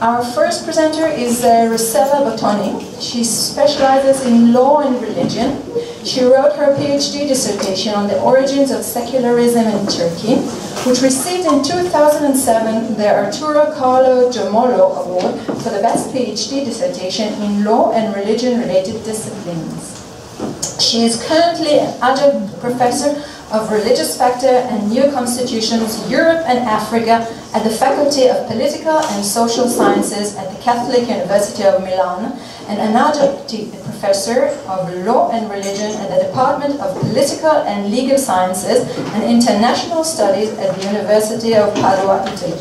Our first presenter is Rossella Bottoni. She specializes in law and religion. She wrote her PhD dissertation on the origins of secularism in Turkey, which received in 2007 the Arturo Carlo Giammolo Award for the best PhD dissertation in law and religion-related disciplines. She is currently an adjunct professor of Religious Factor and New Constitutions, Europe and Africa at the Faculty of Political and Social Sciences at the Catholic University of Milan, and an adjunct professor of Law and Religion at the Department of Political and Legal Sciences and International Studies at the University of Padua, Italy.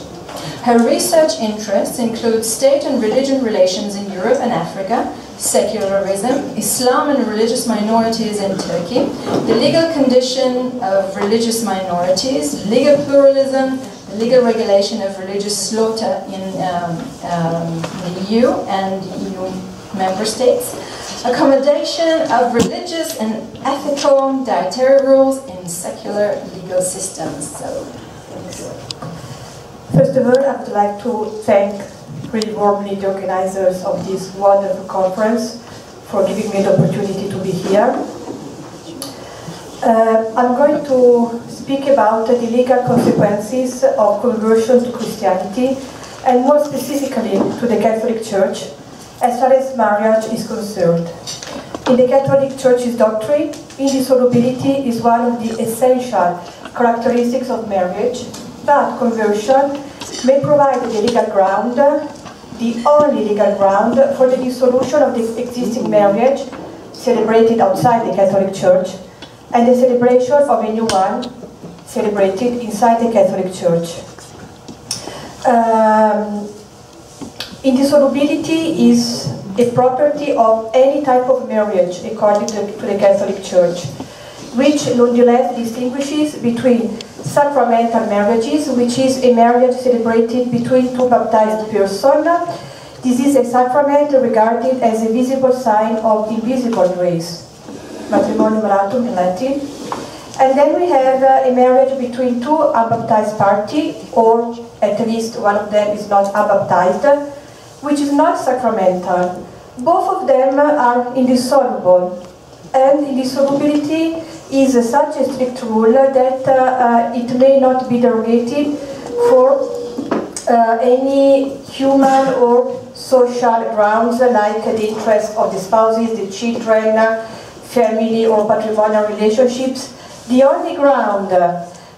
Her research interests include state and religion relations in Europe and Africa, secularism, Islam and religious minorities in Turkey, the legal condition of religious minorities, legal pluralism, the legal regulation of religious slaughter in the EU and EU member states, accommodation of religious and ethical dietary rules in secular legal systems. So, first of all, I would like to thank really warmly the organizers of this wonderful conference for giving me the opportunity to be here. I'm going to speak about the legal consequences of conversion to Christianity, and more specifically to the Catholic Church, as far as marriage is concerned. In the Catholic Church's doctrine, indissolubility is one of the essential characteristics of marriage, but conversion may provide the legal ground, the only legal ground for the dissolution of the existing marriage celebrated outside the Catholic Church and the celebration of a new one celebrated inside the Catholic Church. Indissolubility is a property of any type of marriage according to the Catholic Church, which nonetheless distinguishes between sacramental marriages, which is a marriage celebrated between two baptized persons. This is a sacrament regarded as a visible sign of invisible grace, matrimonium latum in Latin. And then we have a marriage between two unbaptized parties, or at least one of them is not unbaptized, which is not sacramental. Both of them are indissoluble, and indissolubility is such a strict rule that it may not be derogated for any human or social grounds like the interest of the spouses, the children, family or patrimonial relationships. The only ground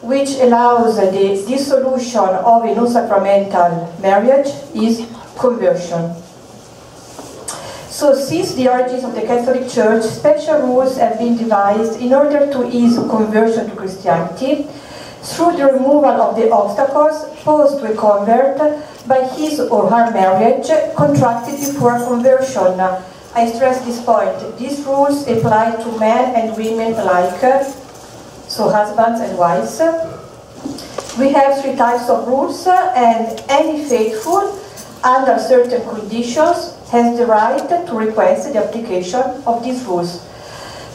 which allows the dissolution of a non-sacramental marriage is conversion. So since the origins of the Catholic Church, special rules have been devised in order to ease conversion to Christianity through the removal of the obstacles posed to a convert by his or her marriage contracted before conversion. I stress this point. These rules apply to men and women alike, so husbands and wives. We have three types of rules, and any faithful, under certain conditions, has the right to request the application of these rules.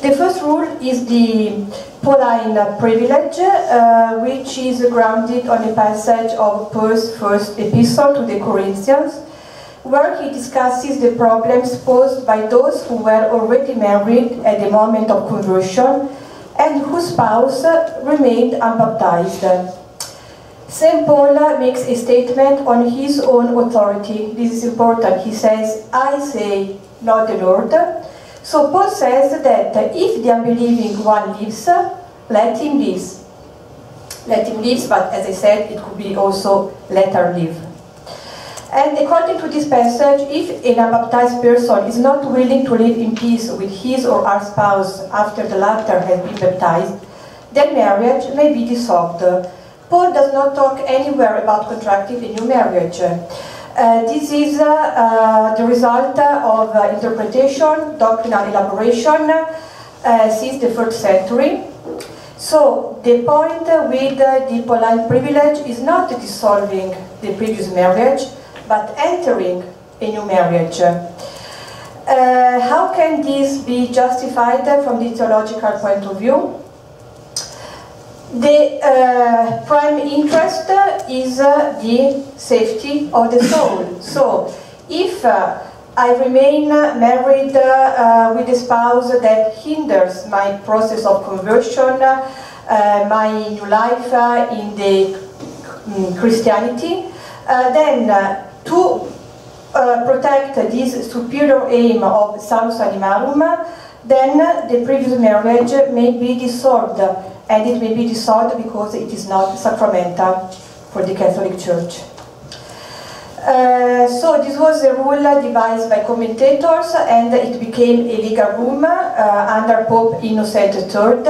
The first rule is the Pauline privilege, which is grounded on a passage of Paul's first epistle to the Corinthians, where he discusses the problems posed by those who were already married at the moment of conversion and whose spouse remained unbaptized. St. Paul makes a statement on his own authority. This is important. He says, I say, not the Lord. So Paul says that if the unbelieving one lives, let him live. Let him live, but as I said, it could be also let her live. And according to this passage, if an unbaptized person is not willing to live in peace with his or her spouse after the latter has been baptized, then marriage may be dissolved. Paul does not talk anywhere about contracting a new marriage. This is the result of interpretation, doctrinal elaboration since the 1st century. So the point with the Pauline privilege is not dissolving the previous marriage, but entering a new marriage. How can this be justified from the theological point of view? The prime interest is the safety of the soul. So, if I remain married with a spouse that hinders my process of conversion, my new life in the Christianity, then to protect this superior aim of salus animarum, then the previous marriage may be dissolved, and it may be dissolved because it is not sacramental for the Catholic Church. So this was a rule devised by commentators, and it became a legal rule under Pope Innocent III,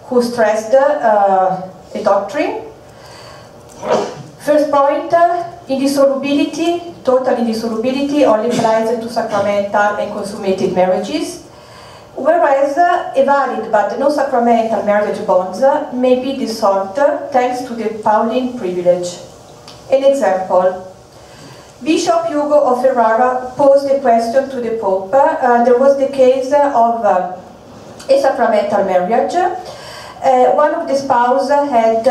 who stressed a doctrine. First point, indissolubility, total indissolubility only applies to sacramental and consummated marriages, whereas a valid but non-sacramental marriage bonds may be dissolved thanks to the Pauline privilege. An example. Bishop Hugo of Ferrara posed a question to the Pope. There was the case of a sacramental marriage. One of the spouses had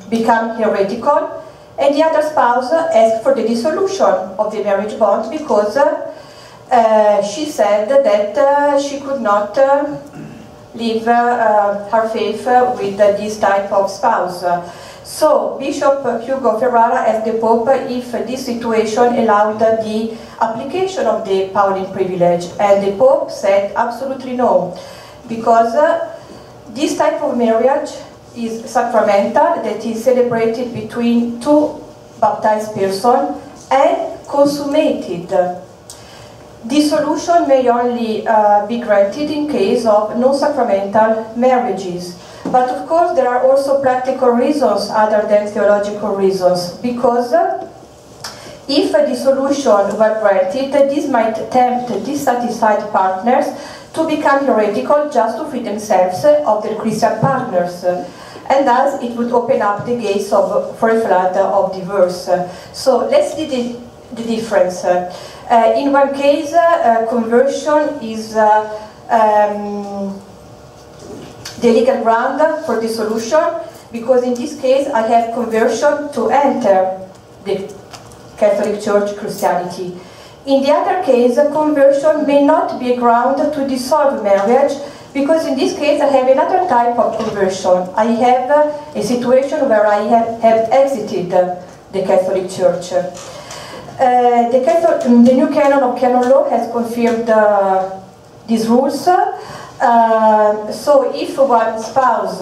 become heretical, and the other spouse asked for the dissolution of the marriage bond because she said that she could not live her faith with this type of spouse. So Bishop Hugo Ferrara asked the Pope if this situation allowed the application of the Pauline privilege, and the Pope said absolutely no, because this type of marriage is sacramental, that is celebrated between two baptized persons, and consummated. Dissolution may only be granted in case of non-sacramental marriages. But of course there are also practical reasons other than theological reasons, because if a dissolution were granted, this might tempt dissatisfied partners to become heretical just to free themselves of their Christian partners. And thus it would open up the gates for a flood of divorce. So let's see the difference. In one case, conversion is the legal ground for dissolution, because in this case I have conversion to enter the Catholic Church Christianity. In the other case, conversion may not be a ground to dissolve marriage, because in this case I have another type of conversion. I have a situation where I have exited the Catholic Church. The new canon of canon law has confirmed these rules. So if one spouse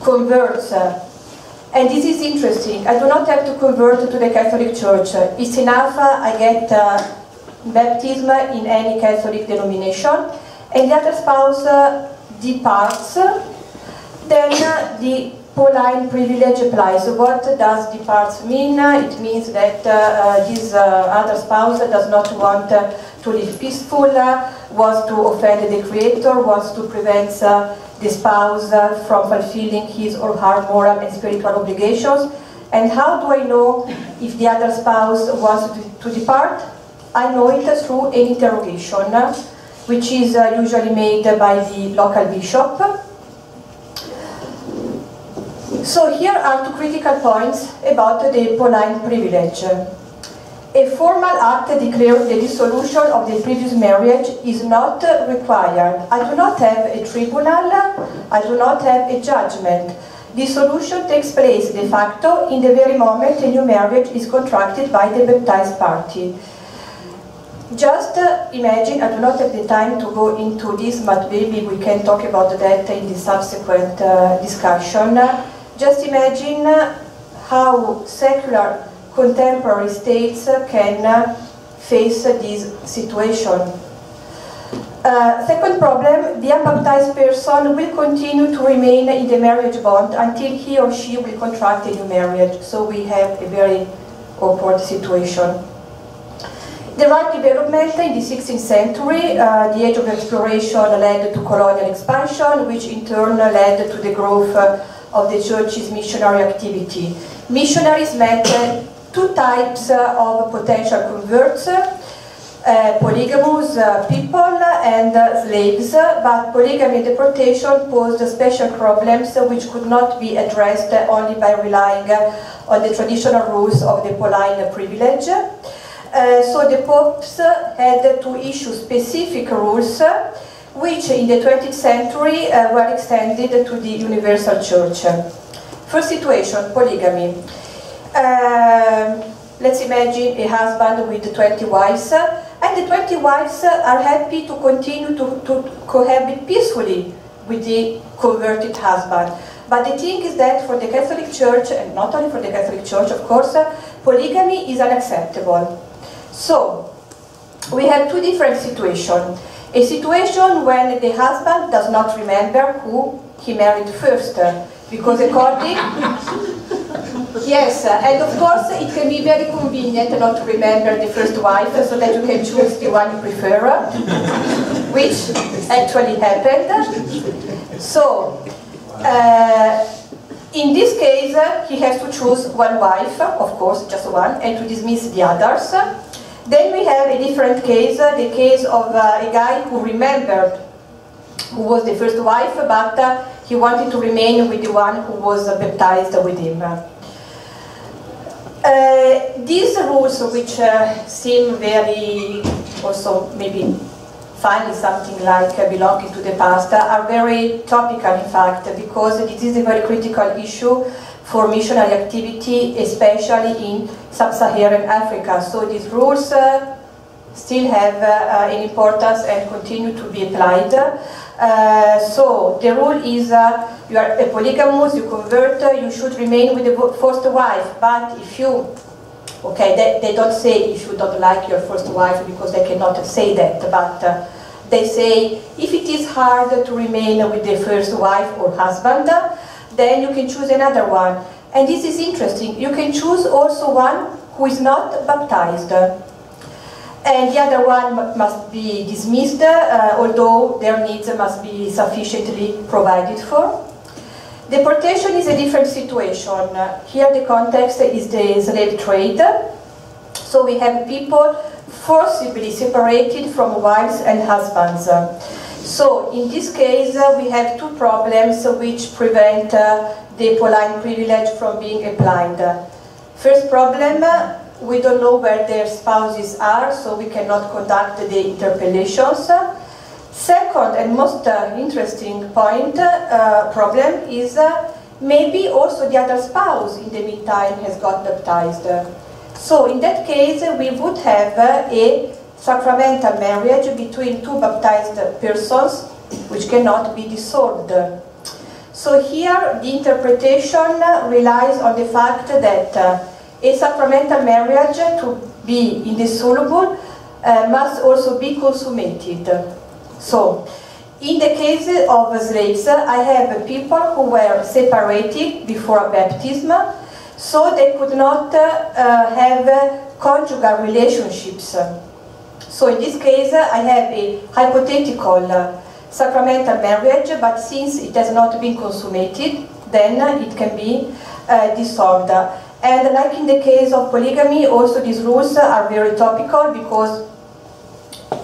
converts, and this is interesting, I do not have to convert to the Catholic Church. It's enough I get baptism in any Catholic denomination, and the other spouse departs, then the Pauline privilege applies. What does departs mean? It means that his other spouse does not want to live peaceful, wants to offend the Creator, wants to prevent the spouse from fulfilling his or her moral and spiritual obligations. And how do I know if the other spouse wants to depart? I know it through an interrogation, which is usually made by the local bishop. So here are two critical points about the Pauline privilege. A formal act declaring the dissolution of the previous marriage is not required. I do not have a tribunal, I do not have a judgment. Dissolution takes place de facto in the very moment a new marriage is contracted by the baptized party. Just imagine, I do not have the time to go into this, but maybe we can talk about that in the subsequent discussion. Just imagine how secular contemporary states can face this situation. Second problem, the unbaptized person will continue to remain in the marriage bond until he or she will contract a new marriage. So we have a very awkward situation. The right development in the 16th century, the age of exploration led to colonial expansion, which in turn led to the growth of the church's missionary activity. Missionaries met two types of potential converts. polygamous people and slaves, but polygamy and deportation posed special problems which could not be addressed only by relying on the traditional rules of the Pauline privilege. So the popes had to issue specific rules which in the 20th century were extended to the universal church. First situation, polygamy. Let's imagine a husband with 20 wives, and the 20 wives are happy to continue to cohabit peacefully with the converted husband. But the thing is that for the Catholic Church, and not only for the Catholic Church, of course, polygamy is unacceptable. So, we have two different situations. A situation when the husband does not remember who he married first, because according... Yes, and of course it can be very convenient not to remember the first wife, so that you can choose the one you prefer, which actually happened. So, in this case, he has to choose one wife, of course, just one, and to dismiss the others. Then we have a different case, the case of a guy who remembered who was the first wife, but he wanted to remain with the one who was baptized with him. These rules, which seem very, also maybe finally something like belonging to the past, are very topical in fact, because this is a very critical issue for missionary activity, especially in sub-Saharan Africa. So these rules still have an importance and continue to be applied. So the rule is you are a polygamous, you convert, you should remain with the first wife. But if you, okay, they don't say if you don't like your first wife, because they cannot say that, but they say if it is hard to remain with the first wife or husband, then you can choose another one. And this is interesting, you can choose also one who is not baptized. And the other one must be dismissed, although their needs must be sufficiently provided for. Deportation is a different situation. Here the context is the slave trade. So we have people forcibly separated from wives and husbands. So in this case we have two problems which prevent the Pauline privilege from being applied. First problem, we don't know where their spouses are, so we cannot conduct the interpellations. Second and most interesting problem is maybe also the other spouse in the meantime has got baptized. So in that case we would have a sacramental marriage between two baptized persons which cannot be dissolved. So here the interpretation relies on the fact that a sacramental marriage, to be indissoluble, must also be consummated. So, in the case of slaves, I have people who were separated before baptism, so they could not have conjugal relationships. So in this case, I have a hypothetical sacramental marriage, but since it has not been consummated, then it can be dissolved. And like in the case of polygamy, also these rules are very topical because,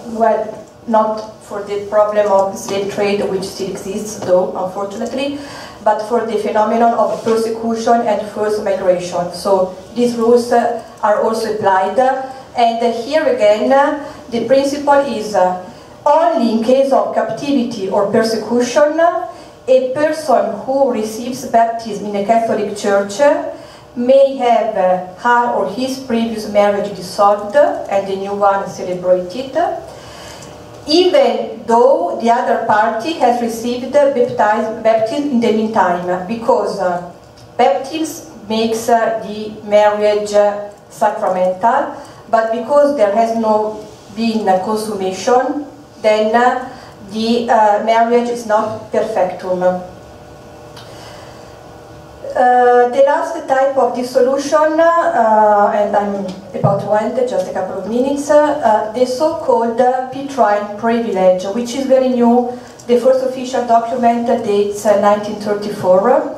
well, not for the problem of slave trade, which still exists though, unfortunately, but for the phenomenon of persecution and forced migration. So these rules are also applied. And here again, the principle is only in case of captivity or persecution, a person who receives baptism in a Catholic Church may have her or his previous marriage dissolved and the new one celebrated, even though the other party has received baptism in the meantime, because baptism makes the marriage sacramental, but because there has no been consummation, then the marriage is not perfectum. The last type of dissolution, and I'm about to end, just a couple of minutes, the so-called Petrine privilege, which is very new. The first official document dates 1934.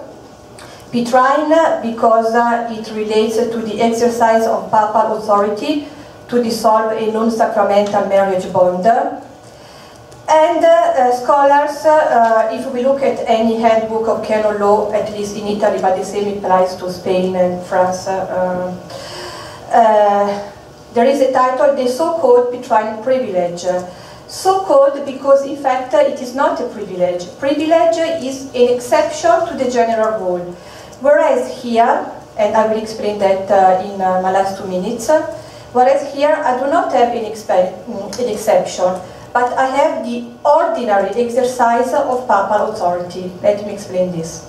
Petrine because it relates to the exercise of papal authority to dissolve a non-sacramental marriage bond. And scholars, if we look at any handbook of canon law, at least in Italy, but the same applies to Spain and France, there is a title, the so-called Petrine privilege. So-called because, in fact, it is not a privilege. Privilege is an exception to the general rule. Whereas here, and I will explain that in my last 2 minutes, whereas here I do not have an exception, but I have the ordinary exercise of papal authority. Let me explain this.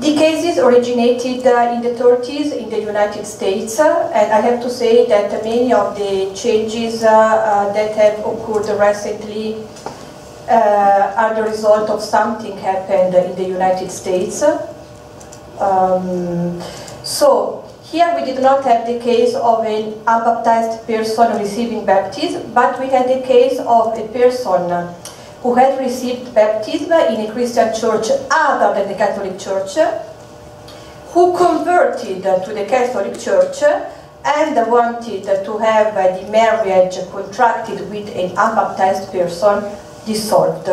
The cases originated in the 30s in the United States, and I have to say that many of the changes that have occurred recently are the result of something happened in the United States. So here we did not have the case of an unbaptized person receiving baptism, but we had the case of a person who had received baptism in a Christian church other than the Catholic Church, who converted to the Catholic Church and wanted to have the marriage contracted with an unbaptized person dissolved.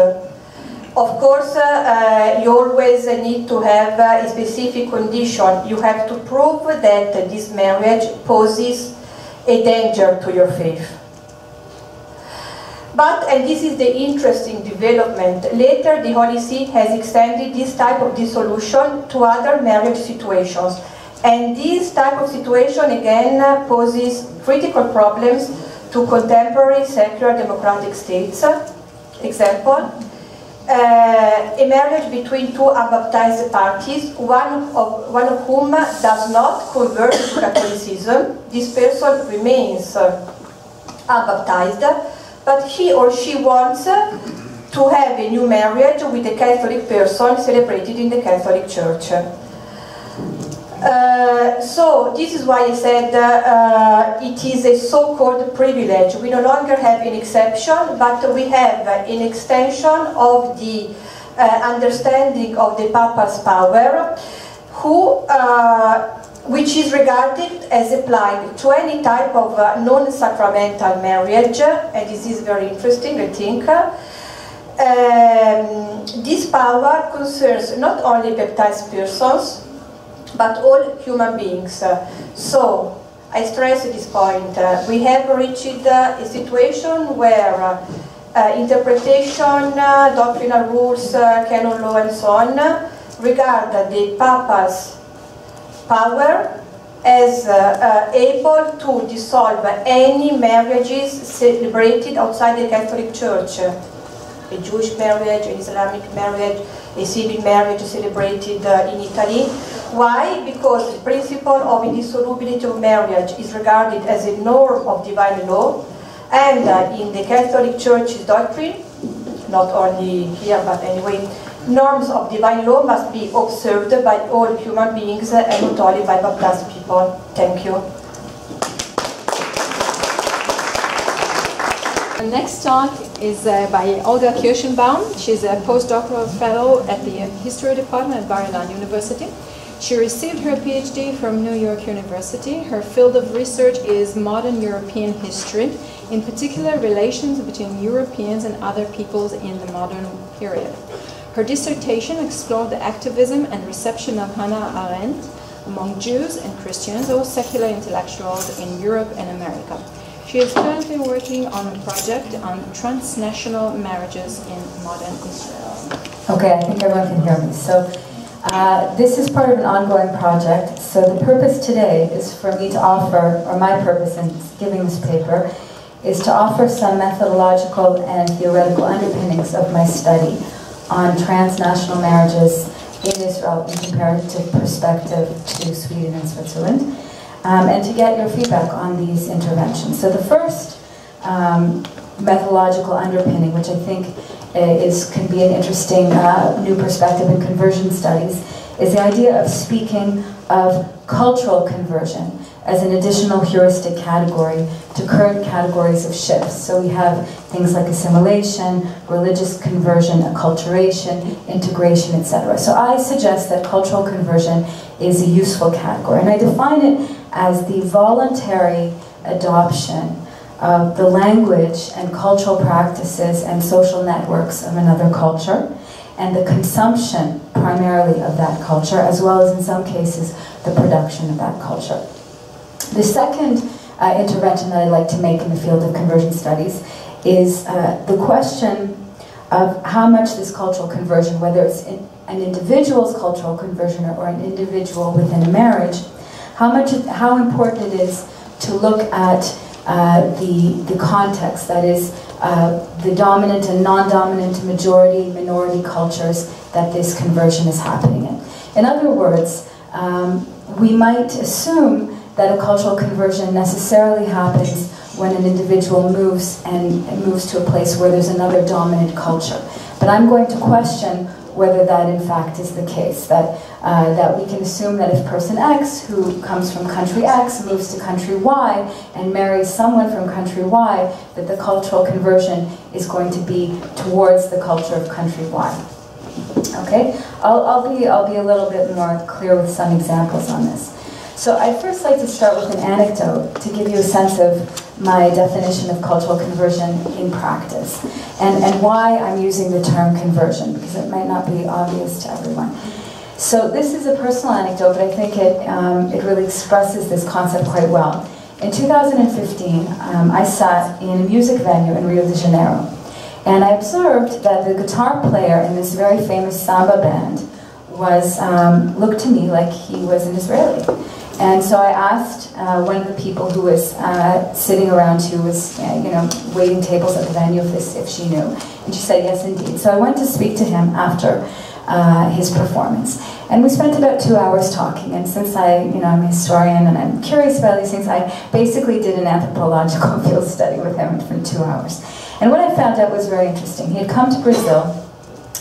Of course, you always need to have a specific condition. You have to prove that this marriage poses a danger to your faith. But, and this is the interesting development, later the Holy See has extended this type of dissolution to other marriage situations. And this type of situation again poses critical problems to contemporary secular democratic states. Example, a marriage between two unbaptized parties, one of whom does not convert to Catholicism. This person remains unbaptized, but he or she wants to have a new marriage with a Catholic person celebrated in the Catholic Church. So this is why I said it is a so-called privilege. We no longer have an exception, but we have an extension of the understanding of the Papa's power, which is regarded as applied to any type of non-sacramental marriage, and this is very interesting, I think. This power concerns not only baptized persons, but all human beings. So, I stress this point. We have reached a situation where interpretation, doctrinal rules, canon law, and so on regard the Papa's power as able to dissolve any marriages celebrated outside the Catholic Church. A Jewish marriage, an Islamic marriage, a civil marriage celebrated in Italy. Why? Because the principle of indissolubility of marriage is regarded as a norm of divine law, and in the Catholic Church's doctrine, not only here but anyway, norms of divine law must be observed by all human beings and not only by baptized people. Thank you. The next talk is by Olga Kirschbaum. She's a postdoctoral fellow at the History Department at Bar-Ilan University. She received her PhD from New York University. Her field of research is modern European history, in particular relations between Europeans and other peoples in the modern period. Her dissertation explored the activism and reception of Hannah Arendt among Jews and Christians, or secular intellectuals in Europe and America. She is currently working on a project on transnational marriages in modern Israel. Okay, I think everyone can hear me. So this is part of an ongoing project. So the purpose today is for me to offer, or my purpose in giving this paper, is to offer some methodological and theoretical underpinnings of my study on transnational marriages in Israel in comparative perspective to Sweden and Switzerland, and to get your feedback on these interventions. So the first methodological underpinning, which I think can be an interesting new perspective in conversion studies, is the idea of speaking of cultural conversion as an additional heuristic category to current categories of shifts. So we have things like assimilation, religious conversion, acculturation, integration, etc. So I suggest that cultural conversion is a useful category, and I define it as the voluntary adoption of the language and cultural practices and social networks of another culture, and the consumption primarily of that culture, as well as in some cases the production of that culture. The second intervention that I'd like to make in the field of conversion studies is the question of how much this cultural conversion, whether it's an individual's cultural conversion or an individual within a marriage, how important it is to look at the context, that is, the dominant and non-dominant majority, minority cultures that this conversion is happening in. In other words, we might assume that a cultural conversion necessarily happens when an individual moves to a place where there's another dominant culture. But I'm going to question whether that in fact is the case, that we can assume that if person X, who comes from country X, moves to country Y and marries someone from country Y, that the cultural conversion is going to be towards the culture of country Y. Okay? I'll be a little bit more clear with some examples on this. So I'd first like to start with an anecdote to give you a sense of my definition of cultural conversion in practice, and why I'm using the term conversion, because it might not be obvious to everyone. So this is a personal anecdote, but I think it really expresses this concept quite well. In 2015, I sat in a music venue in Rio de Janeiro, and I observed that the guitar player in this very famous samba band looked to me like he was an Israeli. And so I asked one of the people who was sitting around, who was waiting tables at the venue, if she knew. And she said, yes, indeed. So I went to speak to him after his performance. And we spent about 2 hours talking. And since I'm a historian and I'm curious about these things, I basically did an anthropological field study with him for 2 hours. And what I found out was very interesting. He had come to Brazil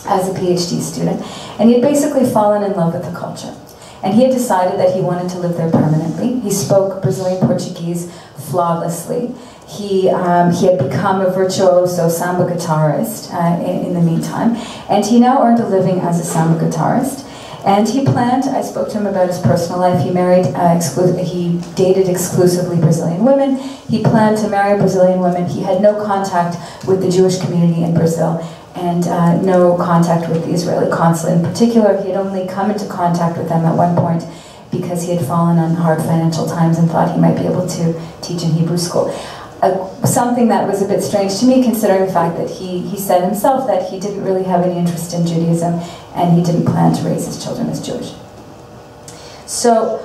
as a PhD student, and he had basically fallen in love with the culture. And he had decided that he wanted to live there permanently. He spoke Brazilian Portuguese flawlessly. He had become a virtuoso samba guitarist in the meantime, and he now earned a living as a samba guitarist. And he planned, I spoke to him about his personal life, he dated exclusively Brazilian women. He planned to marry a Brazilian woman. He had no contact with the Jewish community in Brazil, and no contact with the Israeli consulate in particular. He had only come into contact with them at one point because he had fallen on hard financial times and thought he might be able to teach in Hebrew school. Something that was a bit strange to me, considering the fact that he said himself that he didn't really have any interest in Judaism and he didn't plan to raise his children as Jewish. So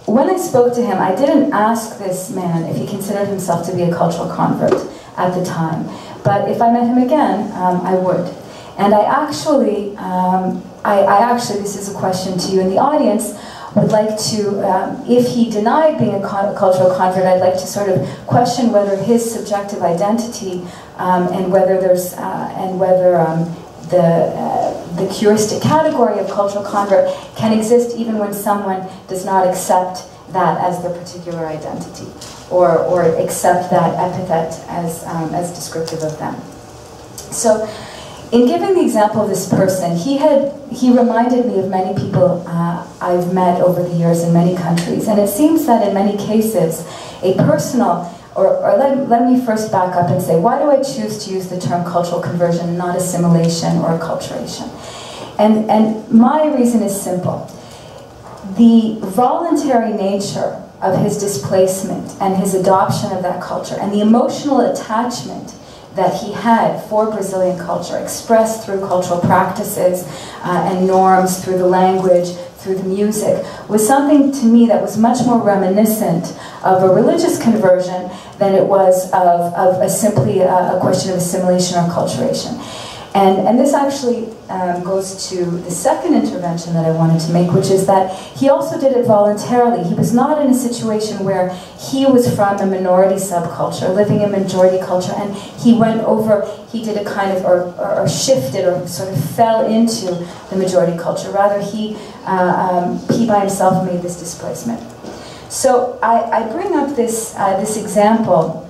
when I spoke to him, I didn't ask this man if he considered himself to be a cultural convert at the time. But if I met him again, I would. And I actually, this is a question to you in the audience, would like to, if he denied being a cultural convert, I'd like to sort of question whether his subjective identity and whether the heuristic category of cultural convert can exist even when someone does not accept that as their particular identity, or accept that epithet as descriptive of them. So, in giving the example of this person, he reminded me of many people I've met over the years in many countries, and it seems that in many cases, a personal, or let me first back up and say, why do I choose to use the term cultural conversion and not assimilation or acculturation? And my reason is simple. The voluntary nature of his displacement and his adoption of that culture, and the emotional attachment that he had for Brazilian culture, expressed through cultural practices and norms, through the language, through the music, was something to me that was much more reminiscent of a religious conversion than it was of simply a question of assimilation or acculturation. And this actually goes to the second intervention that I wanted to make, which is that he also did it voluntarily. He was not in a situation where he was from a minority subculture, living in majority culture, and he went over, he did a kind of, or shifted, or sort of fell into the majority culture. Rather, he by himself made this displacement. So I bring up this example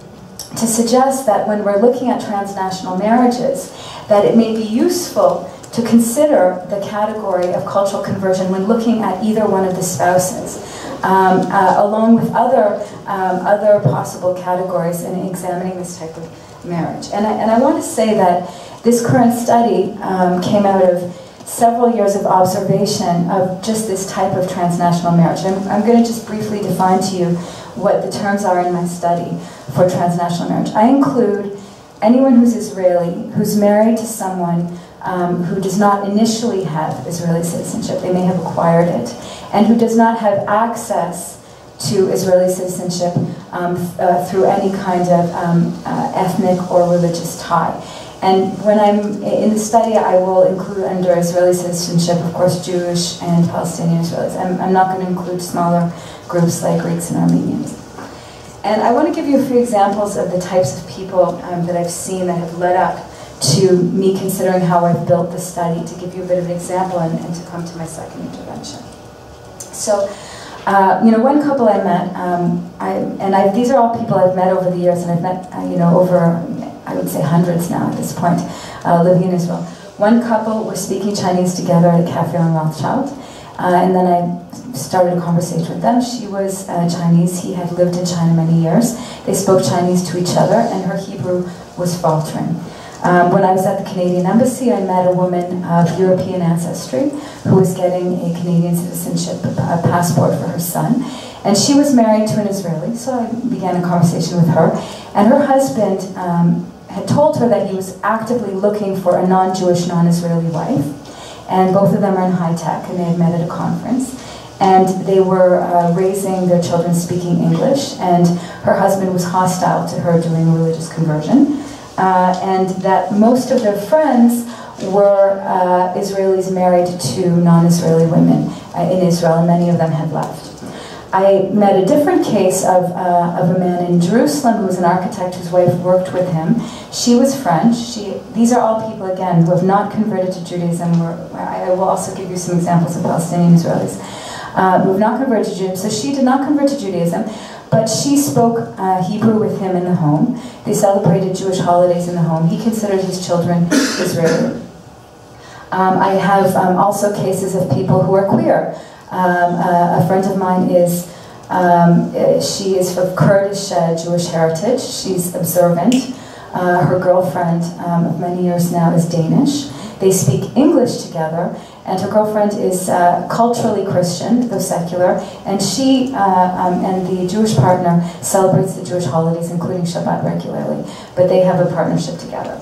to suggest that when we're looking at transnational marriages, that it may be useful to consider the category of cultural conversion when looking at either one of the spouses. along with other possible categories in examining this type of marriage. And I want to say that this current study came out of several years of observation of just this type of transnational marriage. I'm going to just briefly define to you what the terms are in my study for transnational marriage. I include anyone who's Israeli, who's married to someone who does not initially have Israeli citizenship, they may have acquired it, and who does not have access to Israeli citizenship through any kind of ethnic or religious tie. And when I'm in the study, I will include under Israeli citizenship, of course, Jewish and Palestinian Israelis. I'm not going to include smaller groups like Greeks and Armenians. And I want to give you a few examples of the types of people that I've seen that have led up to me considering how I've built the study, to give you a bit of an example and to come to my second intervention. So, one couple I met, these are all people I've met over the years, and I've met, over, I would say hundreds now at this point, living in Israel. One couple were speaking Chinese together at a cafe on Rothschild, and then I started a conversation with them. She was Chinese, he had lived in China many years. They spoke Chinese to each other, and her Hebrew was faltering. When I was at the Canadian Embassy, I met a woman of European ancestry who was getting a Canadian citizenship passport for her son. And she was married to an Israeli, so I began a conversation with her. And her husband had told her that he was actively looking for a non-Jewish, non-Israeli wife. And both of them are in high tech, and they had met at a conference. And they were raising their children speaking English, and her husband was hostile to her doing a religious conversion. And that most of their friends were Israelis married to non-Israeli women in Israel, and many of them had left. I met a different case of a man in Jerusalem who was an architect whose wife worked with him. She was French. These are all people, again, who have not converted to Judaism. I will also give you some examples of Palestinian Israelis who have not converted to Judaism. So she did not convert to Judaism, but she spoke Hebrew with him in the home. They celebrated Jewish holidays in the home. He considered his children Israeli. I have also cases of people who are queer. A friend of mine she is of Kurdish Jewish heritage. She's observant. Her girlfriend of many years now is Danish. They speak English together, and her girlfriend is culturally Christian, though secular, and she and the Jewish partner celebrates the Jewish holidays, including Shabbat, regularly, but they have a partnership together.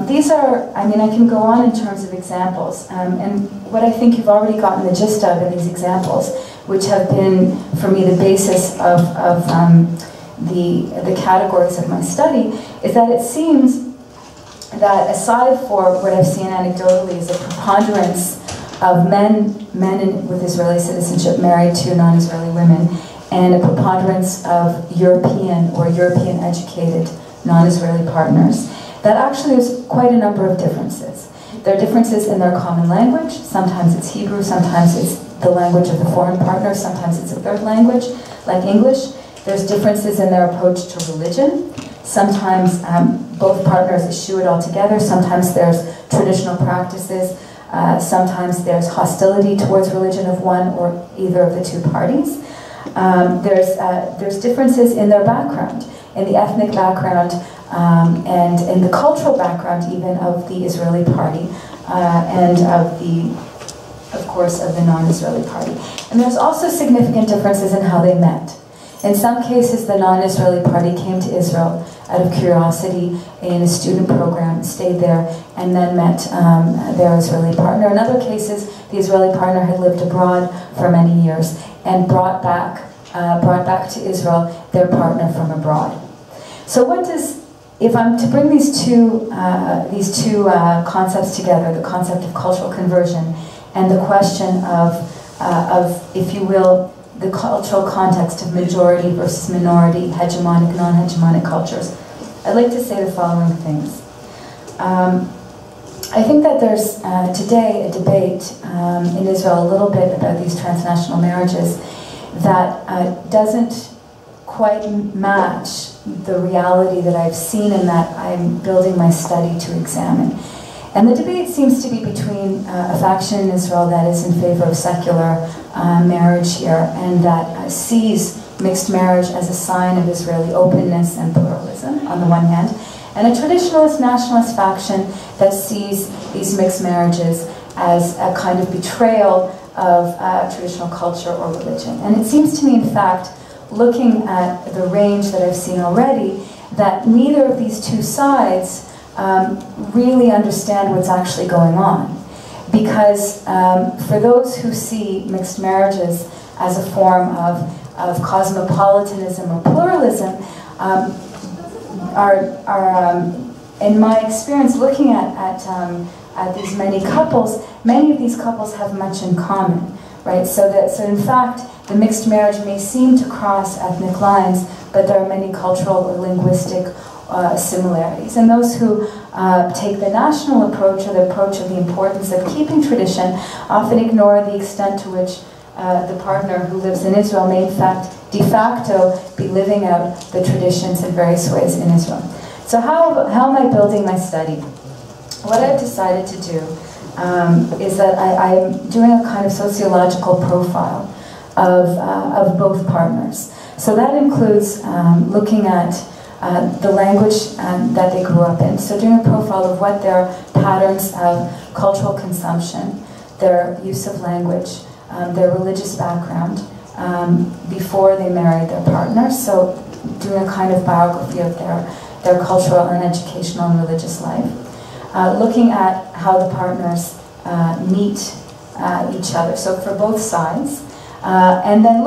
These are, I can go on in terms of examples, and what I think you've already gotten the gist of in these examples, which have been, for me, the basis of the categories of my study, is that it seems that aside for what I've seen anecdotally is a preponderance of men with Israeli citizenship married to non-Israeli women, and a preponderance of European or European-educated non-Israeli partners, that actually there's quite a number of differences. There are differences in their common language. Sometimes it's Hebrew, sometimes it's the language of the foreign partner, sometimes it's a third language, like English. There's differences in their approach to religion. Sometimes both partners eschew it altogether. Sometimes there's traditional practices. Sometimes there's hostility towards religion of one or either of the two parties. There's differences in their background, in the ethnic background, and in the cultural background even of the Israeli party and of course, of the non-Israeli party. And there's also significant differences in how they met. In some cases, the non-Israeli party came to Israel out of curiosity in a student program, stayed there, and then met their Israeli partner. In other cases, the Israeli partner had lived abroad for many years and brought back to Israel their partner from abroad. So if I'm to bring these two concepts together, the concept of cultural conversion and the question of, if you will, the cultural context of majority versus minority, hegemonic, non-hegemonic cultures, I'd like to say the following things. I think that there's today a debate in Israel a little bit about these transnational marriages that doesn't quite match the reality that I've seen and that I'm building my study to examine. And the debate seems to be between a faction in Israel that is in favor of secular marriage here and that sees mixed marriage as a sign of Israeli openness and pluralism on the one hand, and a traditionalist nationalist faction that sees these mixed marriages as a kind of betrayal of traditional culture or religion. And it seems to me, in fact, looking at the range that I've seen already, that neither of these two sides really understand what's actually going on. Because for those who see mixed marriages as a form of cosmopolitanism or pluralism, in my experience looking at these many couples, many of these couples have much in common, right? So in fact, the mixed marriage may seem to cross ethnic lines, but there are many cultural or linguistic similarities. And those who take the national approach or the approach of the importance of keeping tradition often ignore the extent to which the partner who lives in Israel may in fact de facto be living out the traditions in various ways in Israel. So how am I building my study? What I've decided to do is that I'm doing a kind of sociological profile of both partners. So that includes looking at the language that they grew up in. So doing a profile of what their patterns of cultural consumption, their use of language, their religious background before they married their partner. So doing a kind of biography of their cultural and educational and religious life. Looking at how the partners meet each other, so for both sides. And then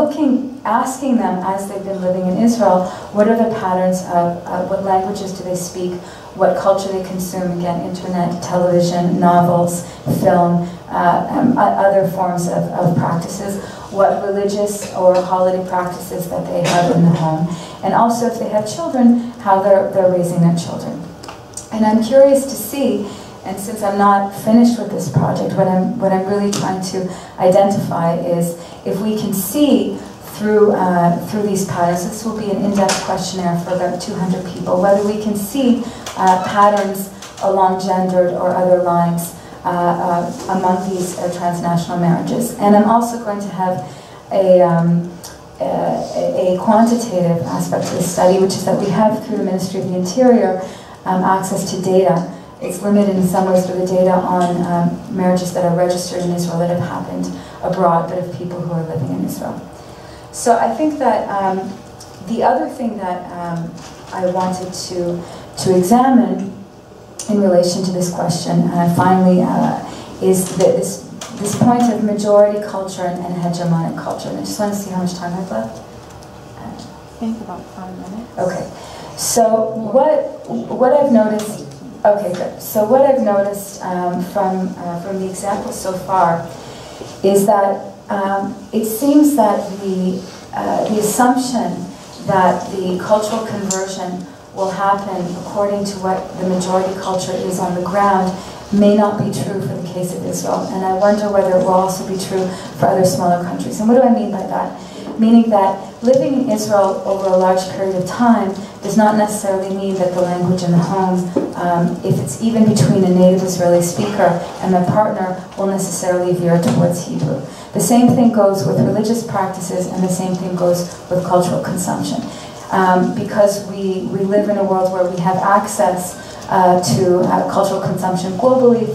asking them as they've been living in Israel, what are the patterns of what languages do they speak, what culture they consume, again, internet, television, novels, film, other forms of practices, what religious or holiday practices that they have in the home, and also if they have children, how they're raising their children. And I'm curious to see, and since I'm not finished with this project, what I'm really trying to identify is if we can see through these patterns, this will be an in-depth questionnaire for about 200 people, whether we can see patterns along gendered or other lines among these transnational marriages. And I'm also going to have a quantitative aspect to the study, which is that we have through the Ministry of the Interior access to data. It's limited in some ways for the data on marriages that are registered in Israel that have happened abroad, but of people who are living in Israel. So I think that the other thing that I wanted to examine in relation to this question, finally, is this point of majority culture and hegemonic culture. And I just want to see how much time I've left. I think about 5 minutes. Okay. So what I've noticed. Okay, good. So what I've noticed from the examples so far is that it seems that the assumption that the cultural conversion will happen according to what the majority culture is on the ground may not be true for the case of Israel. And I wonder whether it will also be true for other smaller countries. And what do I mean by that? Meaning that living in Israel over a large period of time does not necessarily mean that the language in the home, if it's even between a native Israeli speaker and their partner, will necessarily veer towards Hebrew. The same thing goes with religious practices, and the same thing goes with cultural consumption. Because we live in a world where we have access to cultural consumption globally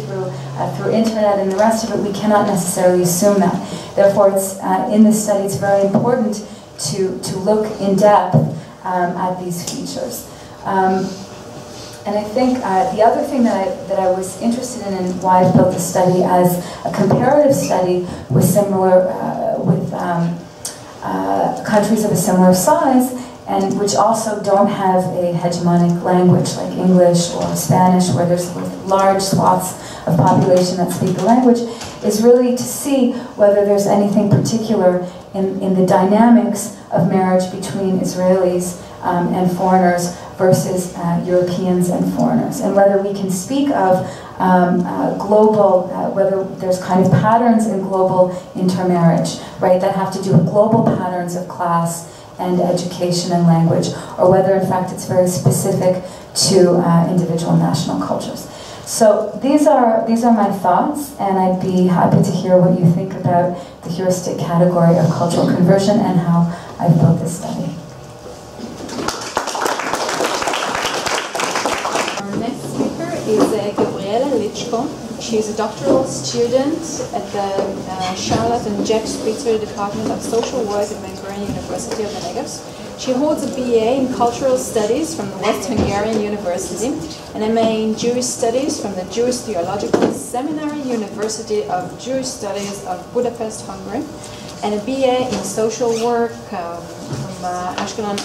through internet and the rest of it, we cannot necessarily assume that. Therefore, it's, in this study, it's very important to look in depth at these features. And I think the other thing that I was interested in and why I built the study as a comparative study with countries of a similar size, and which also don't have a hegemonic language like English or Spanish, where there's large swaths of population that speak the language, is really to see whether there's anything particular in the dynamics of marriage between Israelis and foreigners versus Europeans and foreigners, and whether we can speak of global, whether there's kind of patterns in global intermarriage, right, that have to do with global patterns of class and education and language, or whether in fact it's very specific to individual national cultures. So these are my thoughts, and I'd be happy to hear what you think about the heuristic category of cultural conversion and how I've built this study. Our next speaker is Gabriella Licsko. She's a doctoral student at the Charlotte and Jack Spitzer Department of Social Work at Ben-Gurion University of the Negev. She holds a BA in Cultural Studies from the West Hungarian University, an MA in Jewish Studies from the Jewish Theological Seminary University of Jewish Studies of Budapest, Hungary, and a BA in Social Work from Ashkelon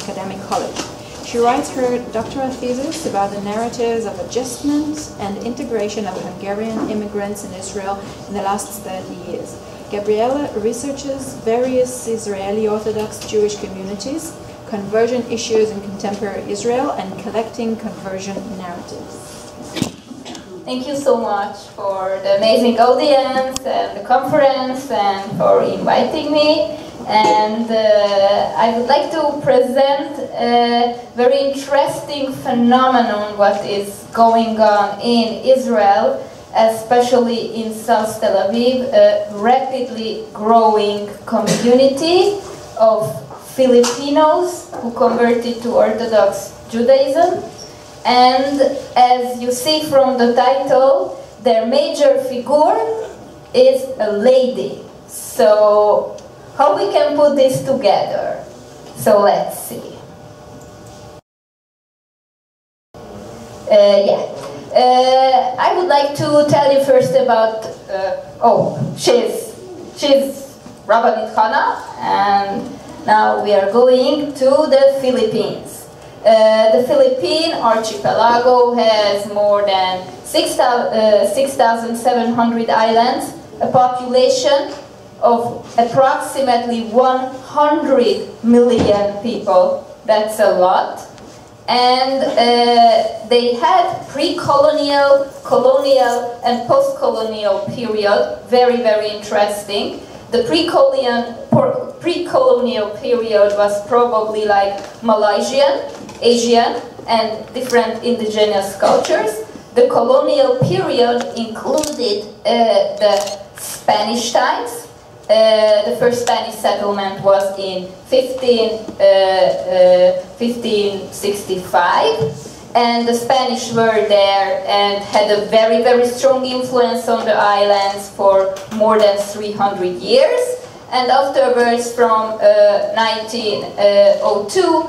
Academic College. She writes her doctoral thesis about the narratives of adjustment and integration of Hungarian immigrants in Israel in the last 30 years. Gabriella researches various Israeli Orthodox Jewish communities, conversion issues in contemporary Israel, and collecting conversion narratives. Thank you so much for the amazing audience and the conference and for inviting me. And I would like to present a very interesting phenomenon what is going on in Israel, especially in South Tel Aviv, a rapidly growing community of Filipinos who converted to Orthodox Judaism. And as you see from the title, their major figure is a lady. So how we can put this together? So let's see. I would like to tell you first about, she's Rabbinate Hannah, and now we are going to the Philippines. The Philippine Archipelago has more than 6,700 islands, a population of approximately 100 million people. That's a lot. And they had pre-colonial, colonial, and post-colonial period, very, very interesting. The pre-colonial period was probably like Malaysian, Asian, and different indigenous cultures. The colonial period included the Spanish times. The first Spanish settlement was in 1565, and the Spanish were there and had a very, very strong influence on the islands for more than 300 years. And afterwards, from 1902,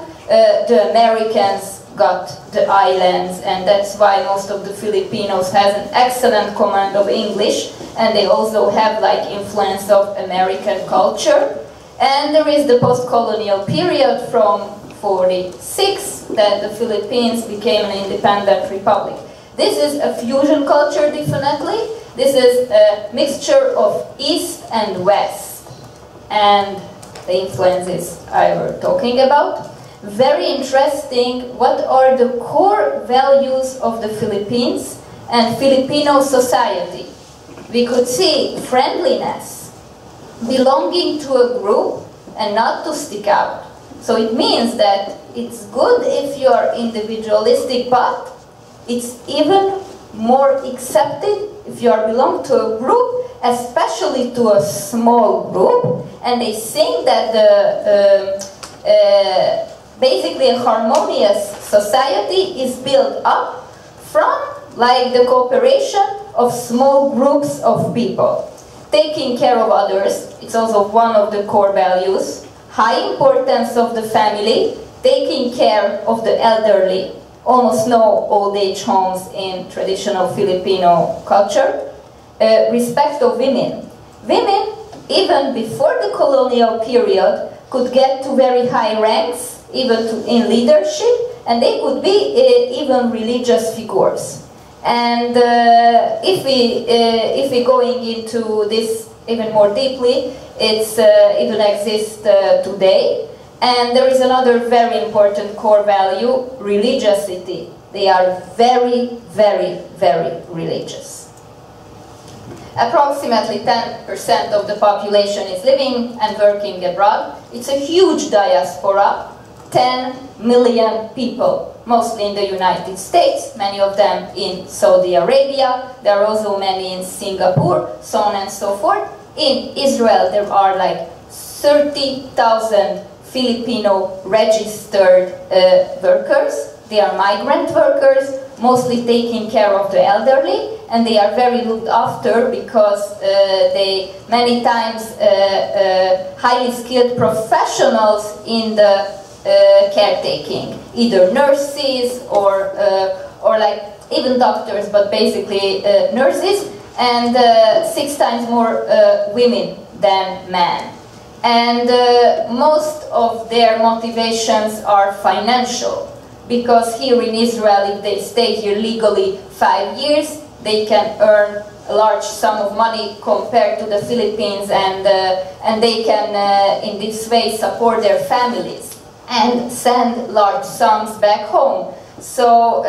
the Americans got the islands, and that's why most of the Filipinos has an excellent command of English, and they also have like influence of American culture. And there is the post-colonial period from 46 that the Philippines became an independent republic. This is a fusion culture, definitely. This is a mixture of East and West, and the influences I were talking about. Very interesting, what are the core values of the Philippines and Filipino society? We could see friendliness, belonging to a group and not to stick out. So it means that it's good if you are individualistic, but it's even more accepted if you are belong to a group, especially to a small group. And they think that basically a harmonious society is built up from like the cooperation of small groups of people. Taking care of others, it's also one of the core values. High importance of the family, taking care of the elderly. Almost no old age homes in traditional Filipino culture. Respect of women. Women, even before the colonial period, could get to very high ranks, even in leadership, and they could be even religious figures. And if we going into this even more deeply, it's even exists today. And there is another very important core value, religiosity. They are very, very, very religious. Approximately 10% of the population is living and working abroad. It's a huge diaspora, 10 million people mostly in the United States, many of them in Saudi Arabia. There are also many in Singapore, so on and so forth. In Israel, there are like 30,000 Filipino registered workers. They are migrant workers, mostly taking care of the elderly, and they are very looked after because they many times highly skilled professionals in the caretaking, either nurses or like even doctors, but basically nurses, and 6 times more women than men. And most of their motivations are financial, because here in Israel, if they stay here legally 5 years, they can earn a large sum of money compared to the Philippines, and they can in this way support their families and send large sums back home. So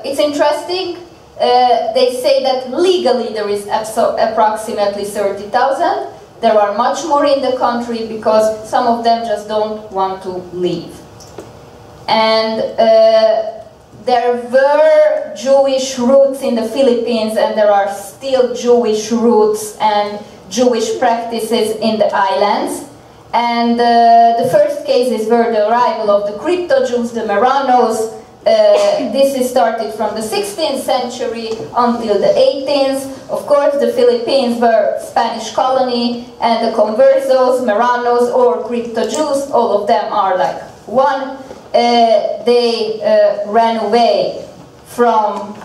it's interesting. They say that legally there is approximately 30,000. There are much more in the country because some of them just don't want to leave. And there were Jewish roots in the Philippines, and there are still Jewish roots and Jewish practices in the islands. And the first cases were the arrival of the crypto-Jews, the Marranos. This is started from the 16th century until the 18th. Of course, the Philippines were Spanish colony, and the conversos, Marranos, or crypto-Jews, all of them are like one. They ran away from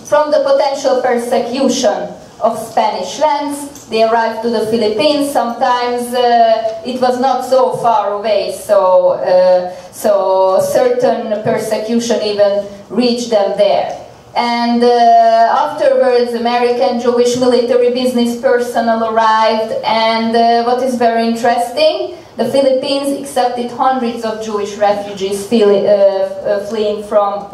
the potential persecution of Spanish lands. They arrived to the Philippines. Sometimes it was not so far away, so certain persecution even reached them there. And afterwards, American Jewish military business personnel arrived, and what is very interesting, the Philippines accepted hundreds of Jewish refugees fleeing from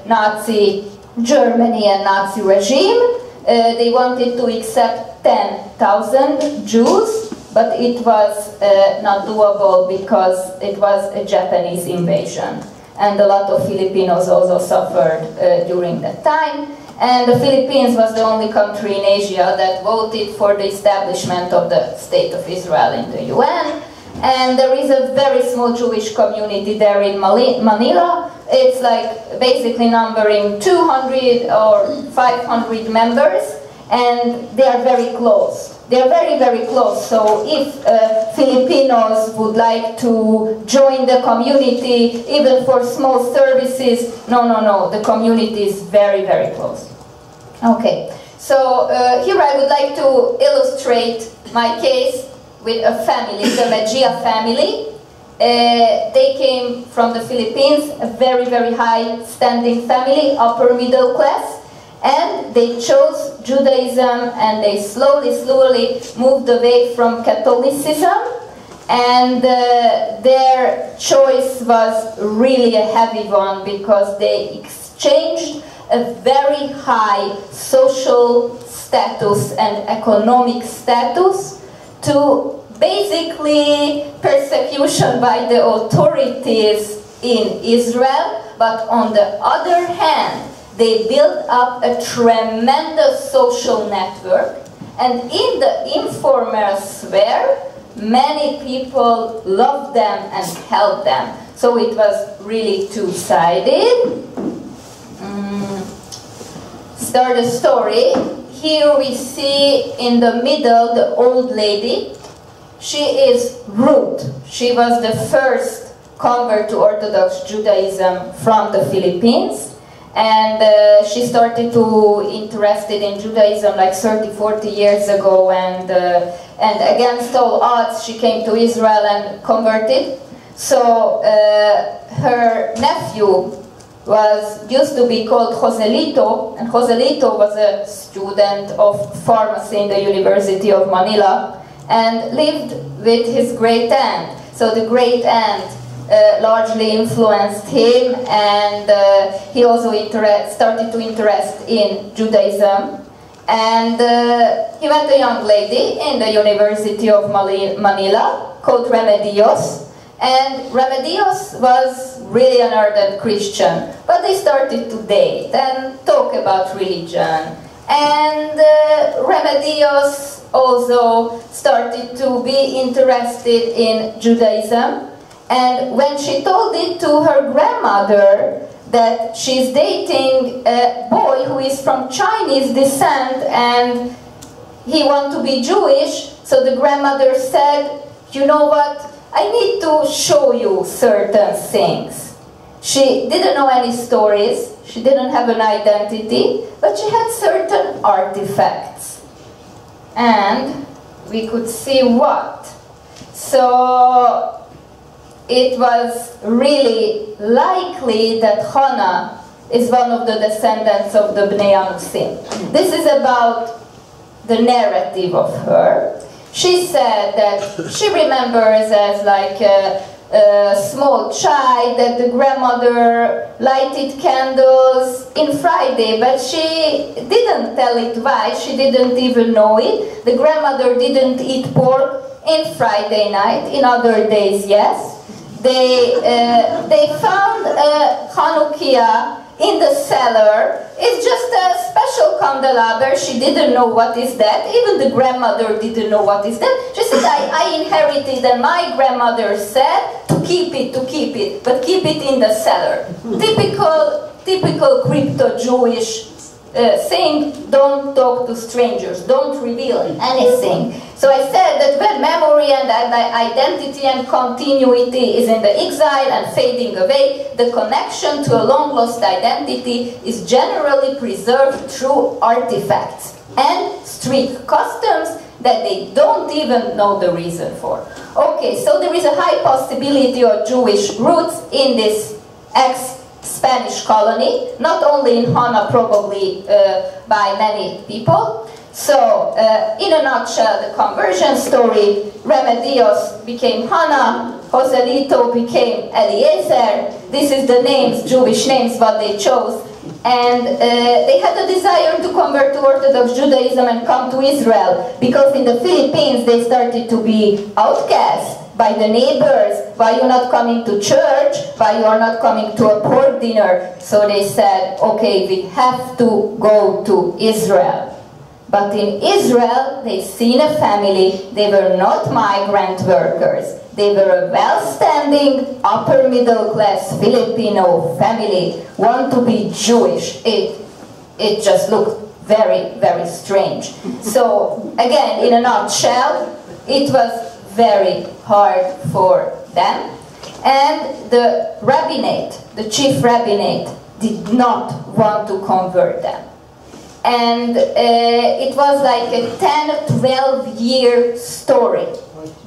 Nazi Germany and Nazi regime. They wanted to accept 10,000 Jews, but it was not doable because it was a Japanese invasion. And a lot of Filipinos also suffered during that time. And the Philippines was the only country in Asia that voted for the establishment of the State of Israel in the UN. And there is a very small Jewish community there in Manila. It's like basically numbering 200 or 500 members, and they are very close. They are very, very close. So if Filipinos would like to join the community, even for small services, no, the community is very, very close. Okay, so here I would like to illustrate my case with a family, the Machiya family. They came from the Philippines, a very, very high standing family, upper middle class, and they chose Judaism, and they slowly moved away from Catholicism, and their choice was really a heavy one, because they exchanged a very high social status and economic status to basically persecution by the authorities in Israel, but on the other hand, they built up a tremendous social network, and in the informal sphere, many people loved them and helped them. So it was really two-sided. Start the story. Here we see in the middle the old lady. She is Ruth. She was the first convert to Orthodox Judaism from the Philippines, and she started to interested in Judaism like 30-40 years ago, and against all odds she came to Israel and converted. So her nephew used to be called Joselito, and Joselito was a student of pharmacy in the University of Manila, and lived with his great aunt. So the great aunt largely influenced him, and he also started to interest in Judaism. And he met a young lady in the University of Manila called Remedios, And Remedios was really an ardent Christian, but they started to date and talk about religion. And Remedios also started to be interested in Judaism. And when she told it to her grandmother that she's dating a boy who is from Chinese descent and he wants to be Jewish, so the grandmother said, you know what? I need to show you certain things. She didn't know any stories, she didn't have an identity, but she had certain artifacts. And we could see what. So it was really likely that Hannah is one of the descendants of the Bnei Anusim. This is about the narrative of her. She said that she remembers as like a small child that the grandmother lighted candles in Friday, but she didn't tell it why, she didn't even know it. The grandmother didn't eat pork in Friday night, in other days, yes. They found a Hanukkah in the cellar. It's just a special candelabra. She didn't know what is that. Even the grandmother didn't know what is that. She said, I inherited and my grandmother said to keep it, but keep it in the cellar. Typical crypto-Jewish saying, don't talk to strangers, don't reveal anything. So I said that when memory and identity and continuity is in the exile and fading away, the connection to a long-lost identity is generally preserved through artifacts and strict customs that they don't even know the reason for. Okay, so there is a high possibility of Jewish roots in this ex-Spanish colony, not only in Hana, probably by many people. So, in a nutshell, the conversion story: Remedios became Hannah, Joselito became Eliezer. This is the names, Jewish names, what they chose. And they had a desire to convert to Orthodox Judaism and come to Israel, because in the Philippines they started to be outcast by the neighbors. Why you're not coming to church? Why you are not coming to a pork dinner? So they said, okay, we have to go to Israel. But in Israel, they seen a family. They were not migrant workers. They were a well-standing, upper-middle-class Filipino family, want to be Jewish. It just looked very, very strange. So, again, in a nutshell, it was very hard for them. And the rabbinate, the chief rabbinate, did not want to convert them. And it was like a 10-12-year story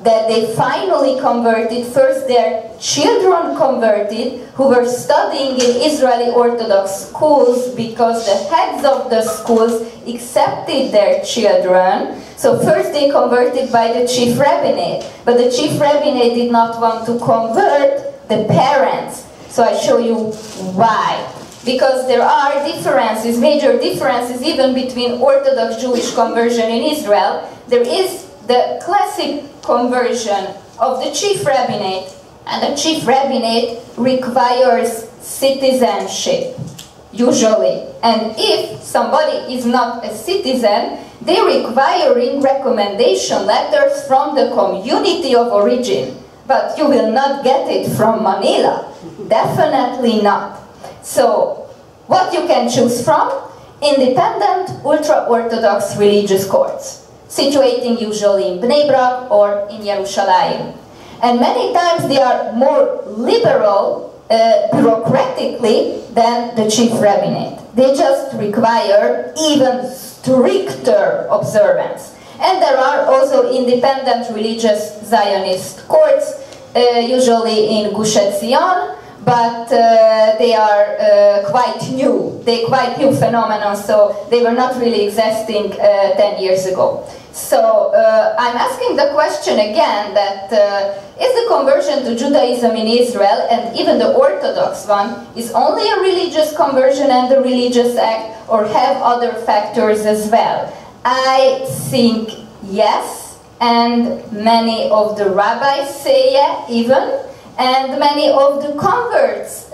that they finally converted. First their children converted, who were studying in Israeli Orthodox schools because the heads of the schools accepted their children. So first they converted by the chief rabbinate, but the chief rabbinate did not want to convert the parents. So I show you why. Because there are differences, major differences, even between Orthodox Jewish conversion in Israel. There is the classic conversion of the chief rabbinate, and the chief rabbinate requires citizenship, usually. And if somebody is not a citizen, they require recommendation letters from the community of origin. But you will not get it from Manila. Definitely not. So, what you can choose from? Independent, ultra-Orthodox religious courts, situating usually in Bnei Brak or in Yerushalayim. And many times they are more liberal bureaucratically than the chief rabbinate. They just require even stricter observance. And there are also independent religious Zionist courts, usually in Gush Etzion, but they are quite new. They're quite new phenomenon, so they were not really existing 10 years ago. So I'm asking the question again that is the conversion to Judaism in Israel, and even the Orthodox one, is only a religious conversion and a religious act, or have other factors as well? I think yes, and many of the rabbis say yeah, even. And many of the converts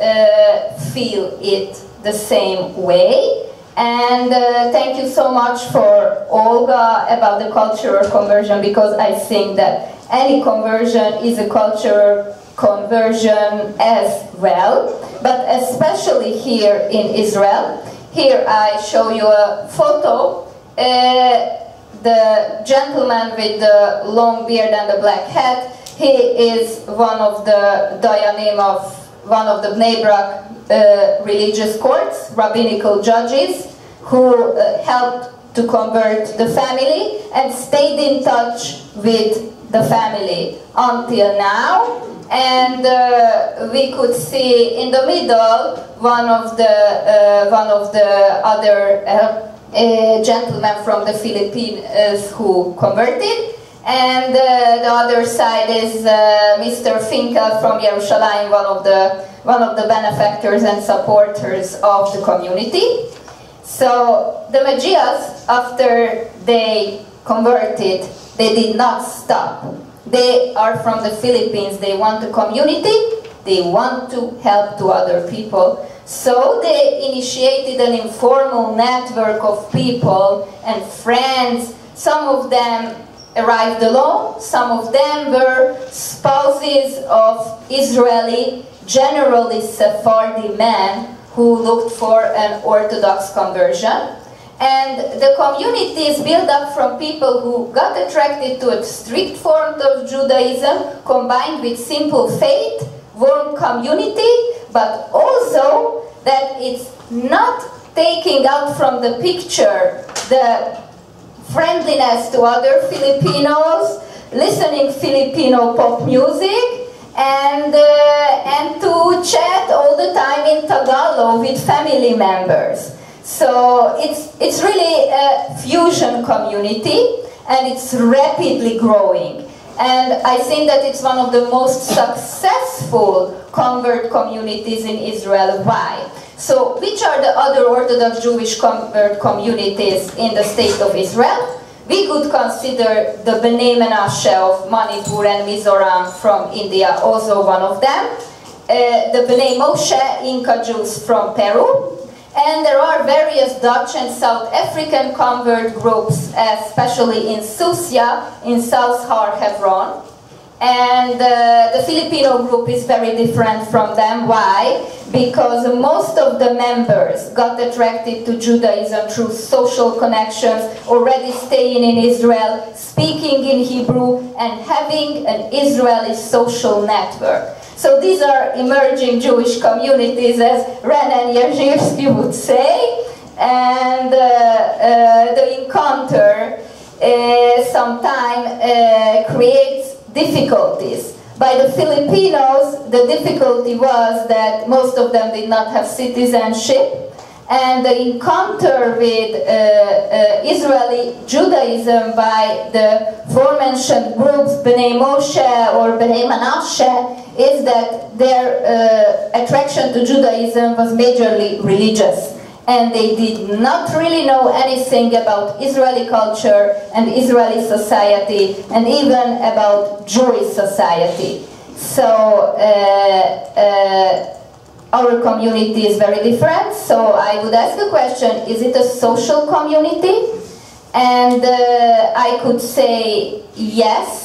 feel it the same way. And thank you so much for Olga about the cultural conversion, because I think that any conversion is a cultural conversion as well, but especially here in Israel. Here I show you a photo. The gentleman with the long beard and the black hat, he is one of the dayanim of one of the Bnei Brak religious courts, rabbinical judges, who helped to convert the family and stayed in touch with the family until now. And we could see in the middle one of the other gentlemen from the Philippines who converted, and the other side is Mr. Finkel from Jerusalem, one of the benefactors and supporters of the community. So the Machiyas, after they converted, they did not stop. They are from the Philippines. They want a community. They want to help to other people. So they initiated an informal network of people and friends. Some of them arrived alone. Some of them were spouses of Israeli, generally Sephardi men who looked for an Orthodox conversion. And the community is built up from people who got attracted to a strict form of Judaism combined with simple faith, warm community, but also that it's not taking out from the picture the friendliness to other Filipinos, listening Filipino pop music, and to chat all the time in Tagalog with family members. So it's really a fusion community, and it's rapidly growing. And I think that it's one of the most successful convert communities in Israel. Why? So which are the other Orthodox Jewish convert communities in the state of Israel? We could consider the Bnei Menashe of Manipur and Mizoram from India, also one of them. The Bnei Moshe, Inca Jews from Peru. And there are various Dutch and South African convert groups, especially in Susia, in South Har Hebron. And the Filipino group is very different from them. Why? Because most of the members got attracted to Judaism through social connections, already staying in Israel, speaking in Hebrew, and having an Israeli social network. So these are emerging Jewish communities, as Ren and Jerzhevsky would say, and the encounter sometimes creates difficulties. By the Filipinos, the difficulty was that most of them did not have citizenship, and the encounter with Israeli Judaism by the aforementioned groups, Bnei Moshe or Bnei Menashe, is that their attraction to Judaism was majorly religious. And they did not really know anything about Israeli culture and Israeli society, and even about Jewish society. So our community is very different. So I would ask the question, is it a social community? And I could say yes.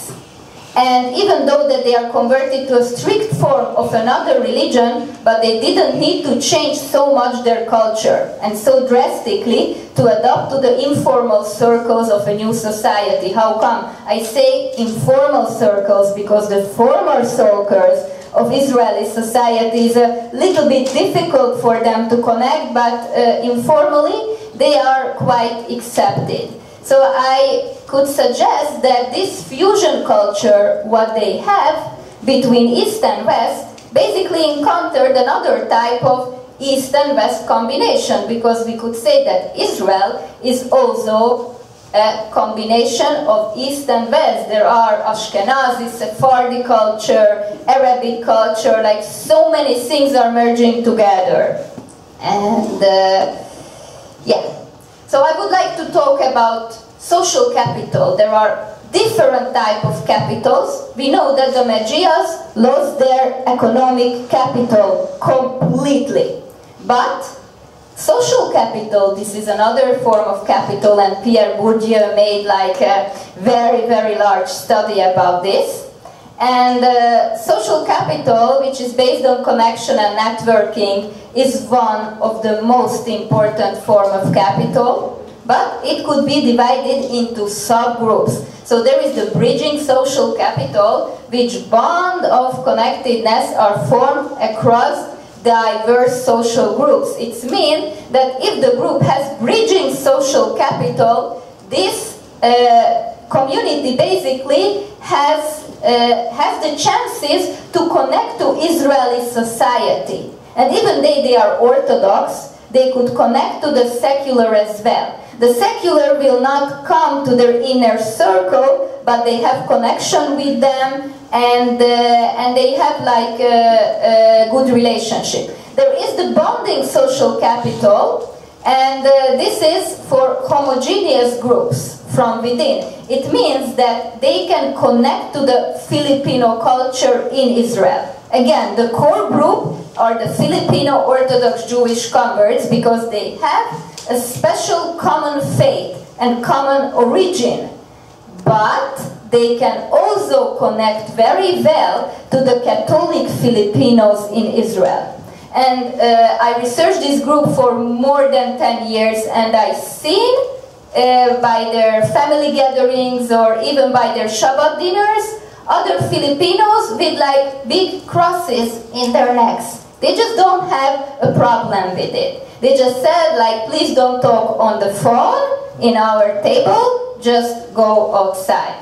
And even though that they are converted to a strict form of another religion, but they didn't need to change so much their culture and so drastically to adapt to the informal circles of a new society. How come? I say informal circles because the formal circles of Israeli society is a little bit difficult for them to connect, but informally they are quite accepted. So I could suggest that this fusion culture, what they have between East and West, basically encountered another type of East and West combination, because we could say that Israel is also a combination of East and West. There are Ashkenazi, Sephardi culture, Arabic culture, like so many things are merging together. And yeah. So I would like to talk about social capital. There are different type of capitals. We know that the Magyas lost their economic capital completely. But social capital, this is another form of capital, and Pierre Bourdieu made like a very, very large study about this. And social capital, which is based on connection and networking, is one of the most important form of capital, but it could be divided into subgroups. So there is the bridging social capital, which bond of connectedness are formed across diverse social groups. It means that if the group has bridging social capital, this community basically has the chances to connect to Israeli society. And even they are Orthodox, they could connect to the secular as well. The secular will not come to their inner circle, but they have connection with them, and they have like a good relationship. There is the bonding social capital, and this is for homogeneous groups from within. It means that they can connect to the Filipino culture in Israel. Again, the core group are the Filipino Orthodox Jewish converts because they have a special common faith and common origin. But they can also connect very well to the Catholic Filipinos in Israel. And I researched this group for more than 10 years, and I've seen by their family gatherings or even by their Shabbat dinners, other Filipinos with like big crosses in their necks. They just don't have a problem with it. They just said like, please don't talk on the phone in our table, just go outside.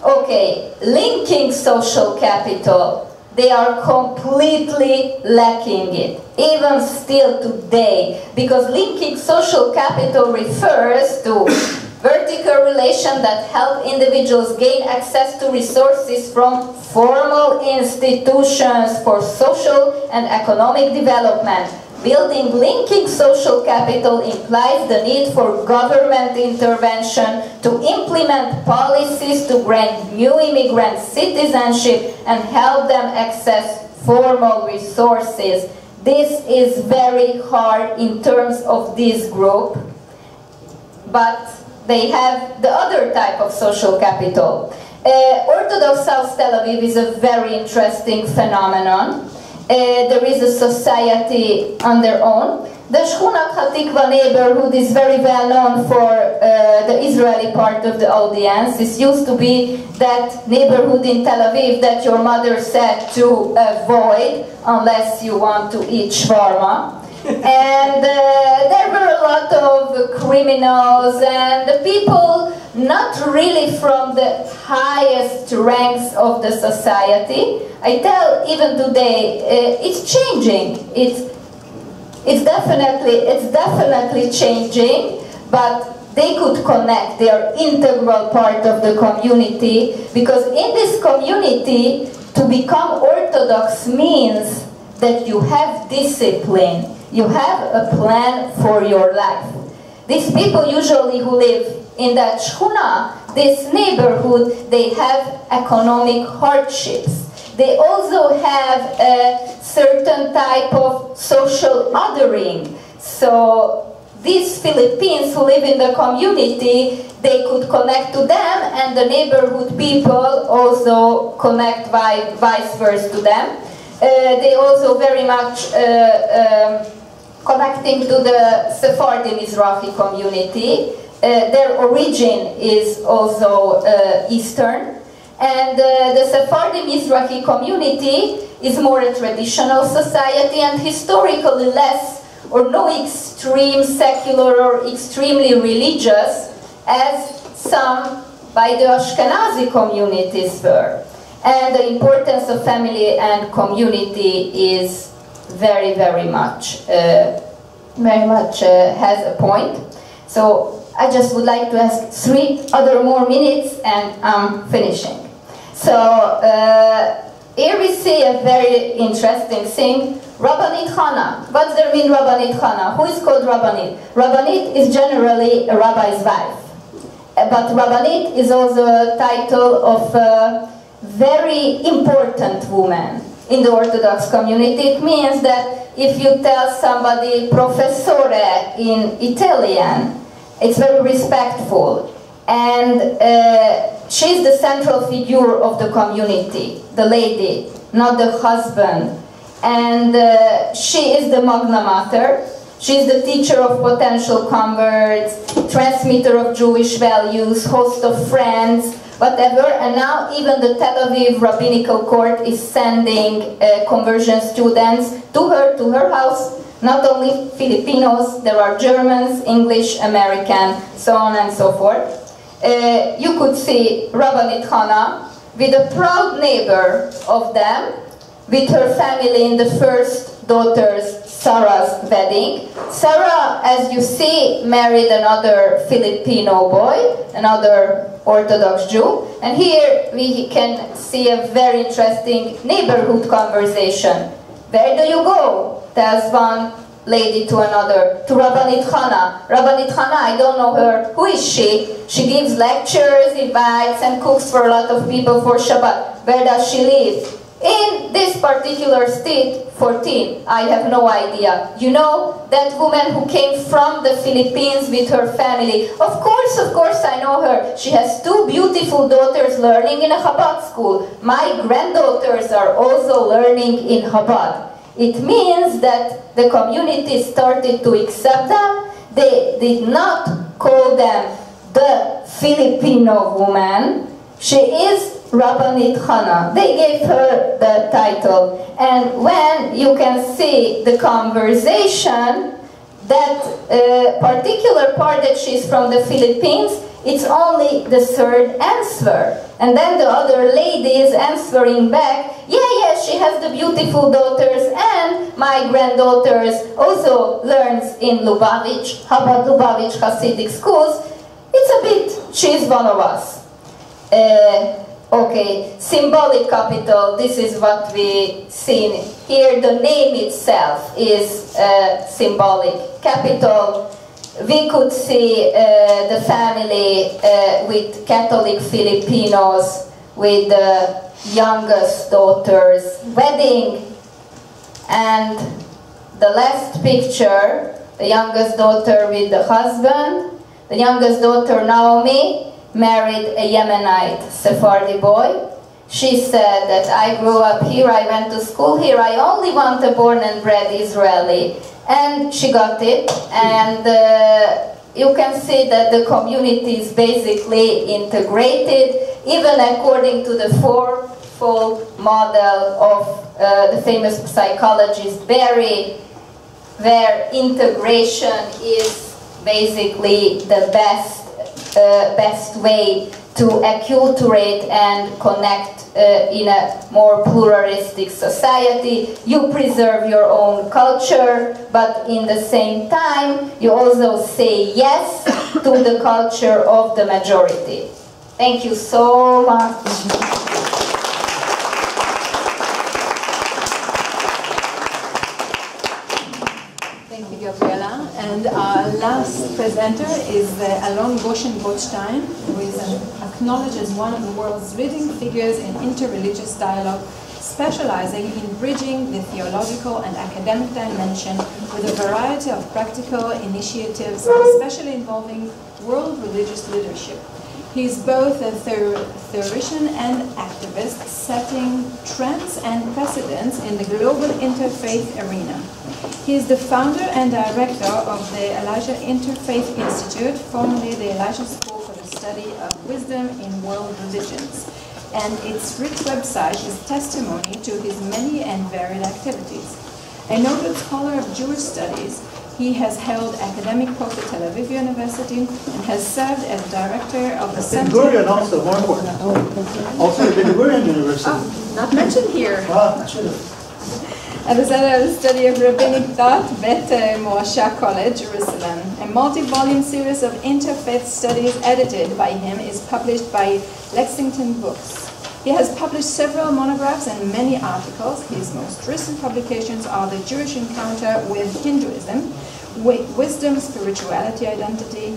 Okay, linking social capital. They are completely lacking it, even still today, because linking social capital refers to vertical relations that help individuals gain access to resources from formal institutions for social and economic development. Building linking social capital implies the need for government intervention to implement policies to grant new immigrants citizenship and help them access formal resources. This is very hard in terms of this group, but they have the other type of social capital. Orthodox South Tel Aviv is a very interesting phenomenon. There is a society on their own. The Shchunat HaTikva neighborhood is very well known for the Israeli part of the audience. This used to be that neighborhood in Tel Aviv that your mother said to avoid unless you want to eat shawarma. And there were a lot of criminals and the people not really from the highest ranks of the society. I tell even today, it's changing. It's definitely changing, but they could connect. They are integral part of the community, because in this community, to become Orthodox means that you have discipline. You have a plan for your life. These people usually who live in that shchuna, this neighborhood, they have economic hardships. They also have a certain type of social othering. So these Filipinos who live in the community, they could connect to them, and the neighborhood people also connect by vice versa to them. They also very much connecting to the Sephardi Mizrahi community. Their origin is also Eastern. And the Sephardi Mizrahi community is more a traditional society and historically less or no extreme secular or extremely religious as some by the Ashkenazi communities were. And the importance of family and community is very, very much has a point. So I just would like to ask 3 other more minutes and I'm finishing. So here we see a very interesting thing. Rabbinate Chana. What does there mean, Rabbinate Chana? Who is called Rabbinate? Rabbinate is generally a rabbi's wife. But Rabbinate is also a title of a very important woman in the Orthodox community. It means that if you tell somebody professore in Italian, it's very respectful. And she's the central figure of the community, the lady, not the husband. And she is the Magna Mater. She's the teacher of potential converts, transmitter of Jewish values, host of friends, whatever. And now even the Tel Aviv Rabbinical Court is sending conversion students to her house. Not only Filipinos, there are Germans, English, American, so on and so forth. You could see Rabbanit Hannah with a proud neighbor of them, with her family in the first daughter's Sarah's wedding. Sarah, as you see, married another Filipino boy, another Orthodox Jew. And here we can see a very interesting neighborhood conversation. Where do you go? Tells one lady to another, to Rabbanit Hannah. Rabbanit Hannah, I don't know her. Who is she? She gives lectures, invites, and cooks for a lot of people for Shabbat. Where does she live? In this particular state, 14, I have no idea. You know, that woman who came from the Philippines with her family. Of course I know her. She has 2 beautiful daughters learning in a Chabad school. My granddaughters are also learning in Chabad. It means that the community started to accept them. They did not call them the Filipino woman. She is Rabbanit Hannah. They gave her the title. And when you can see the conversation, that particular part that she's from the Philippines, it's only the 3rd answer. And then the other lady is answering back, yeah, she has the beautiful daughters, and my granddaughters also learns in Lubavitch, Chabad Lubavitch Hasidic schools. It's a bit, she's one of us. Okay, symbolic capital, this is what we see here. The name itself is symbolic capital. We could see the family with Catholic Filipinos, with the youngest daughter's wedding. And the last picture, the youngest daughter with the husband. The youngest daughter, Naomi, married a Yemenite Sephardi boy. She said that I grew up here, I went to school here, I only want a born and bred Israeli. And she got it, and you can see that the community is basically integrated, even according to the 4-fold model of the famous psychologist Berry, where integration is basically the best way to acculturate and connect in a more pluralistic society. You preserve your own culture, but in the same time, you also say yes to the culture of the majority. Thank you so much. Thank you, Gabriella. And our last presenter is Alon Goshen-Gottstein, who is acknowledged as one of the world's leading figures in interreligious dialogue, specializing in bridging the theological and academic dimension with a variety of practical initiatives, especially involving world religious leadership. He is both a theoretician and activist, setting trends and precedents in the global interfaith arena. He is the founder and director of the Elijah Interfaith Institute, formerly the Elijah School for the Study of Wisdom in World Religions, and its rich website is testimony to his many and varied activities. A noted scholar of Jewish studies, he has held academic posts at Tel Aviv University and has served as director of the Center. Ben-Gurion also, more important. Also the Ben-Gurion University. Oh, not mentioned here. Ah, I should have. At the Center of the Study of Rabbinic Thought, Bet Moasha College, Jerusalem. A multi-volume series of interfaith studies edited by him is published by Lexington Books. He has published several monographs and many articles. His most recent publications are The Jewish Encounter with Hinduism, Wisdom, Spirituality, Identity,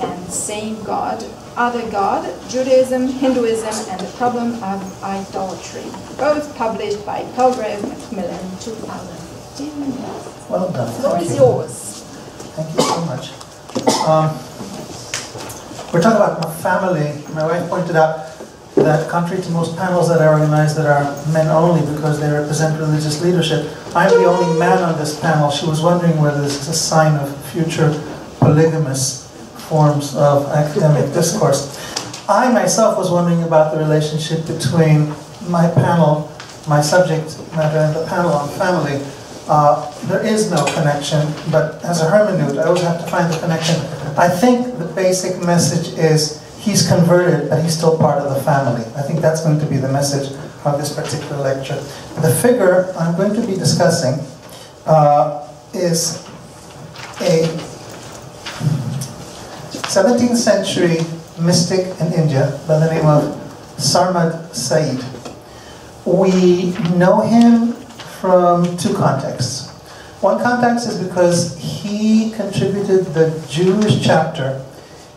and Same God, Other God, Judaism, Hinduism, and the Problem of Idolatry, both published by Palgrave Macmillan, 2015. Well done. The floor is yours. Thank you so much. We're talking about family. My wife pointed out that contrary to most panels that are organized that are men only because they represent religious leadership, I'm the only man on this panel. She was wondering whether this is a sign of future polygamous forms of academic discourse. I myself was wondering about the relationship between my panel, my subject matter, and the panel on family. There is no connection, but as a hermeneut, I always have to find the connection. I think the basic message is he's converted, but he's still part of the family. I think that's going to be the message of this particular lecture. The figure I'm going to be discussing is a 17th century mystic in India by the name of Sarmad Said. We know him from two contexts. One context is because he contributed the Jewish chapter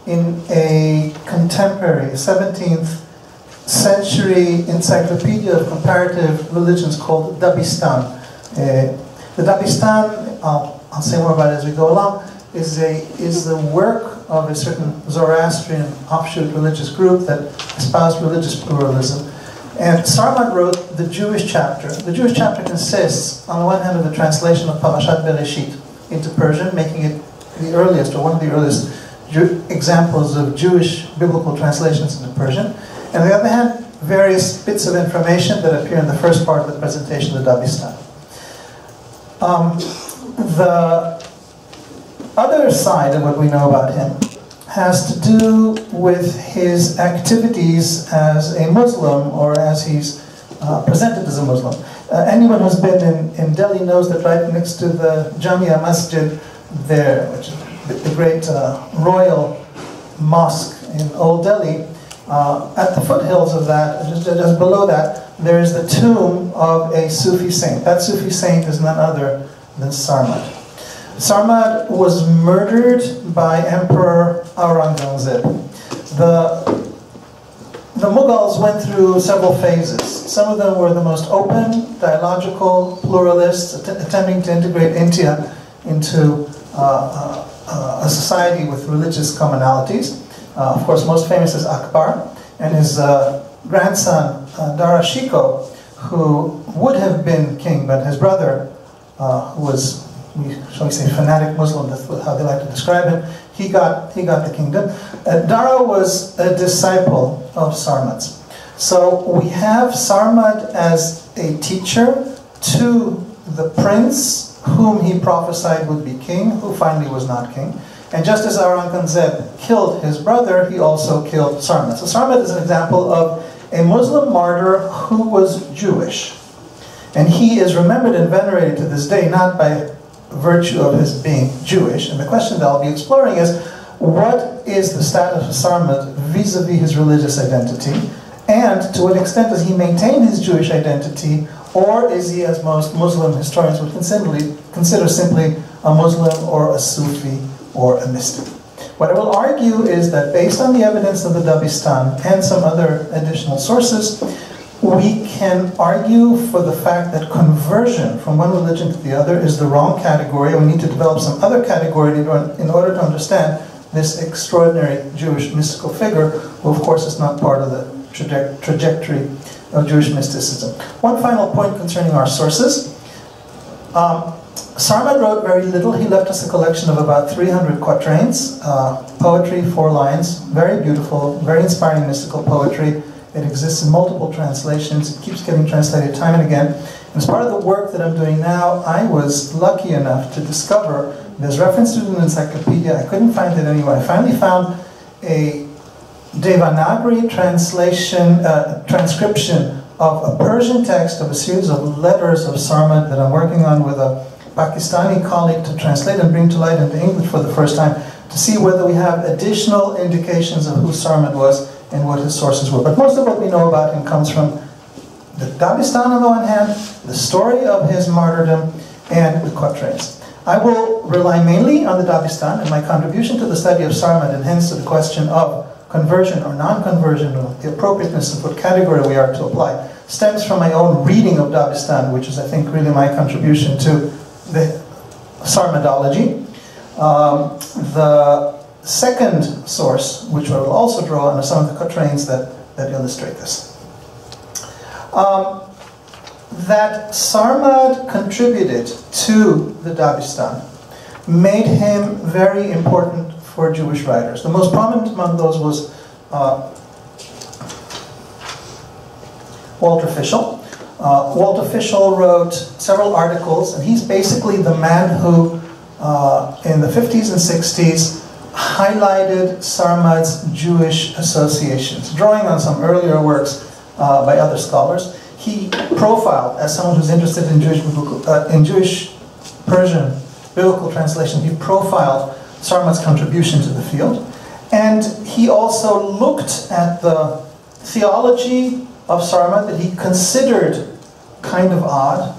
in a contemporary 17th century encyclopedia of comparative religions called Dabistan. The Dabistan, I'll say more about it as we go along, is the work of a certain Zoroastrian offshoot religious group that espoused religious pluralism. And Sarmad wrote the Jewish chapter. The Jewish chapter consists, on the one hand, of the translation of Parashat Bereshit into Persian, making it the earliest, or one of the earliest, examples of Jewish biblical translations into Persian. And on the other hand, various bits of information that appear in the first part of the presentation of the Dabistan. The other side of what we know about him has to do with his activities as a Muslim, or as he's presented as a Muslim. Anyone who's been in Delhi knows that right next to the Jamia Masjid there, which is the great royal mosque in Old Delhi, at the foothills of that, just below that, there is the tomb of a Sufi saint. That Sufi saint is none other than Sarmad. Sarmad was murdered by Emperor Aurangzeb. The Mughals went through several phases. Some of them were the most open, dialogical, pluralists, attempting to integrate India into a society with religious commonalities. Of course, most famous is Akbar, and his grandson, Dara Shikoh, who would have been king, but his brother, who was, shall we say, fanatic Muslim, that's how they like to describe him, he got the kingdom. Dara was a disciple of Sarmad's. So we have Sarmad as a teacher to the prince whom he prophesied would be king, who finally was not king. And just as Aurangzeb killed his brother, he also killed Sarmad. So Sarmad is an example of a Muslim martyr who was Jewish. And he is remembered and venerated to this day, not by virtue of his being Jewish. And the question that I'll be exploring is, what is the status of Sarmad vis-a-vis his religious identity? And to what extent does he maintain his Jewish identity, or is he, as most Muslim historians would consider simply a Muslim or a Sufi or a mystic? What I will argue is that based on the evidence of the Dabistan and some other additional sources, we can argue for the fact that conversion from one religion to the other is the wrong category, and we need to develop some other category in order to understand this extraordinary Jewish mystical figure, who of course is not part of the trajectory of Jewish mysticism. One final point concerning our sources. Sarmad wrote very little. He left us a collection of about 300 quatrains, poetry, 4 lines, very beautiful, very inspiring mystical poetry. It exists in multiple translations. It keeps getting translated time and again. And as part of the work that I'm doing now, I was lucky enough to discover there's reference to it in an encyclopedia. I couldn't find it anywhere. I finally found a Devanagari transcription of a Persian text of a series of letters of Sarmad that I'm working on with a Pakistani colleague to translate and bring to light into English for the first time, to see whether we have additional indications of who Sarmad was and what his sources were. But most of what we know about him comes from the Dabistan on the one hand, the story of his martyrdom, and the quatrains. I will rely mainly on the Dabistan, and my contribution to the study of Sarmad, and hence to the question of conversion or non-conversion, or the appropriateness of what category we are to apply, stems from my own reading of Dagestan, which is, I think, really my contribution to the Sarmadology. The second source, which I will also draw on, are some of the quatrains that illustrate this. That Sarmad contributed to the Dagestan made him very important for Jewish writers. The most prominent among those was Walter Fischl. Walter Fischl wrote several articles, and he's basically the man who, in the 50s and 60s, highlighted Sarmad's Jewish associations. Drawing on some earlier works by other scholars, he profiled, as someone who's interested in Jewish Persian biblical translation, he profiled Sarmad's contribution to the field. And he also looked at the theology of Sarmad that he considered kind of odd.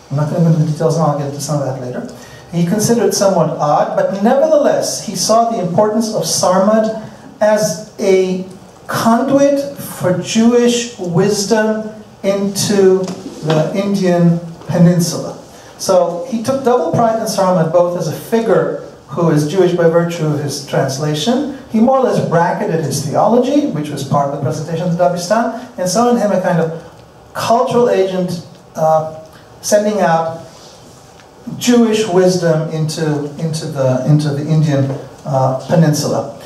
I'm not going to go into the details now, I'll get into some of that later. He considered somewhat odd, but nevertheless, he saw the importance of Sarmad as a conduit for Jewish wisdom into the Indian peninsula. So he took double pride in Sarmad, both as a figure who is Jewish by virtue of his translation. He more or less bracketed his theology, which was part of the presentation of the Dagestan, and saw in him a kind of cultural agent sending out Jewish wisdom into the Indian peninsula.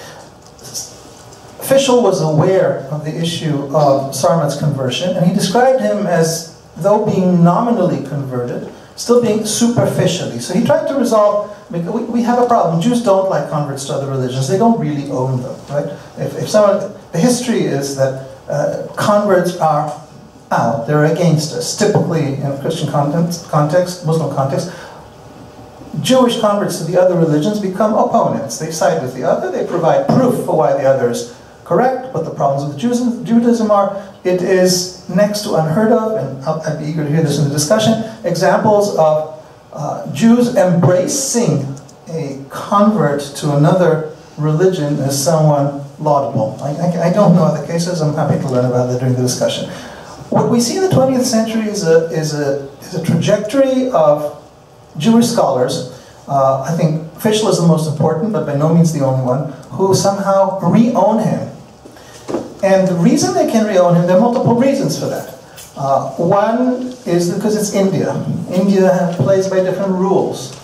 Fischl was aware of the issue of Sarmad's conversion, and he described him as, though being nominally converted, still being superficially. So he tried to resolve, we have a problem. Jews don't like converts to other religions. They don't really own them, right? If someone, the history is that converts are out, they're against us. Typically, in a Christian context, Muslim context, Jewish converts to the other religions become opponents. They side with the other, they provide proof for why the other is correct, what the problems with Judaism are. It is next to unheard of, and I'd be eager to hear this in the discussion, examples of Jews embracing a convert to another religion as someone laudable. I don't know other cases, I'm happy to learn about that during the discussion. What we see in the 20th century is a trajectory of Jewish scholars, I think Fischl is the most important, but by no means the only one, who somehow re-own him. And the reason they can re-own him, there are multiple reasons for that. One is because it's India. India plays by different rules.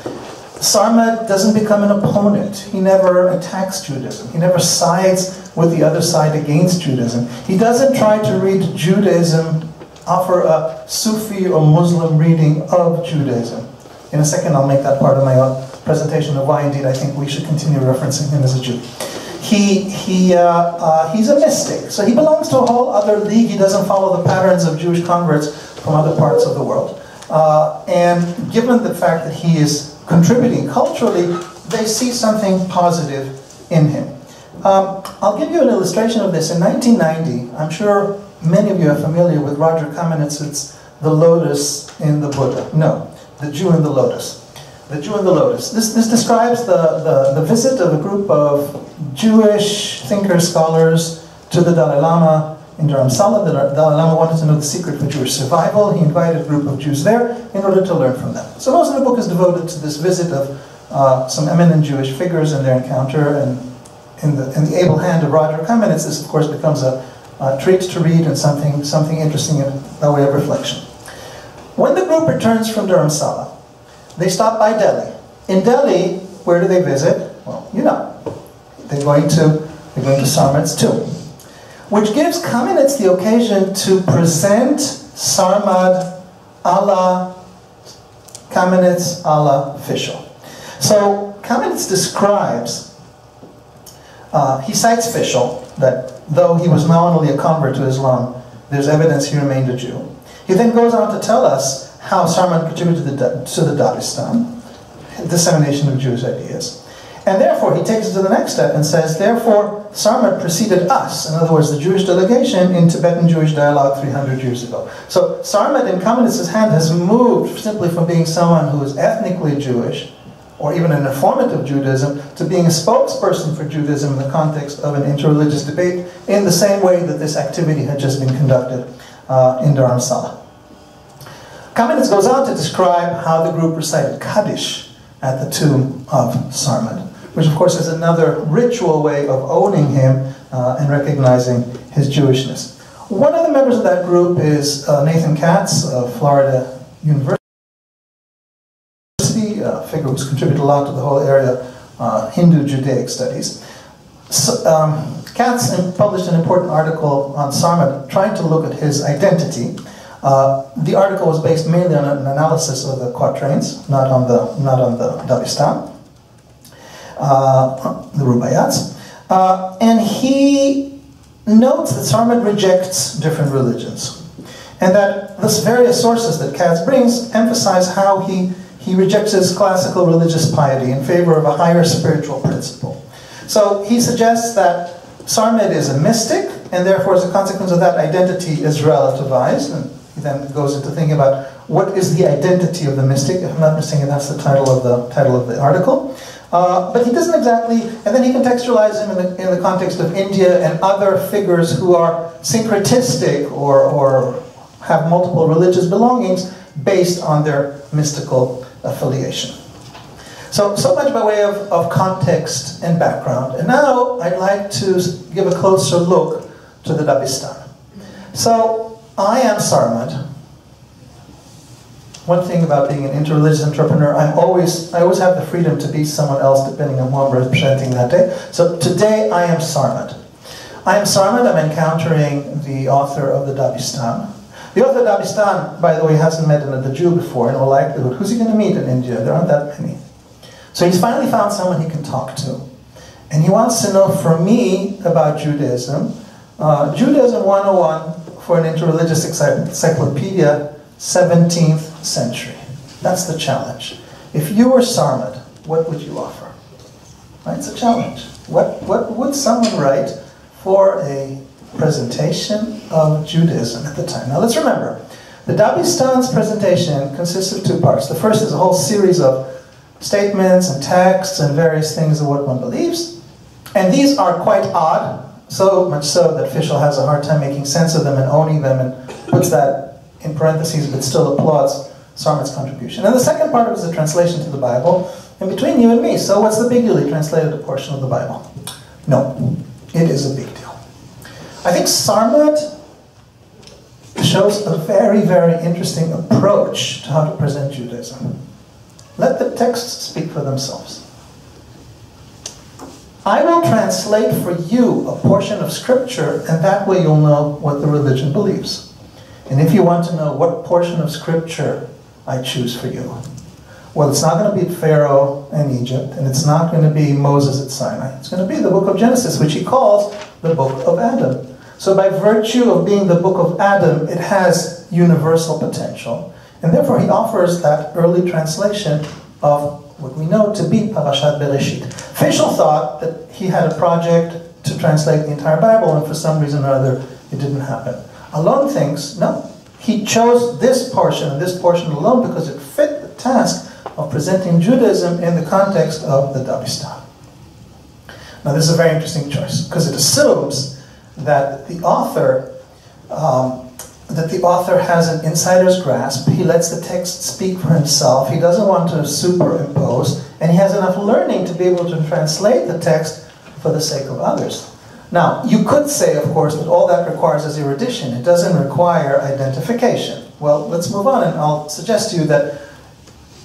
Sarmad doesn't become an opponent. He never attacks Judaism. He never sides with the other side against Judaism. He doesn't try to read Judaism, offer a Sufi or Muslim reading of Judaism. In a second, I'll make that part of my presentation of why, indeed, I think we should continue referencing him as a Jew. He's a mystic, so he belongs to a whole other league. He doesn't follow the patterns of Jewish converts from other parts of the world. And given the fact that he is contributing culturally, they see something positive in him. I'll give you an illustration of this. In 1990, I'm sure many of you are familiar with Roger Kamenitz's The Lotus in the Buddha. No. The Jew and the Lotus. The Jew and the Lotus. This describes the visit of a group of Jewish thinkers, scholars to the Dalai Lama in Dharamsala. The Dalai Lama wanted to know the secret for Jewish survival. He invited a group of Jews there in order to learn from them. So most of the book is devoted to this visit of some eminent Jewish figures and their encounter, and in the able hand of Roger Kamenetz, this of course becomes a treat to read and something interesting in a way of reflection. When the group returns from Dharamsala, they stop by Delhi. In Delhi, where do they visit? Well, you know, they're going to Sarmad's tomb, which gives Kamenetz the occasion to present Sarmad a la Kamenetz a la Fischl. So Kamenetz describes, he cites Fischl, that though he was nominally a convert to Islam, there's evidence he remained a Jew. He then goes on to tell us how Sarmad contributed to the Dagestan, dissemination of Jewish ideas. And therefore, he takes it to the next step and says, therefore, Sarmad preceded us, in other words, the Jewish delegation, in Tibetan Jewish dialogue 300 years ago. So Sarmad, in Kamenetz's hand, has moved simply from being someone who is ethnically Jewish, or even an informative Judaism, to being a spokesperson for Judaism in the context of an interreligious debate, in the same way that this activity had just been conducted in Dharamsala. Kamenetz goes on to describe how the group recited Kaddish at the tomb of Sarmad, which of course is another ritual way of owning him and recognizing his Jewishness. One of the members of that group is Nathan Katz of Florida University, a figure who's contributed a lot to the whole area of Hindu-Judaic studies. So, Katz published an important article on Sarmad trying to look at his identity. The article was based mainly on an analysis of the quatrains, not on the Dabistan, the Rubaiyats. And he notes that Sarmad rejects different religions, and that the various sources that Katz brings emphasize how he rejects his classical religious piety in favor of a higher spiritual principle. So he suggests that Sarmad is a mystic, and therefore as a consequence of that, identity is relativized. And he then goes into thinking about what is the identity of the mystic. If I'm not mistaken, that's the title of the article. But he doesn't exactly, and then he contextualizes him in the context of India and other figures who are syncretistic or have multiple religious belongings based on their mystical affiliation. So much by way of context and background. And now I'd like to give a closer look to the Dabistan. So I am Sarmad. One thing about being an interreligious entrepreneur, I always have the freedom to be someone else depending on who I'm representing that day. So today I am Sarmad. I am Sarmad. I'm encountering the author of the Dabistan. The author of Dabistan, by the way, hasn't met another Jew before in all likelihood. Who's he going to meet in India? There aren't that many. So he's finally found someone he can talk to. And he wants to know from me about Judaism. Judaism 101 for an interreligious encyclopedia, 17th century. That's the challenge. If you were Sarmad, what would you offer? Right? It's a challenge. What would someone write for a presentation of Judaism at the time? Now let's remember, the Dabistan's presentation consists of two parts. The first is a whole series of statements and texts and various things of what one believes. And these are quite odd, so much so that Fischl has a hard time making sense of them and owning them and puts that in parentheses but still applauds Sarmad's contribution. And the second part is a translation to the Bible, and between you and me, so what's the big deal? He translated a portion of the Bible. No, it is a big deal. I think Sarmad shows a very, very interesting approach to how to present Judaism. Let the texts speak for themselves. I will translate for you a portion of Scripture, and that way you'll know what the religion believes. And if you want to know what portion of Scripture I choose for you, well, it's not going to be Pharaoh and Egypt, and it's not going to be Moses at Sinai. It's going to be the book of Genesis, which he calls the book of Adam. So by virtue of being the book of Adam, it has universal potential. And therefore he offers that early translation of what we know to be Parashat Bereshit. Fischl thought that he had a project to translate the entire Bible, and for some reason or other, it didn't happen. Alon thinks, no, he chose this portion and this portion alone because it fit the task of presenting Judaism in the context of the Dabistan. Now this is a very interesting choice, because it assumes that the author has an insider's grasp. He lets the text speak for himself. He doesn't want to superimpose, and he has enough learning to be able to translate the text for the sake of others. Now, you could say, of course, that all that requires is erudition. It doesn't require identification. Well, let's move on, and I'll suggest to you that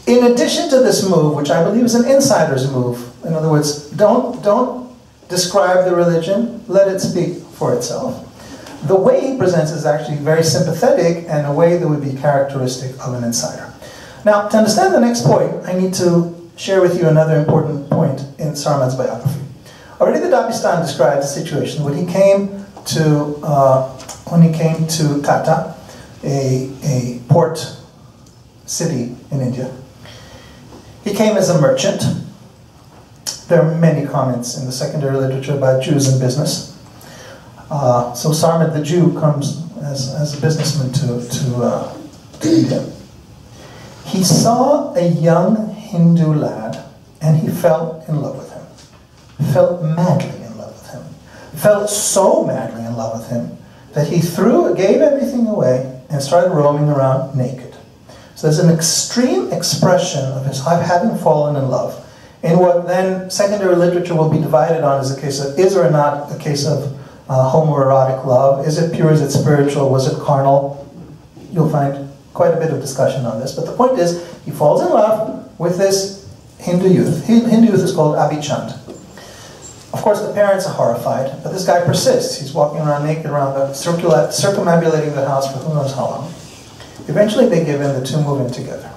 in addition to this move, which I believe is an insider's move, in other words, don't describe the religion, let it speak for itself. The way he presents is actually very sympathetic and a way that would be characteristic of an insider. Now, to understand the next point, I need to share with you another important point in Sarmad's biography. Already the Dabistan described the situation when he came to Tata, a port city in India. He came as a merchant. There are many comments in the secondary literature about Jews and business. So Sarmad the Jew comes as a businessman to India. He saw a young Hindu lad and he fell in love with him. Fell madly in love with him. Fell so madly in love with him that he gave everything away and started roaming around naked. So there's an extreme expression of his having fallen in love in what then secondary literature will be divided on as a case of, is or not a case of homoerotic love? Is it pure? Is it spiritual? Was it carnal? You'll find quite a bit of discussion on this. But the point is, he falls in love with this Hindu youth. Hindu youth is called Abhichand. Of course, the parents are horrified, but this guy persists. He's walking around naked around the circumambulating the house for who knows how long. Eventually they give in, the two move in together.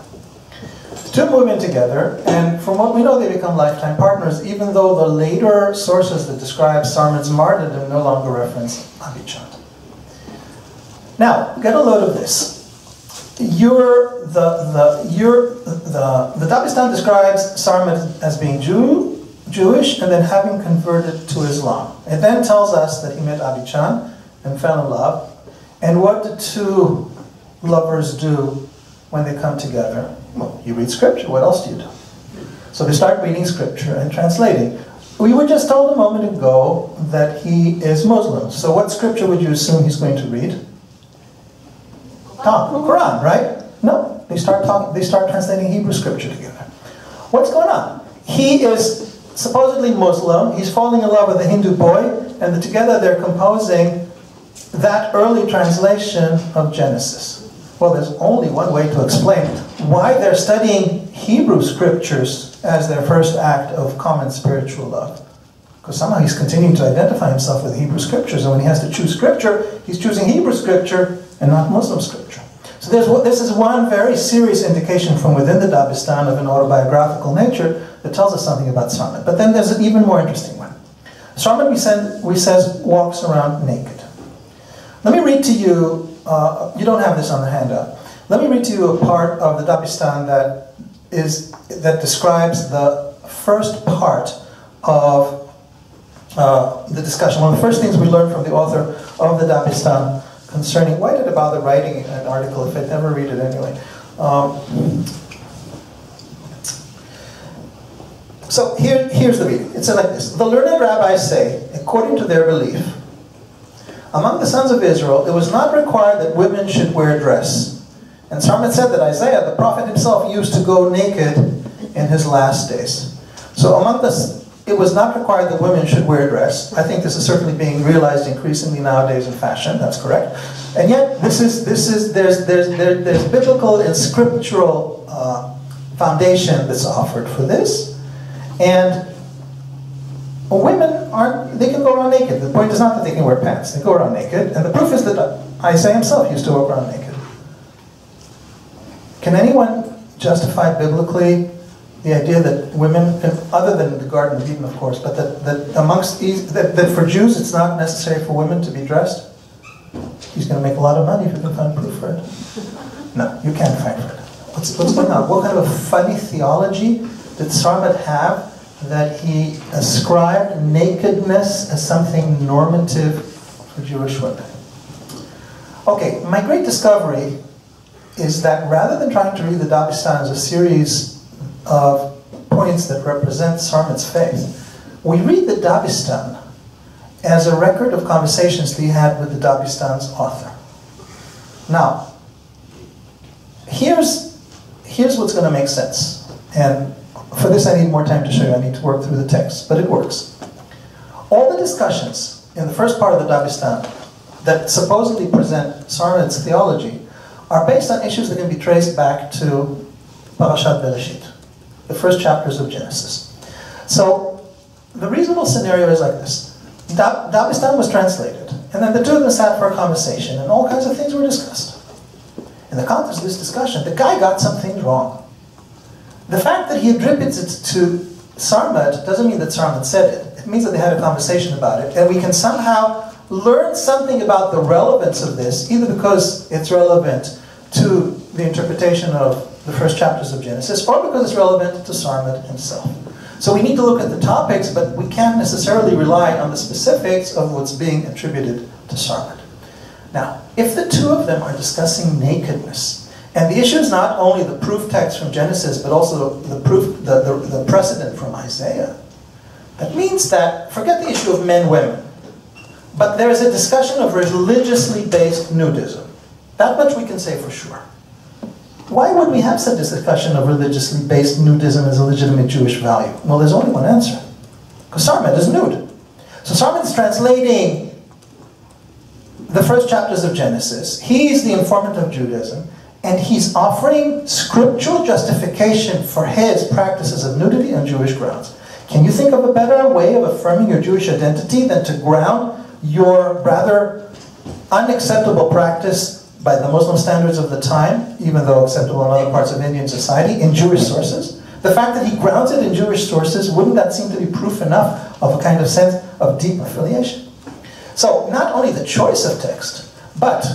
The two move in together, and from what we know, they become lifetime partners, even though the later sources that describe Sarmad's martyrdom no longer reference Abhichand. Now, get a load of this. The Dabistan describes Sarmad as being Jewish and then having converted to Islam. It then tells us that he met Abhichand and fell in love. And what do two lovers do when they come together? Well, you read scripture. What else do you do? So they start reading scripture and translating. We were just told a moment ago that he is Muslim. So what scripture would you assume he's going to read? Quran, right? No, they start translating Hebrew scripture together. What's going on? He is supposedly Muslim. He's falling in love with a Hindu boy, and together they're composing that early translation of Genesis. Well, there's only one way to explain it. Why they're studying Hebrew scriptures as their first act of common spiritual love. Because somehow he's continuing to identify himself with Hebrew scriptures, and when he has to choose scripture, he's choosing Hebrew scripture and not Muslim scripture. So this is one very serious indication from within the Dabistan of an autobiographical nature that tells us something about Sarmad. But then there's an even more interesting one. Sarmad, we says, walks around naked. Let me read to you, you don't have this on the handout. Let me read to you a part of the Dabistan that describes the first part of the discussion. One of the first things we learned from the author of the Dabistan concerning, why did I bother writing an article if I'd never read it anyway? So here's the reading. It says like this. The learned rabbis say, according to their belief, among the sons of Israel, it was not required that women should wear a dress. And Sarmad said that Isaiah, the prophet himself, used to go naked in his last days. So among us, it was not required that women should wear a dress. I think this is certainly being realized increasingly nowadays in fashion. That's correct. And yet, there's biblical and scriptural foundation that's offered for this. And women they can go around naked. The point is not that they can wear pants. They go around naked. And the proof is that Isaiah himself used to walk around naked. Can anyone justify biblically the idea that women, other than the Garden of Eden, of course, but that for Jews it's not necessary for women to be dressed? He's going to make a lot of money if you can find proof for it. No, you can't find for it. What's going on? What kind of a funny theology did Sarmad have that he ascribed nakedness as something normative for Jewish women? Okay, my great discovery is that rather than trying to read the Dabistan as a series of points that represent Sarmad's faith, we read the Dabistan as a record of conversations that he had with the Dabistan's author. Now, here's what's going to make sense. And for this I need more time to show you. I need to work through the text, but it works. All the discussions in the first part of the Dabistan that supposedly present Sarmad's theology are based on issues that can be traced back to Parashat Bereshit, the first chapters of Genesis. So the reasonable scenario is like this. Dabistan was translated, and then the two of them sat for a conversation, and all kinds of things were discussed. In the context of this discussion, the guy got some things wrong. The fact that he attributes it to Sarmad doesn't mean that Sarmad said it. It means that they had a conversation about it, and we can somehow learn something about the relevance of this, either because it's relevant to the interpretation of the first chapters of Genesis, or because it's relevant to Sarmad himself. So we need to look at the topics, but we can't necessarily rely on the specifics of what's being attributed to Sarmad. Now, if the two of them are discussing nakedness, And the issue is not only the proof text from Genesis, but also the precedent from Isaiah. That means that, forget the issue of men, women, but there is a discussion of religiously based nudism. That much we can say for sure. Why would we have such a discussion of religiously based nudism as a legitimate Jewish value? Well, there's only one answer. Because Sarmet is nude. So Sarmet's translating the first chapters of Genesis. He's the informant of Judaism, and he's offering scriptural justification for his practices of nudity on Jewish grounds. Can you think of a better way of affirming your Jewish identity than to ground your rather unacceptable practice by the Muslim standards of the time, even though acceptable in other parts of Indian society, in Jewish sources? The fact that he grounds it in Jewish sources, wouldn't that seem to be proof enough of a kind of sense of deep affiliation? So, not only the choice of text, but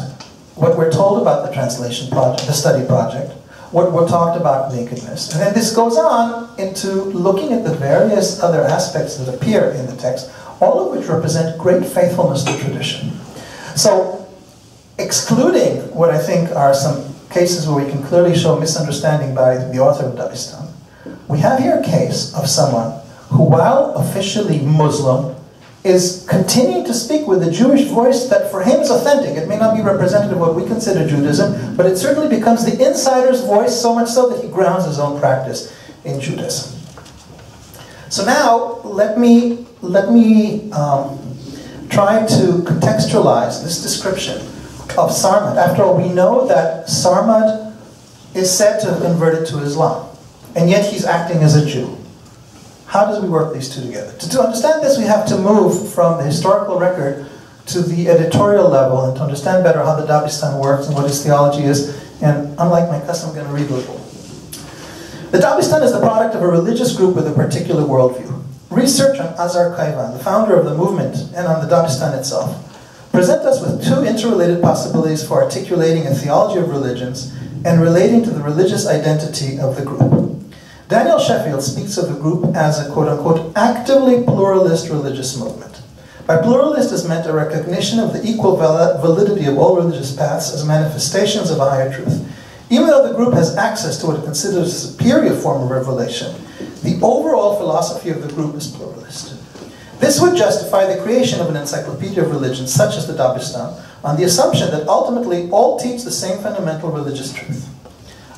what we're told about the translation project, the study project, what we're talked about nakedness. And then this goes on into looking at the various other aspects that appear in the text, all of which represent great faithfulness to tradition. So, excluding what I think are some cases where we can clearly show misunderstanding by the author of Dabistan, we have here a case of someone who, while officially Muslim, is continuing to speak with a Jewish voice that for him is authentic. It may not be representative of what we consider Judaism, but it certainly becomes the insider's voice, so much so that he grounds his own practice in Judaism. So now, let me try to contextualize this description of Sarmat. After all, we know that Sarmat is said to have converted to Islam, and yet he's acting as a Jew. How does we work these two together? To understand this, we have to move from the historical record to the editorial level and to understand better how the Dabistan works and what its theology is. And unlike my custom, I'm going to read a little. The Dabistan is the product of a religious group with a particular worldview. Research on Azar Kaivan, the founder of the movement, and on the Dabistan itself, present us with two interrelated possibilities for articulating a theology of religions and relating to the religious identity of the group. Daniel Sheffield speaks of the group as a quote-unquote actively pluralist religious movement. By pluralist is meant a recognition of the equal validity of all religious paths as manifestations of a higher truth. Even though the group has access to what it considers a superior form of revelation, the overall philosophy of the group is pluralist. This would justify the creation of an encyclopedia of religions such as the Dabistan on the assumption that ultimately all teach the same fundamental religious truth.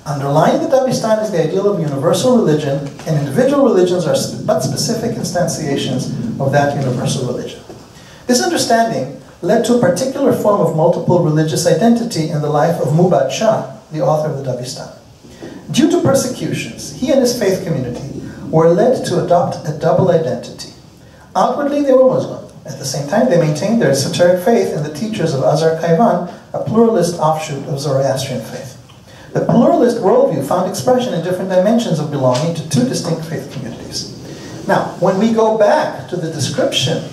Underlying the Dabistan is the ideal of universal religion, and individual religions are but specific instantiations of that universal religion. This understanding led to a particular form of multiple religious identity in the life of Mubad Shah, the author of the Dabistan. Due to persecutions, he and his faith community were led to adopt a double identity. Outwardly, they were Muslim. At the same time, they maintained their esoteric faith in the teachers of Azar Kaivan, a pluralist offshoot of Zoroastrian faith. The pluralist worldview found expression in different dimensions of belonging to two distinct faith communities. Now, when we go back to the description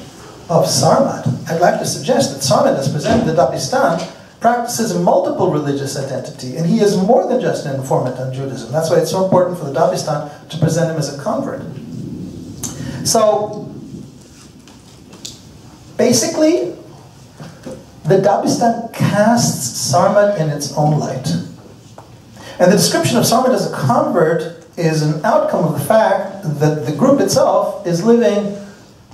of Sarmat, I'd like to suggest that Sarmat, as presented in the Dabistan, practices multiple religious identity, and he is more than just an informant on Judaism. That's why it's so important for the Dabistan to present him as a convert. So, basically, the Dabistan casts Sarmat in its own light. And the description of Sarmat as a convert is an outcome of the fact that the group itself is living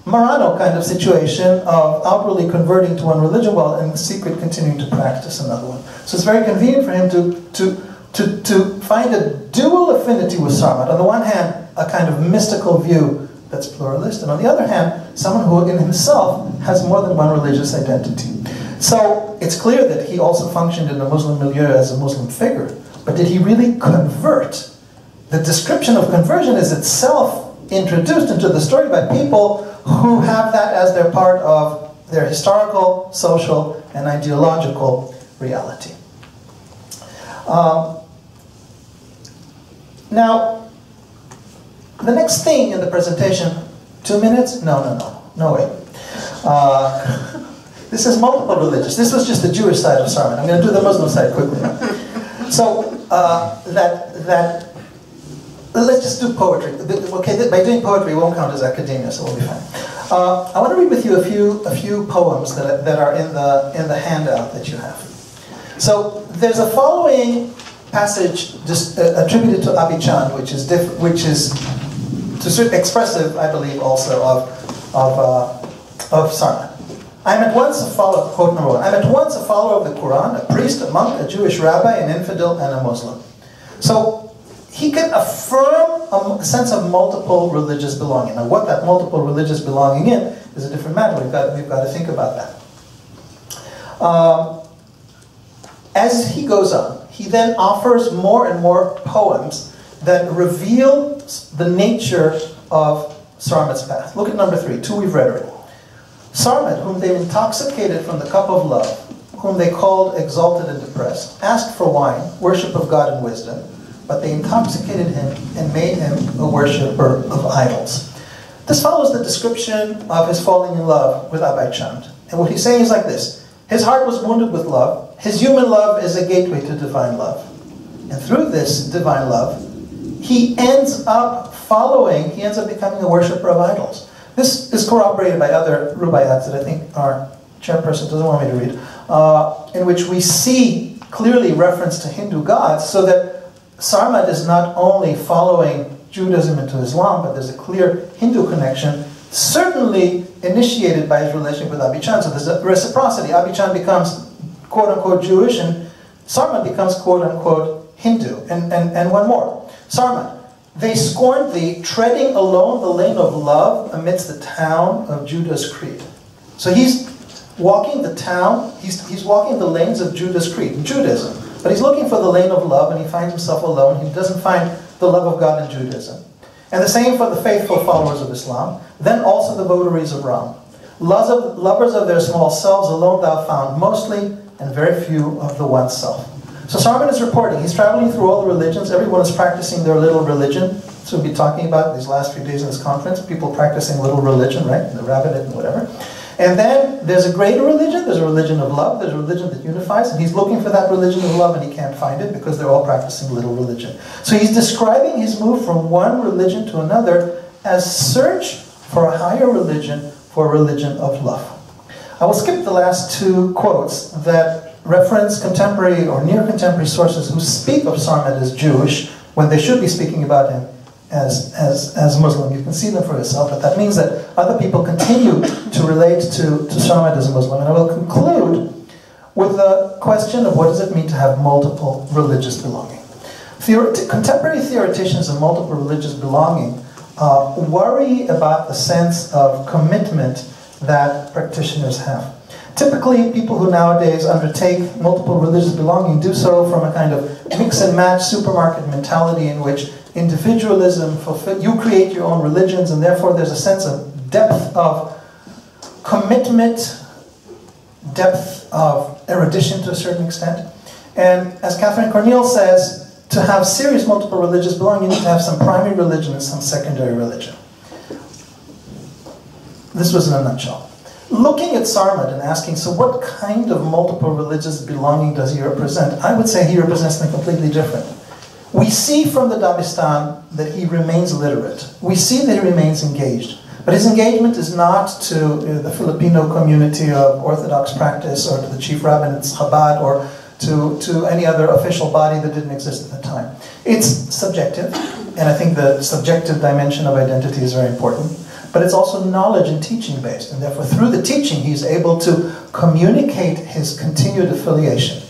Marano kind of situation of outwardly converting to one religion while in secret continuing to practice another one. So it's very convenient for him to find a dual affinity with Sarmat. On the one hand, a kind of mystical view that's pluralist, and on the other hand, someone who in himself has more than one religious identity. So it's clear that he also functioned in the Muslim milieu as a Muslim figure. But did he really convert? The description of conversion is itself introduced into the story by people who have that as their part of their historical, social, and ideological reality. Now, the next thing in the presentation, 2 minutes? No way. This is multiple religious. This was just the Jewish side of Sarmat. I'm going to do the Muslim side quickly now. So, let's just do poetry. Okay, by doing poetry, it won't count as academia, so we'll be fine. I want to read with you a few poems that are in the handout that you have. So, there's a following passage attributed to Abichan, which is expressive, I believe, also of Sarma. I'm at once a follower, quote number 1, I'm at once a follower of the Quran, a priest, a monk, a Jewish rabbi, an infidel, and a Muslim. So he can affirm a sense of multiple religious belonging. Now what that multiple religious belonging in is a different matter. We've got to think about that. As he goes on, he then offers more and more poems that reveal the nature of Sarmad's path. Look at number 3, 2 we've read already. Sarmad, whom they intoxicated from the cup of love, whom they called exalted and depressed, asked for wine, worship of God and wisdom, but they intoxicated him and made him a worshipper of idols. This follows the description of his falling in love with Abichan. And what he's saying is like this: his heart was wounded with love. His human love is a gateway to divine love. And through this divine love, he ends up becoming a worshipper of idols. This is corroborated by other rubayats that I think our chairperson doesn't want me to read, in which we see clearly reference to Hindu gods, so that Sarmad is not only following Judaism into Islam, but there's a clear Hindu connection, certainly initiated by his relationship with Abichan. So there's a reciprocity. Abichan becomes quote-unquote Jewish, and Sarmad becomes quote-unquote Hindu. And one more. Sarmad, they scorned thee, treading alone the lane of love amidst the town of Judah's creed. So he's walking the town, he's walking the lanes of Judah's creed, Judaism. But he's looking for the lane of love, and he finds himself alone. He doesn't find the love of God in Judaism. And the same for the faithful followers of Islam, then also the votaries of Ram. Lovers of their small selves alone thou found mostly, and very few of the one self. So Sarman is reporting, he's traveling through all the religions, everyone is practicing their little religion. So we'll be talking about these last few days in this conference, people practicing little religion, right? The Rabbinate and whatever. And then there's a greater religion, there's a religion of love, there's a religion that unifies, and he's looking for that religion of love and he can't find it because they're all practicing little religion. So he's describing his move from one religion to another as search for a higher religion, for a religion of love. I will skip the last 2 quotes that reference contemporary or near contemporary sources who speak of Sarmad as Jewish when they should be speaking about him as Muslim. You can see them for yourself, but that means that other people continue to relate to Sarmad as a Muslim. And I will conclude with the question of what does it mean to have multiple religious belonging. Contemporary theoreticians of multiple religious belonging worry about the sense of commitment that practitioners have. Typically, people who nowadays undertake multiple religious belonging do so from a kind of mix and match supermarket mentality in which individualism, you create your own religions, and therefore there's a sense of depth of commitment, depth of erudition to a certain extent. And as Catherine Cornell says, to have serious multiple religious belonging, you need to have some primary religion and some secondary religion. This was in a nutshell. Looking at Sarmad and asking, so what kind of multiple religious belonging does he represent? I would say he represents something completely different. We see from the Dabistan that he remains literate. We see that he remains engaged. But his engagement is not to the Filipino community of Orthodox practice or to the chief rabbinate's Chabad or to any other official body that didn't exist at the time. It's subjective, and I think the subjective dimension of identity is very important. But it's also knowledge and teaching based, and therefore through the teaching he's able to communicate his continued affiliation.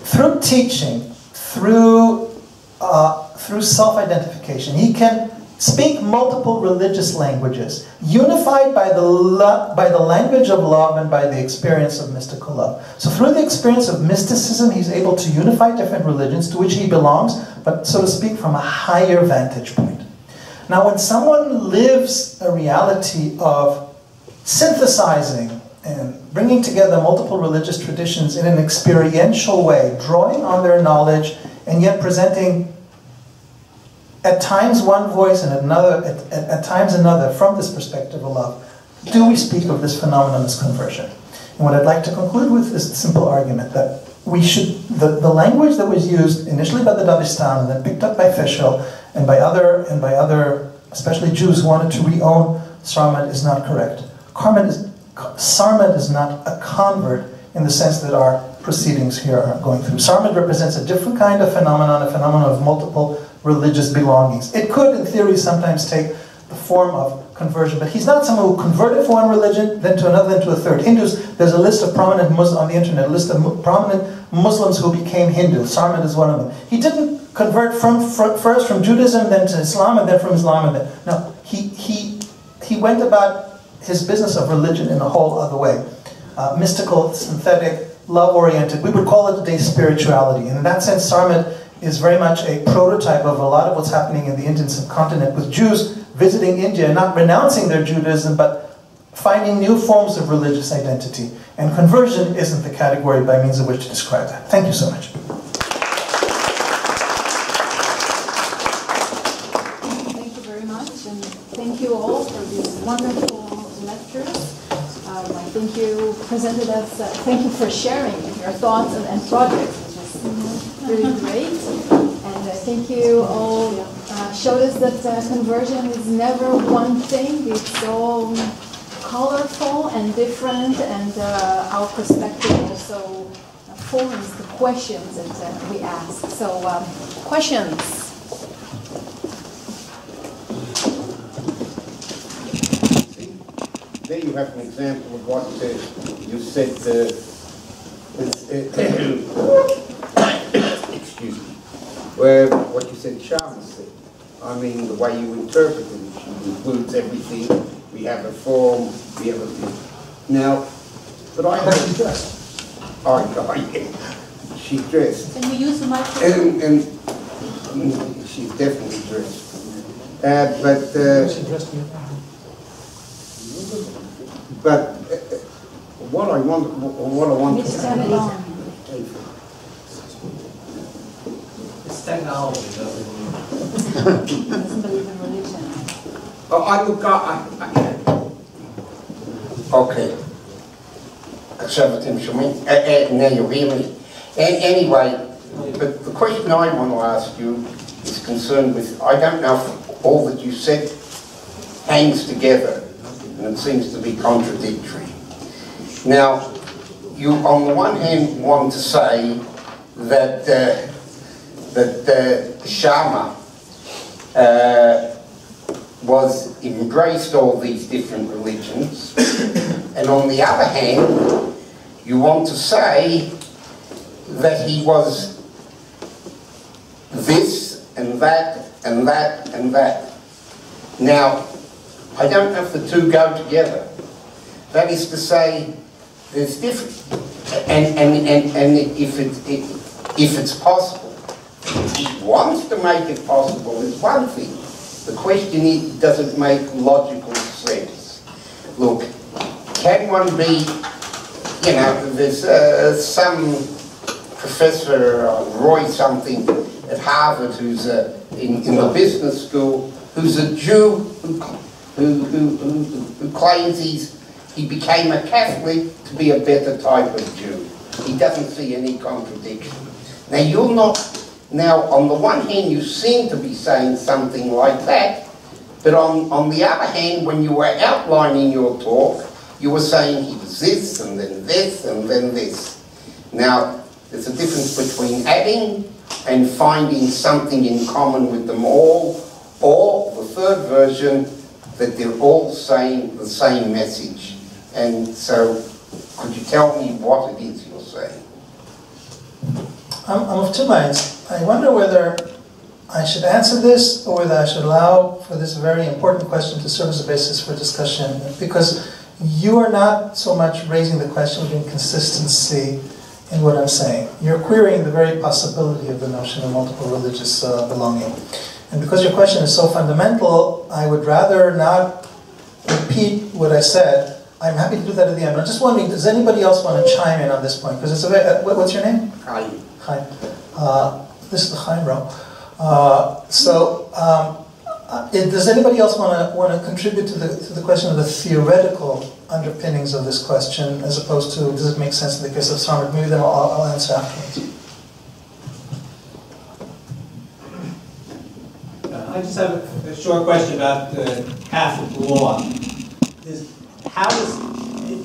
Through teaching, through self-identification, he can speak multiple religious languages, unified by the language of love and by the experience of mystical love. So through the experience of mysticism, he's able to unify different religions to which he belongs, but so to speak, from a higher vantage point. Now, when someone lives a reality of synthesizing and bringing together multiple religious traditions in an experiential way, drawing on their knowledge, and yet presenting at times one voice and at times another from this perspective of love, do we speak of this phenomenon as conversion? And what I'd like to conclude with is the simple argument that we should, the language that was used initially by the Dabistan and then picked up by Fischel and by other, especially Jews who wanted to re-own Sarmad is not correct. Sarmad is not a convert in the sense that our proceedings here are going through. Sarmad represents a different kind of phenomenon, a phenomenon of multiple religious belongings. It could, in theory, sometimes take the form of conversion, but he's not someone who converted from one religion, then to another, then to a third. Hindus, there's a list of prominent Muslims on the internet, a list of prominent Muslims who became Hindu. Sarmad is one of them. He didn't convert first from Judaism, then to Islam, and then from Islam, and then... No, he went about his business of religion in a whole other way. Mystical, synthetic, love-oriented. We would call it today spirituality. And in that sense, Sarmad is very much a prototype of a lot of what's happening in the Indian subcontinent, with Jews visiting India, not renouncing their Judaism, but finding new forms of religious identity. And conversion isn't the category by means of which to describe that. Thank you so much. Thank you very much, and thank you all for these wonderful lectures. I think you presented us, thank you for sharing your thoughts and projects, which is really great. And thank you all showed us that conversion is never one thing. It's so colorful and different, and our perspective also forms the questions that we ask. So, questions? There you have an example of what you said, excuse me, where what you said Shama said. I mean, the way you interpret it, she includes everything. We have a form, we have a thing. Now, but I have she's dressed. Can you use the microphone? And she's definitely dressed. But what I want to say. It's technology, doesn't Doesn't believe in religion. Okay. Now you hear me. Anyway, but the question I want to ask you is concerned with, I don't know if all that you said hangs together, and it seems to be contradictory. Now, you on the one hand want to say that Shama was embraced all these different religions, and on the other hand, you want to say that he was this and that and that and that. Now, I don't know if the two go together. That is to say, there's different, and if it's possible, he wants to make it possible is one thing. The question is, does it make logical sense? Look, can one be, you know, there's some professor, Roy something, at Harvard who's in the business school, who's a Jew who claims he became a Catholic to be a better type of Jew. He doesn't see any contradiction. Now you're not, now on the one hand you seem to be saying something like that, but on the other hand, when you were outlining your talk, you were saying he was this and then this and then this. Now, there's a difference between adding and finding something in common with them all, or the third version, that they're all saying the same message. And so, could you tell me what it is you're saying? I'm of two minds. I wonder whether I should answer this, or whether I should allow for this very important question to serve as a basis for discussion, because you are not so much raising the question of inconsistency in what I'm saying. You're querying the very possibility of the notion of multiple religious belonging. And because your question is so fundamental, I would rather not repeat what I said. I'm happy to do that at the end. But I'm just wondering, does anybody else want to chime in on this point? Because it's a very, what's your name? Chaim. Chaim. This is the Chaim row. Does anybody else want to contribute to the question of the theoretical underpinnings of this question, as opposed to does it make sense in the case of Sarmad? Maybe then I'll answer afterwards. I just have a short question about Catholic law. How does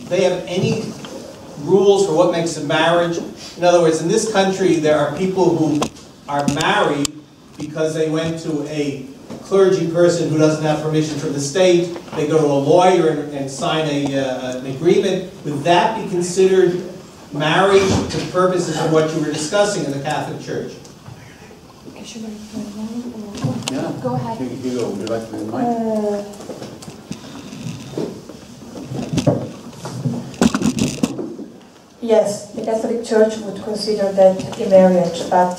they have any rules for what makes a marriage? In other words, in this country, there are people who are married because they went to a clergy person who doesn't have permission from the state. They go to a lawyer and sign an agreement. Would that be considered marriage for the purposes of what you were discussing in the Catholic Church? Yeah. Go ahead. Hugo, would you like to remind? Yes, the Catholic Church would consider that a marriage, but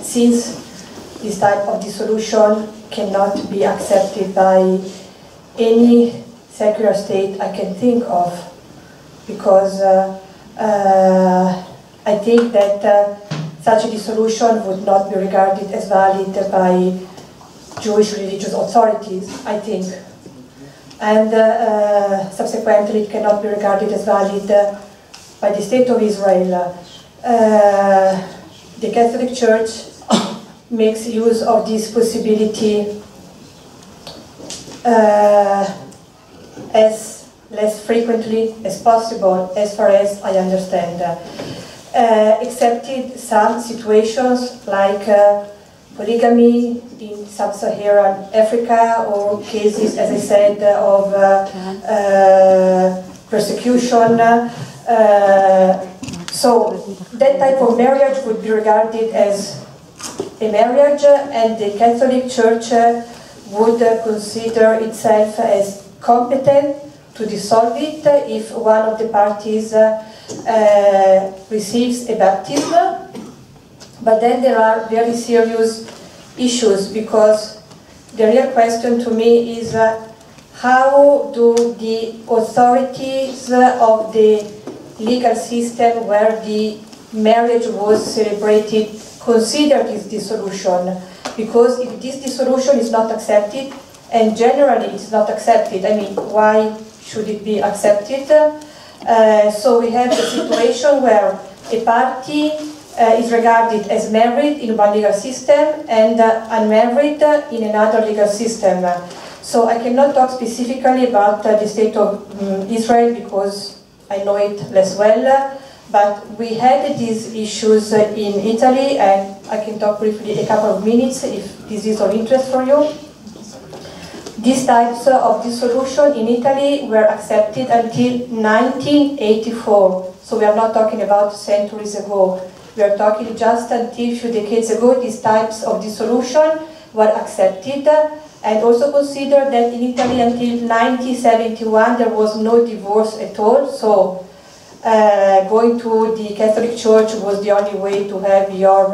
since this type of dissolution cannot be accepted by any secular state I can think of, because I think that such a dissolution would not be regarded as valid by Jewish religious authorities, I think. And subsequently it cannot be regarded as valid by the State of Israel. The Catholic Church makes use of this possibility as less frequently as possible, as far as I understand. Excepted some situations like polygamy in sub-Saharan Africa, or cases, as I said, of persecution. So that type of marriage would be regarded as a marriage, and the Catholic Church would consider itself as competent to dissolve it if one of the parties receives a baptism. But then there are very serious issues, because the real question to me is how do the authorities of the legal system where the marriage was celebrated consider this dissolution? Because if this dissolution is not accepted, and generally it's not accepted, I mean, why should it be accepted? So we have a situation where a party is regarded as married in one legal system and unmarried in another legal system. So I cannot talk specifically about the state of Israel because I know it less well, but we had these issues in Italy, and I can talk briefly a couple of minutes if this is of interest for you. These types of dissolution in Italy were accepted until 1984. So we are not talking about centuries ago. We are talking just until a few decades ago. These types of dissolution were accepted, and also consider that in Italy until 1971 there was no divorce at all. So going to the Catholic Church was the only way to have your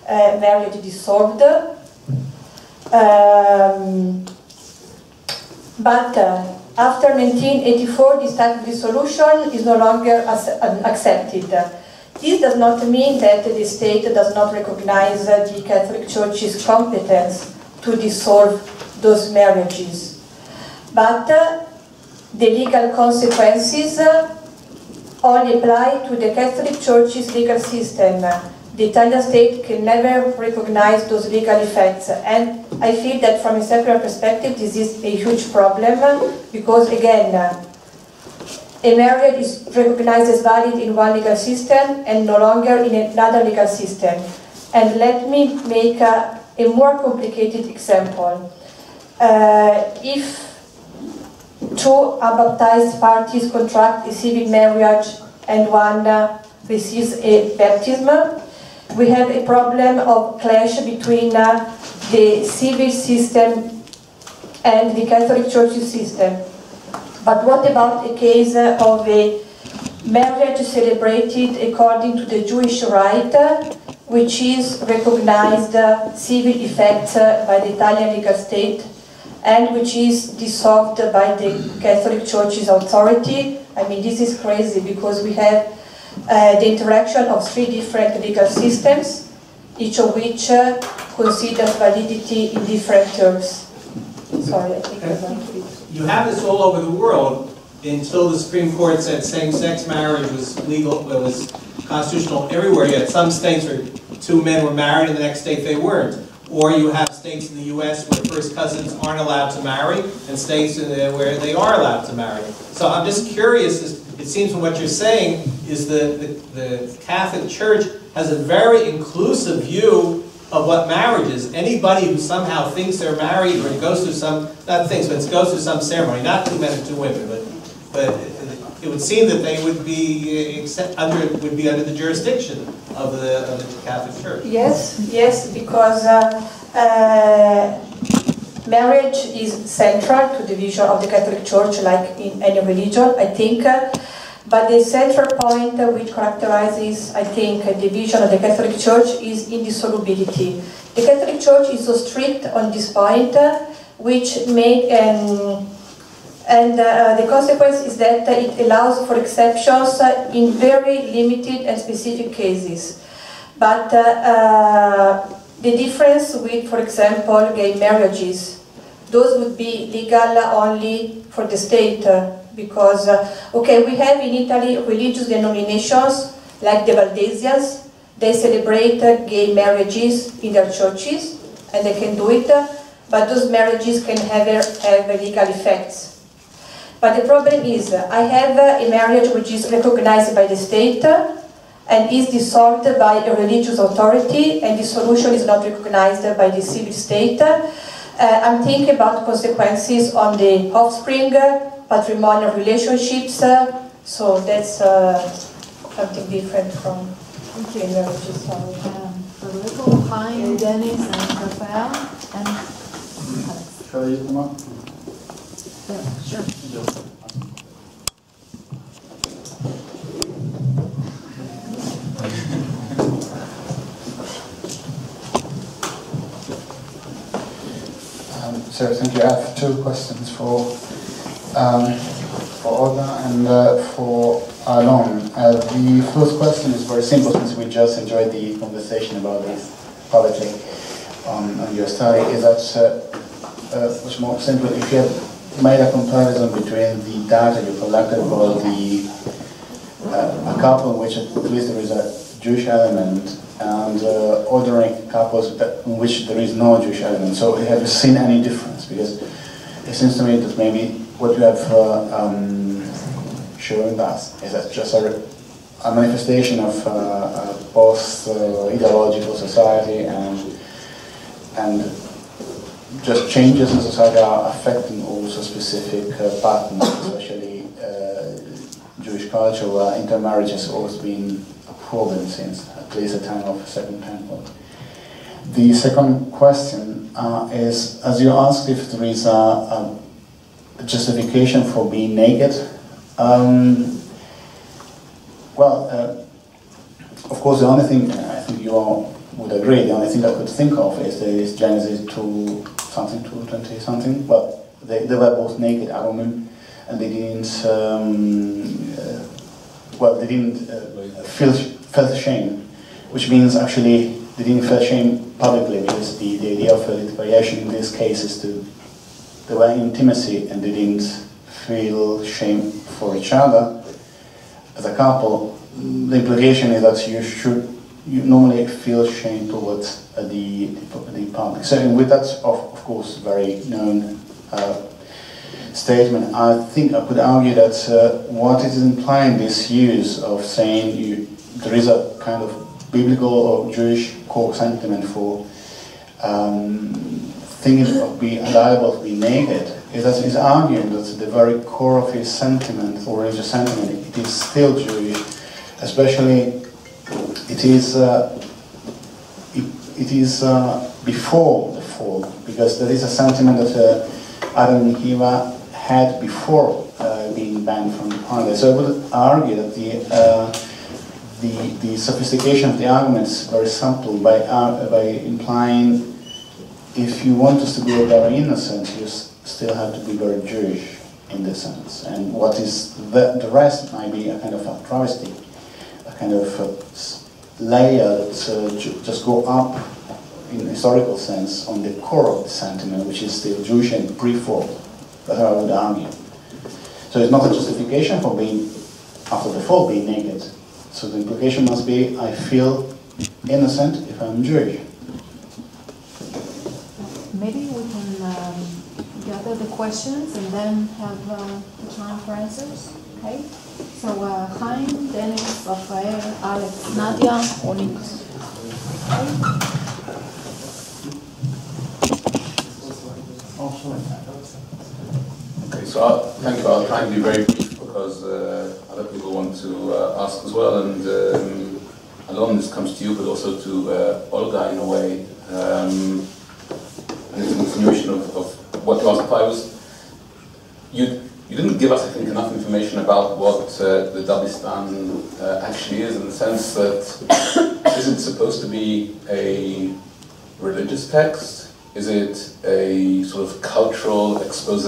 marriage dissolved. But after 1984, this type of dissolution is no longer accepted. This does not mean that the state does not recognize the Catholic Church's competence to dissolve those marriages. But the legal consequences only apply to the Catholic Church's legal system. The Italian state can never recognize those legal effects, and I feel that from a secular perspective this is a huge problem, because again, a marriage is recognized as valid in one legal system and no longer in another legal system. And let me make a more complicated example. If two unbaptized parties contract a civil marriage and one receives a baptism, we have a problem of clash between the civil system and the Catholic Church's system. But what about a case of a marriage celebrated according to the Jewish rite, which is recognized civil effect by the Italian legal state, and which is dissolved by the Catholic Church's authority? I mean, this is crazy, because we have the interaction of three different legal systems, each of which considers validity in different terms. Sorry, I think I'm going to read. You have this all over the world until the Supreme Court said same-sex marriage was legal, was constitutional everywhere. Yet some states where two men were married and the next state they weren't. Or you have states in the U.S. where first cousins aren't allowed to marry, and states where they are allowed to marry. So I'm just curious, is it seems from what you're saying is the Catholic Church has a very inclusive view of what marriage is. Anybody who somehow thinks they're married or goes through some, not thinks, but goes through some ceremony, not 2 men and 2 women, but it would seem that they would be under the jurisdiction of the Catholic Church. Yes, because marriage is central to the vision of the Catholic Church, like in any religion, I think. But the central point which characterizes, I think, the vision of the Catholic Church is indissolubility. The Catholic Church is so strict on this point, which make the consequence is that it allows for exceptions in very limited and specific cases. But the difference with, for example, gay marriages, those would be legal only for the state, because, okay, we have in Italy religious denominations like the Valdesians. They celebrate gay marriages in their churches, and they can do it, but those marriages can have legal effects. But the problem is, I have a marriage which is recognized by the state and is dissolved by a religious authority, and dissolution is not recognized by the civil state. I'm thinking about consequences on the offspring, patrimonial relationships, so that's something different from gay marriages. A little behind Dennis and Rafael and Alex. Shall I come up? Yeah, sure. So thank you. I have 2 questions for Olga and for Alon. The first question is very simple, since we just enjoyed the conversation about this publicly on your study. Is that much more simple? If you have made a comparison between the data you collected about a couple in which at least there is a Jewish element, and ordinary couples in which there is no Jewish element. So have you seen any difference? Because it seems to me that maybe what you have shown us is that just a manifestation of post-ideological society, and just changes in society are affecting also specific patterns, especially Jewish culture, where intermarriage has always been problem since at least the time of Second Temple. The second question is, as you asked if there is a justification for being naked, of course the only thing, I think you all would agree, the only thing I could think of is there is Genesis 2:20 something, but they were both naked, Adam, and they didn't feel shame, which means actually they didn't feel shame publicly, because the idea of variation in this case is there were intimacy and they didn't feel shame for each other as a couple. The implication is that you normally feel shame towards the public. So with that, of course, very known statement, I think I could argue that what it is implying, this use of saying there is a kind of biblical or Jewish core sentiment for thinking of being liable to be naked, is that he's arguing that the very core of his sentiment or religious sentiment, it is still Jewish, especially it is before the fall, because there is a sentiment that Adam and Eve had before being banned from the paradise. So I would argue that the sophistication of the argument is very subtle by implying if you want us to be very innocent, you still have to be very Jewish in this sense. And what is the rest might be a kind of a travesty, a kind of layer that just go up in historical sense on the core of the sentiment, which is still Jewish and pre-fall. That's how I would argue. So it's not a justification for being, after the fall, being naked. So the implication must be, I feel innocent if I'm Jewish. Maybe we can gather the questions and then have the time for answers. Okay? So Chaim, Dennis, Rafael, Alex, Nadia, Ronit. Okay, so thank you. I'll try and be very brief because other people want to ask as well. And Alon, this comes to you, but also to Olga in a way. And it's a continuation of what you asked. You didn't give us, I think, enough information about what the Dabistan actually is, in the sense that is it supposed to be a religious text? Is it a sort of cultural expose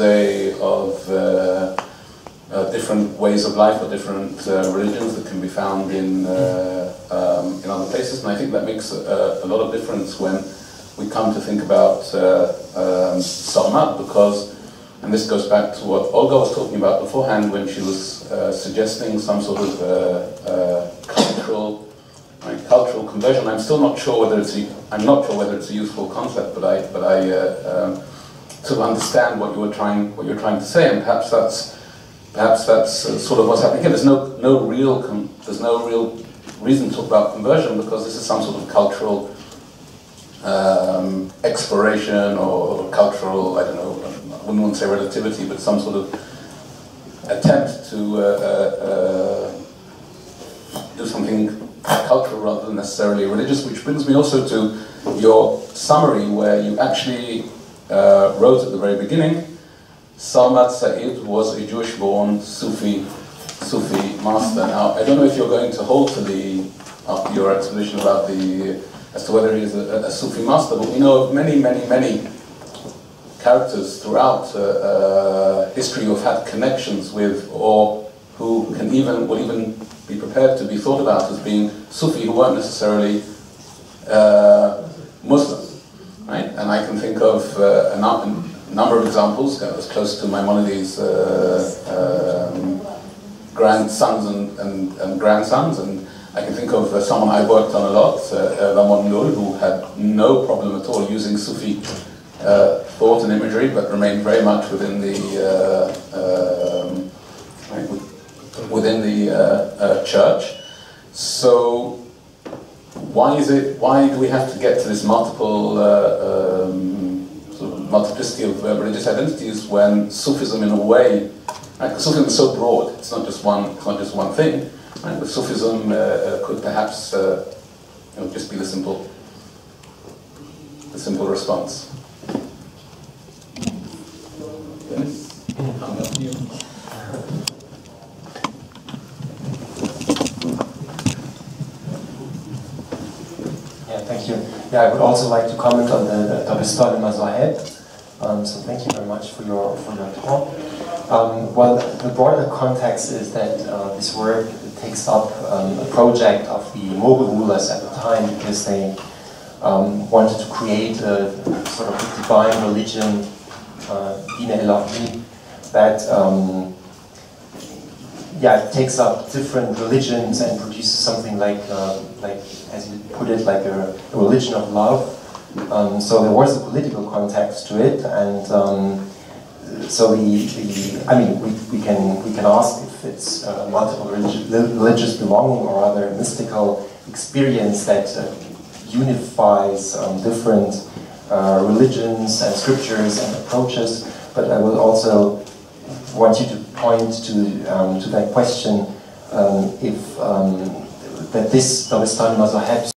of different ways of life or different religions that can be found in other places? And I think that makes a lot of difference when we come to think about Salmat, because, and this goes back to what Olga was talking about beforehand when she was suggesting some sort of cultural conversion. I'm still not sure whether it's a useful concept, but I sort of understand what you're trying to say, and perhaps that's sort of what's happening here. There's no real reason to talk about conversion, because this is some sort of cultural exploration or cultural, I don't know, I wouldn't want to say relativity, but some sort of attempt to do something cultural rather than necessarily religious, which brings me also to your summary, where you actually wrote at the very beginning, Salmat Said was a Jewish-born Sufi master. Now, I don't know if you're going to hold to after your exposition about as to whether he is a Sufi master, but we know of many characters throughout history who have had connections with, or who would even be prepared to be thought about as being Sufi, who weren't necessarily Muslim, right? And I can think of a number of examples, as close to Maimonides' grandsons and grandsons, and I can think of someone I worked on a lot, Ramon Lul, who had no problem at all using Sufi thought and imagery, but remained very much within the church. So why do we have to get to this multiplicity of religious identities when Sufism, in a way, right, because Sufism is so broad, it's not just one thing, right? But Sufism could perhaps just be the simple response. Thank you. Yeah, I would also like to comment on the Dabistan Mazaheb. So thank you very much for your talk. Well, the broader context is that this work takes up a project of the Mughal rulers at the time, because they wanted to create a sort of divine religion, Din-e-Ilahi, that it takes up different religions and produces something like as you put it, like a religion of love. So there was a political context to it, and so we can ask if it's multiple religious belonging or rather mystical experience that unifies different religions and scriptures and approaches. But I will also want you to point to that question, if that this Dabistan Mazaheb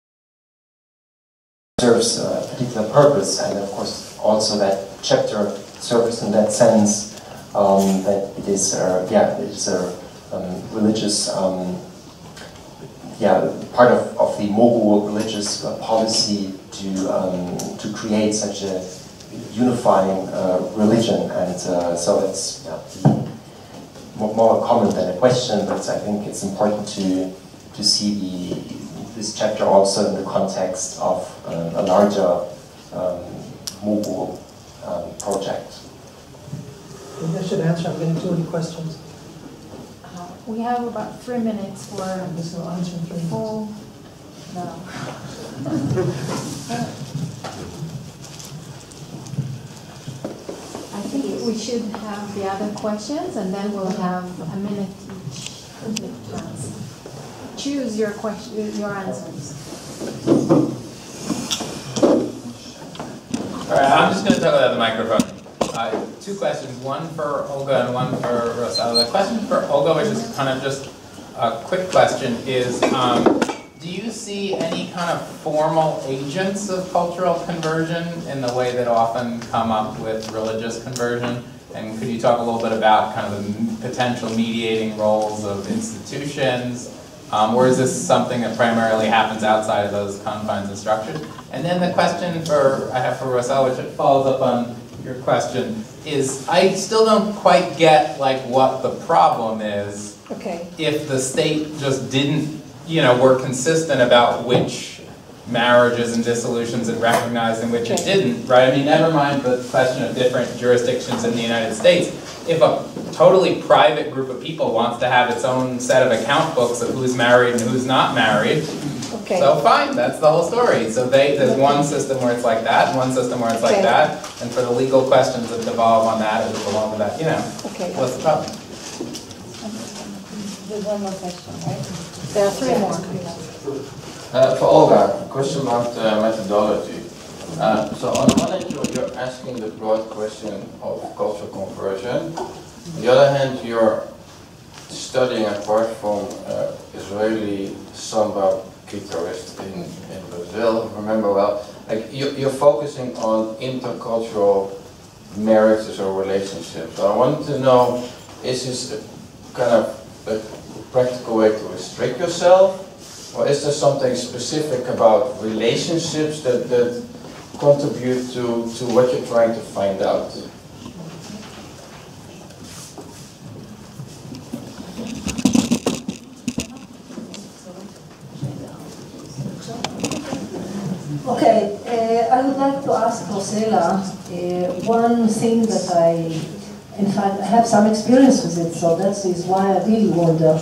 serves a particular purpose, and of course also that chapter serves in that sense, that it is a religious part of the Mughal religious policy to create such a unifying religion, and so it's more a comment than a question, but I think it's important to see this chapter also in the context of a larger Mughal project. Maybe I should answer. I'm getting too many questions. We have about 3 minutes for full. No. I think we should have the other questions, and then we'll have a minute each. complete task. Choose your question, your answers. All right, I'm just going to talk about the microphone. Two questions, one for Olga and one for Rossella. The question for Olga, which is kind of just a quick question, is do you see any kind of formal agents of cultural conversion in the way that often come up with religious conversion? And could you talk a little bit about kind of the potential mediating roles of institutions? Or is this something that primarily happens outside of those confines and structures? And then the question I have for Rossella, which follows up on your question, is I still don't quite get like what the problem is if the state just didn't, were consistent about which marriages and dissolutions it recognized and which it didn't, right? I mean, never mind the question of different jurisdictions in the United States. If a totally private group of people wants to have its own set of account books of who's married and who's not married, so fine, that's the whole story. So there's one system where it's like that, and one system where it's like that, and for the legal questions that devolve on that, it would belong to that, what's the problem? There's one more question, right? There are three more. For Olga, question about methodology. So on the one hand, you're asking the broad question of cultural conversion. On the other hand, you're studying, apart from Israeli samba guitarist in Brazil, if I remember well, like you're focusing on intercultural marriages or relationships. So I wanted to know, is this a kind of a practical way to restrict yourself? Or is there something specific about relationships that contribute to what you're trying to find out? Okay, I would like to ask Rossella one thing that in fact, I have some experience with it, so that is why I really wonder.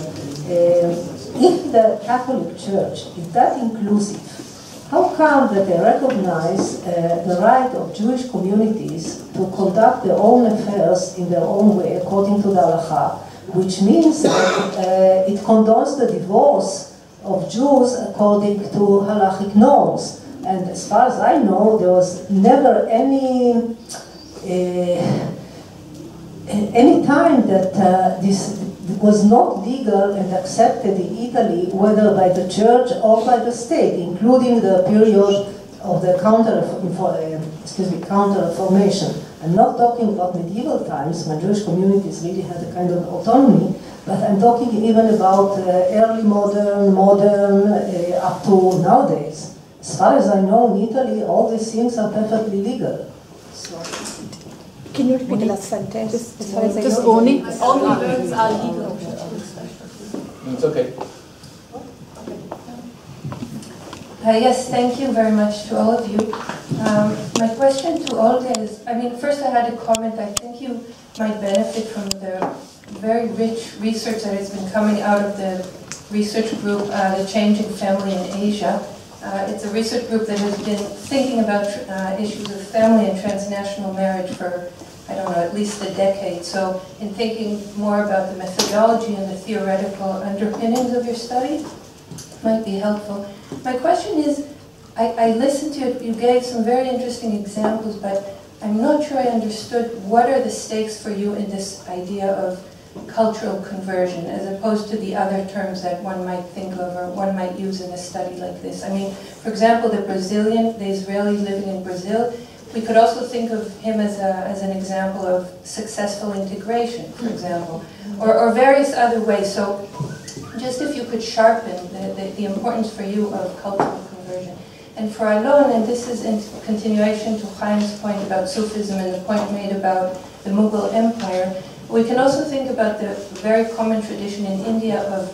If the Catholic Church is that inclusive, how come that they recognize the right of Jewish communities to conduct their own affairs in their own way according to the Halacha, which means that it condones the divorce of Jews according to halachic norms? And as far as I know, there was never any time that this was not legal and accepted in Italy, whether by the church or by the state, including the period of the counter-reformation. I'm not talking about medieval times, when Jewish communities really had a kind of autonomy, but I'm talking even about early modern, up to nowadays. As far as I know, in Italy, all these things are perfectly legal. So. Can you repeat the last sentence? Just only words are legal. It's okay. Yes, thank you very much to all of you. My question to Olga is, first I had a comment. I think you might benefit from the very rich research that has been coming out of the research group, The Changing Family in Asia. It's a research group that has been thinking about issues of family and transnational marriage for, I don't know, at least a decade. So in thinking more about the methodology and the theoretical underpinnings of your study, might be helpful. My question is, I listened to it, you gave some very interesting examples, but I'm not sure I understood what are the stakes for you in this idea of cultural conversion, as opposed to the other terms that one might think of or one might use in a study like this. For example, the Israeli living in Brazil, we could also think of him as an example of successful integration, for example, or various other ways. So just if you could sharpen the importance for you of cultural conversion. And for Alon, and this is in continuation to Chaim's point about Sufism and the point made about the Mughal Empire, we can also think about the very common tradition in India of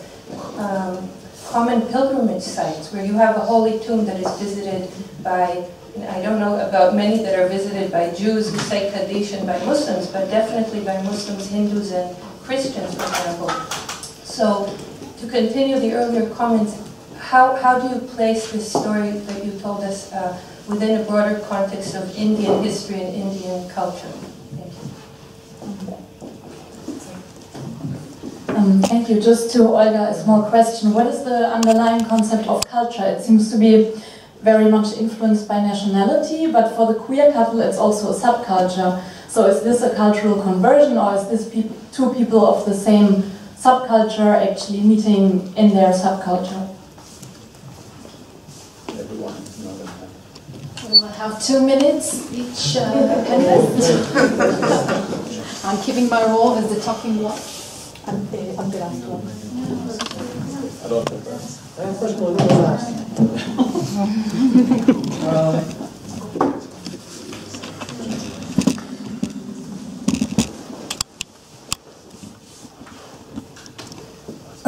common pilgrimage sites, where you have a holy tomb that is visited by, I don't know about many that are visited by Jews who say Kaddish and by Muslims, but definitely by Muslims, Hindus, and Christians, for example. So, to continue the earlier comments, how do you place this story that you told us within a broader context of Indian history and Indian culture? Thank you. Thank you. Just to Olga, a small question. What is the underlying concept of culture? It seems to be very much influenced by nationality, but for the queer couple it's also a subculture. So is this a cultural conversion, or is this two people of the same subculture actually meeting in their subculture? We'll have 2 minutes each panelist. I'm keeping my role as the talking one. I'm the last one. I don't prefer. First of all, you go last.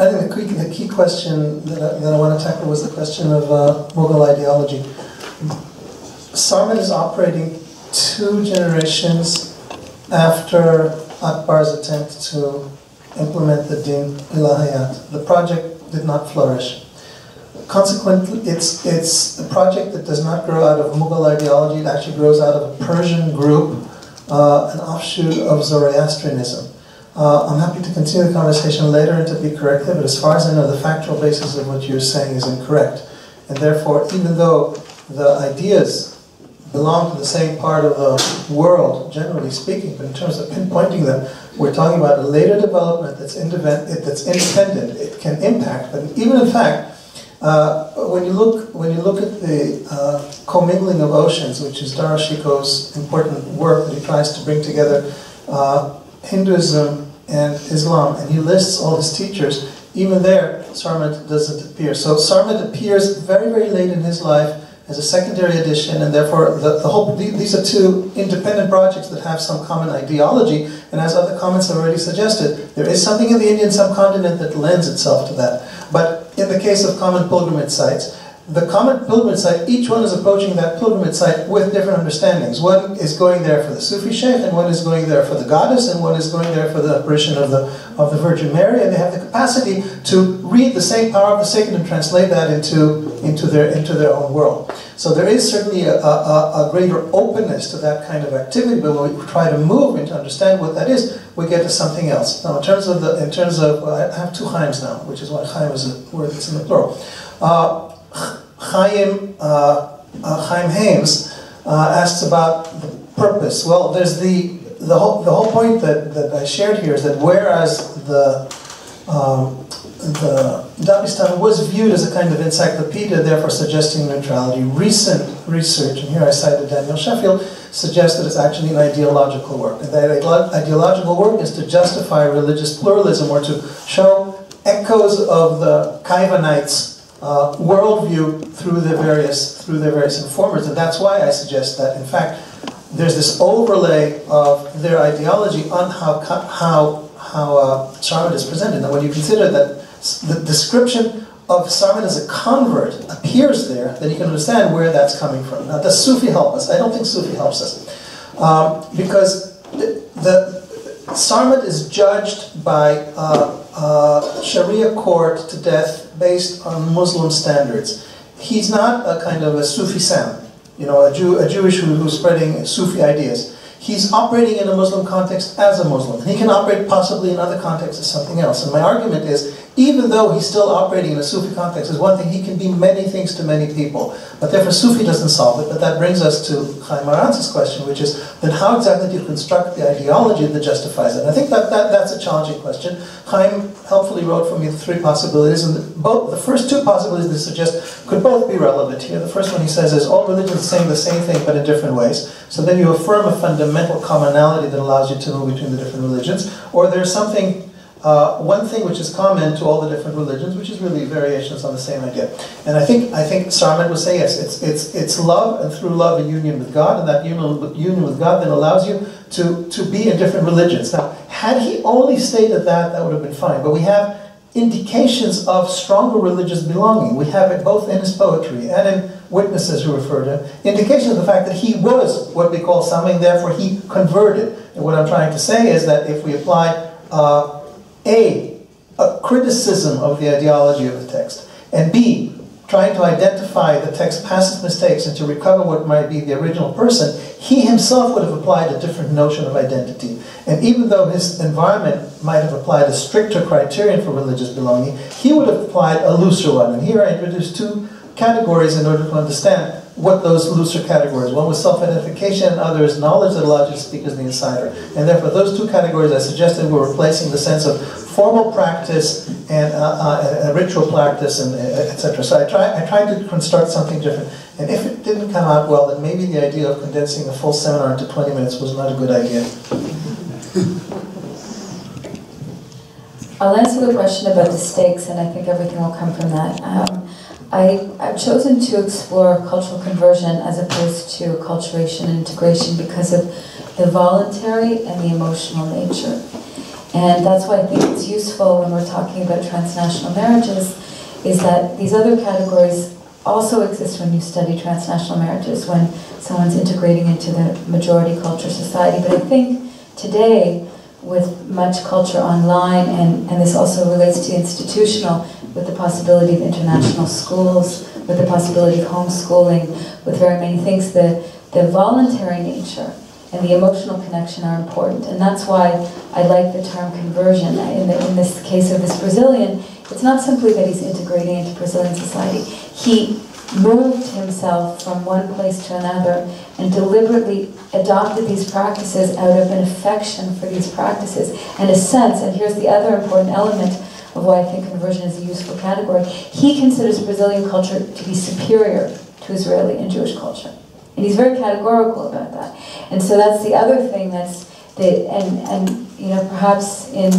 I think the key question that I want to tackle was the question of Mughal ideology. Sarmat is operating 2 generations after Akbar's attempt to implement the Din Ilahiyat. The project did not flourish. Consequently, it's a project that does not grow out of Mughal ideology. It actually grows out of a Persian group, an offshoot of Zoroastrianism. I'm happy to continue the conversation later and to be corrected, but as far as I know, the factual basis of what you're saying is incorrect. And therefore, even though the ideas belong to the same part of the world, generally speaking, but in terms of pinpointing them, we're talking about a later development that's independent. It can impact, but even in fact, when you look at the commingling of oceans, which is Darashiko's important work that he tries to bring together Hinduism and Islam, and he lists all his teachers, even there, Sarmat doesn't appear. So Sarmat appears very, very late in his life as a secondary edition, and therefore these are 2 independent projects that have some common ideology, and as other comments have already suggested, there is something in the Indian subcontinent that lends itself to that. But in the case of common pilgrimage sites, the common pilgrimage site, each one is approaching that pilgrimage site with different understandings. One is going there for the Sufi sheikh, and one is going there for the goddess, and one is going there for the apparition of the Virgin Mary, and they have the capacity to read the same power of the sacred and translate that into their own world. So there is certainly a greater openness to that kind of activity, but when we try to move and to understand what that is, we get to something else. Now, in terms of I have 2 Chaims now, which is why Chaim is a word that's in the plural. Chaim Hames asks about the purpose. Well, there's the whole point that I shared here is that whereas the Dabistan was viewed as a kind of encyclopedia, therefore suggesting neutrality, recent research, and here I cited Daniel Sheffield, suggests that it's actually an ideological work. And that ideological work is to justify religious pluralism or to show echoes of the Kaivanites' worldview through their various informers, and that's why I suggest that in fact there's this overlay of their ideology on how Sarmat is presented. Now, when you consider that the description of Sarmat as a convert appears there, then you can understand where that's coming from. Now, does Sufi help us? I don't think Sufi helps us because the Sarmat is judged by Sharia court to death based on Muslim standards. He's not a kind of a Sufi Sam, a Jewish who's spreading Sufi ideas. He's operating in a Muslim context as a Muslim. He can operate possibly in other contexts as something else. And my argument is, even though he's still operating in a Sufi context as one thing, he can be many things to many people. But therefore Sufi doesn't solve it. But that brings us to Chaim Arantz's question, which is, then how exactly do you construct the ideology that justifies it? And I think that's a challenging question. Chaim helpfully wrote for me the 3 possibilities, and the first 2 possibilities that suggest could both be relevant here. The first one he says is, all religions saying the same thing but in different ways. So then you affirm a fundamental commonality that allows you to move between the different religions. Or there's something, one thing which is common to all the different religions, which is really variations on the same idea. And I think Sarmat would say yes, it's love, and through love a union with God, and that union with God then allows you to be in different religions. Now, had he only stated that would have been fine. But we have indications of stronger religious belonging. We have it both in his poetry and in witnesses who refer to him. Indication of the fact that he was what we call something, therefore he converted. And what I'm trying to say is that if we apply a criticism of the ideology of the text, and B, trying to identify the text past its mistakes and to recover what might be the original person, he himself would have applied a different notion of identity. And even though his environment might have applied a stricter criterion for religious belonging, he would have applied a looser one. And here I introduced two categories in order to understand what those looser categories. One was self-identification, and other is knowledge that allows you to speak as the insider. And therefore, those two categories I suggested were replacing the sense of formal practice and ritual practice, and etc. So I tried to construct something different. And if it didn't come out well, then maybe the idea of condensing a full seminar into 20 minutes was not a good idea. I'll answer the question about the stakes, and I think everything will come from that. I've chosen to explore cultural conversion as opposed to acculturation and integration because of the voluntary and the emotional nature. And that's why I think it's useful when we're talking about transnational marriages, is that these other categories also exist when you study transnational marriages, when someone's integrating into the majority culture society. But I think today, with much culture online, and this also relates to institutional, with the possibility of international schools, with the possibility of homeschooling, with very many things, the voluntary nature and the emotional connection are important. And that's why I like the term conversion. In this case of this Brazilian, it's not simply that he's integrating into Brazilian society. He moved himself from one place to another and deliberately adopted these practices out of an affection for these practices and a sense, and here's the other important element of why I think conversion is a useful category, he considers Brazilian culture to be superior to Israeli and Jewish culture. And he's very categorical about that. And so that's the other thing and you know, perhaps in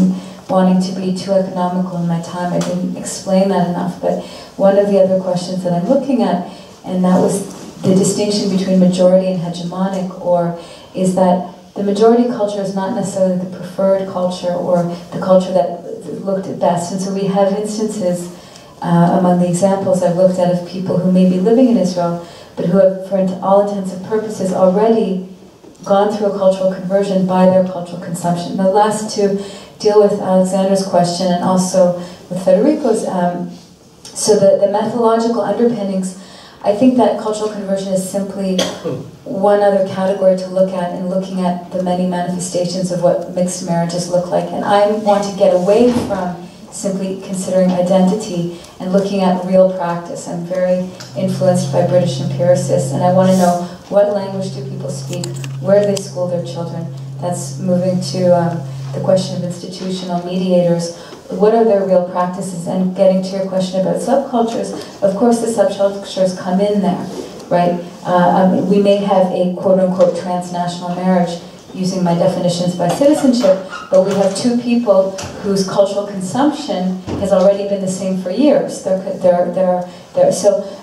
wanting to be too economical in my time, I didn't explain that enough, but one of the other questions that I'm looking at, and that was the distinction between majority and hegemonic, or is that the majority culture is not necessarily the preferred culture or the culture that looked at best. And so we have instances among the examples I've looked at of people who may be living in Israel, but who have, for all intents and purposes, already gone through a cultural conversion by their cultural consumption. The last two deal with Alexander's question and also with Federico's. So the methodological underpinnings, I think that cultural conversion is simply one other category to look at in looking at the many manifestations of what mixed marriages look like. And I want to get away from simply considering identity and looking at real practice. I'm very influenced by British empiricists, and I want to know what language do people speak, where do they school their children. That's moving to the question of institutional mediators. What are their real practices? And getting to your question about subcultures, of course the subcultures come in there, right? We may have a quote-unquote transnational marriage using my definitions by citizenship, but we have two people whose cultural consumption has already been the same for years. So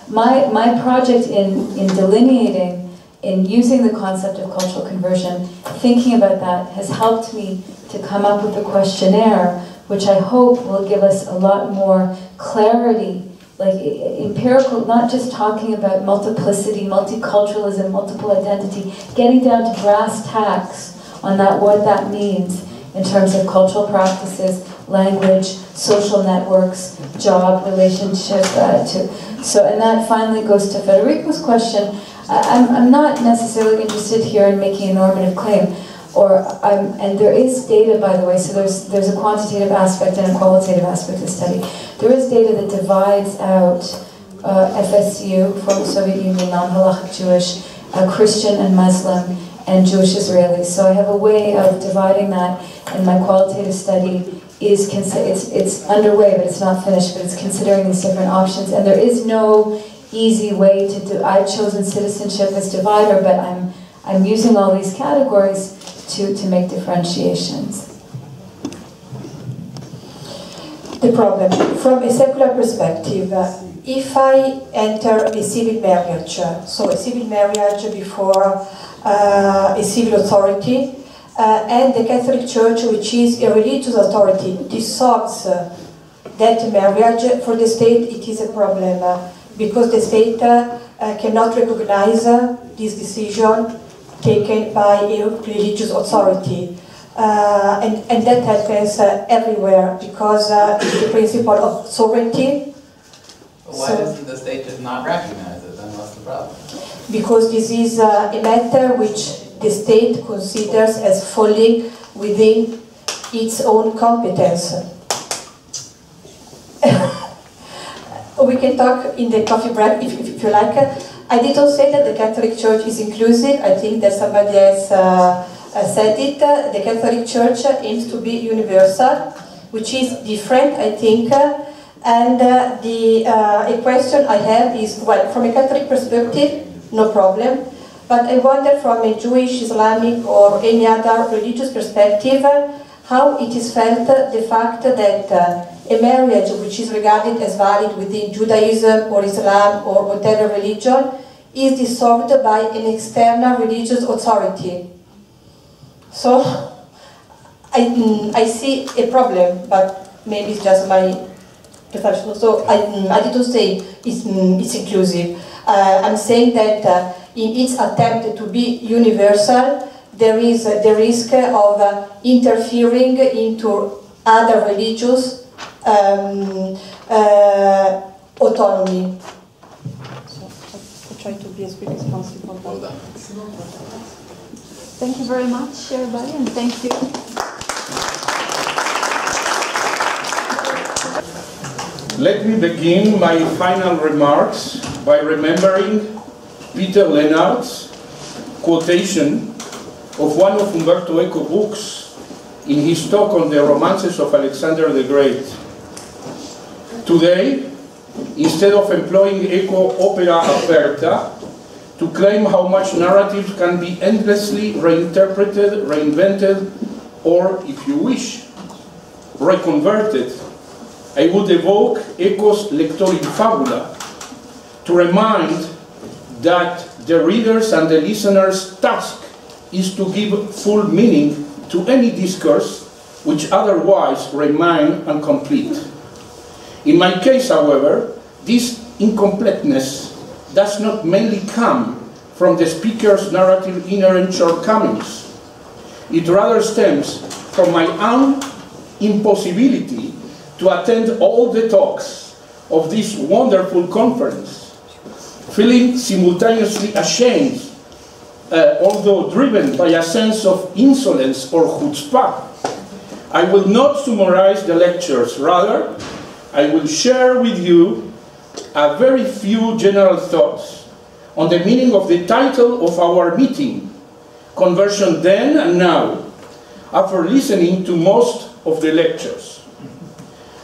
my project in delineating, in using the concept of cultural conversion, thinking about that has helped me to come up with a questionnaire which I hope will give us a lot more clarity, like empirical, not just talking about multiplicity, multiculturalism, multiple identity, getting down to brass tacks on that, what that means in terms of cultural practices, language, social networks, job, relationship. And that finally goes to Federico's question. I'm not necessarily interested here in making a normative claim. And there is data, by the way, so there's a quantitative aspect and a qualitative aspect of the study. There is data that divides out FSU, former Soviet Union, non-halachic Jewish, Christian and Muslim, and Jewish Israelis. So I have a way of dividing that, and my qualitative study is, it's underway, but it's not finished, but it's considering these different options. And there is no easy way to do, I've chosen citizenship as divider, but I'm using all these categories to make differentiations. The problem, from a secular perspective, if I enter a civil marriage, so a civil marriage before a civil authority, and the Catholic Church, which is a religious authority, dissolves that marriage, for the state it is a problem, because the state cannot recognize this decision taken by a religious authority. And that happens everywhere, because it's the principle of sovereignty Why doesn't the state just not recognize it? Then what's the problem? Because this is a matter which the state considers as falling within its own competence. We can talk in the coffee break if you like. I didn't say that the Catholic Church is inclusive. I think that somebody else said it. The Catholic Church aims to be universal, which is different, I think. And a question I have is, well, from a Catholic perspective, no problem. But I wonder from a Jewish, Islamic, or any other religious perspective, how it is felt the fact that a marriage which is regarded as valid within Judaism or Islam or whatever religion is dissolved by an external religious authority. So I see a problem, but maybe it's just my perception. So I didn't say it's inclusive. I'm saying that in its attempt to be universal, there is the risk of interfering into other religious autonomy. So I try to be as quick as possible. Well done. Thank you very much, everybody, and thank you. Let me begin my final remarks by remembering Peter Leonard's quotation of one of Umberto Eco's books in his talk on the romances of Alexander the Great. Today, instead of employing Eco opera aperta to claim how much narratives can be endlessly reinterpreted, reinvented, or, if you wish, reconverted, I would evoke Eco's Lector in Fabula to remind that the reader's and the listener's task is to give full meaning to any discourse which otherwise remain incomplete. In my case, however, this incompleteness does not mainly come from the speaker's narrative inherent shortcomings. It rather stems from my own impossibility to attend all the talks of this wonderful conference, feeling simultaneously ashamed, although driven by a sense of insolence or chutzpah. I will not summarize the lectures, rather, I will share with you a very few general thoughts on the meaning of the title of our meeting, Conversion Then and Now, after listening to most of the lectures.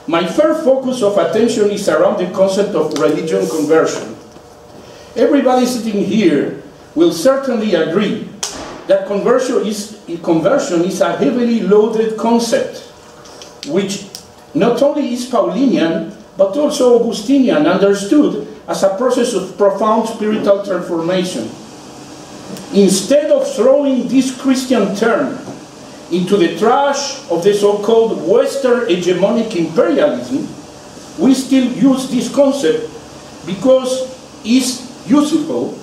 My first focus of attention is around the concept of religion conversion. Everybody sitting here will certainly agree that conversion is a heavily loaded concept, which not only is Paulinian, but also Augustinian, understood as a process of profound spiritual transformation. Instead of throwing this Christian term into the trash of the so-called Western hegemonic imperialism, we still use this concept because it's useful,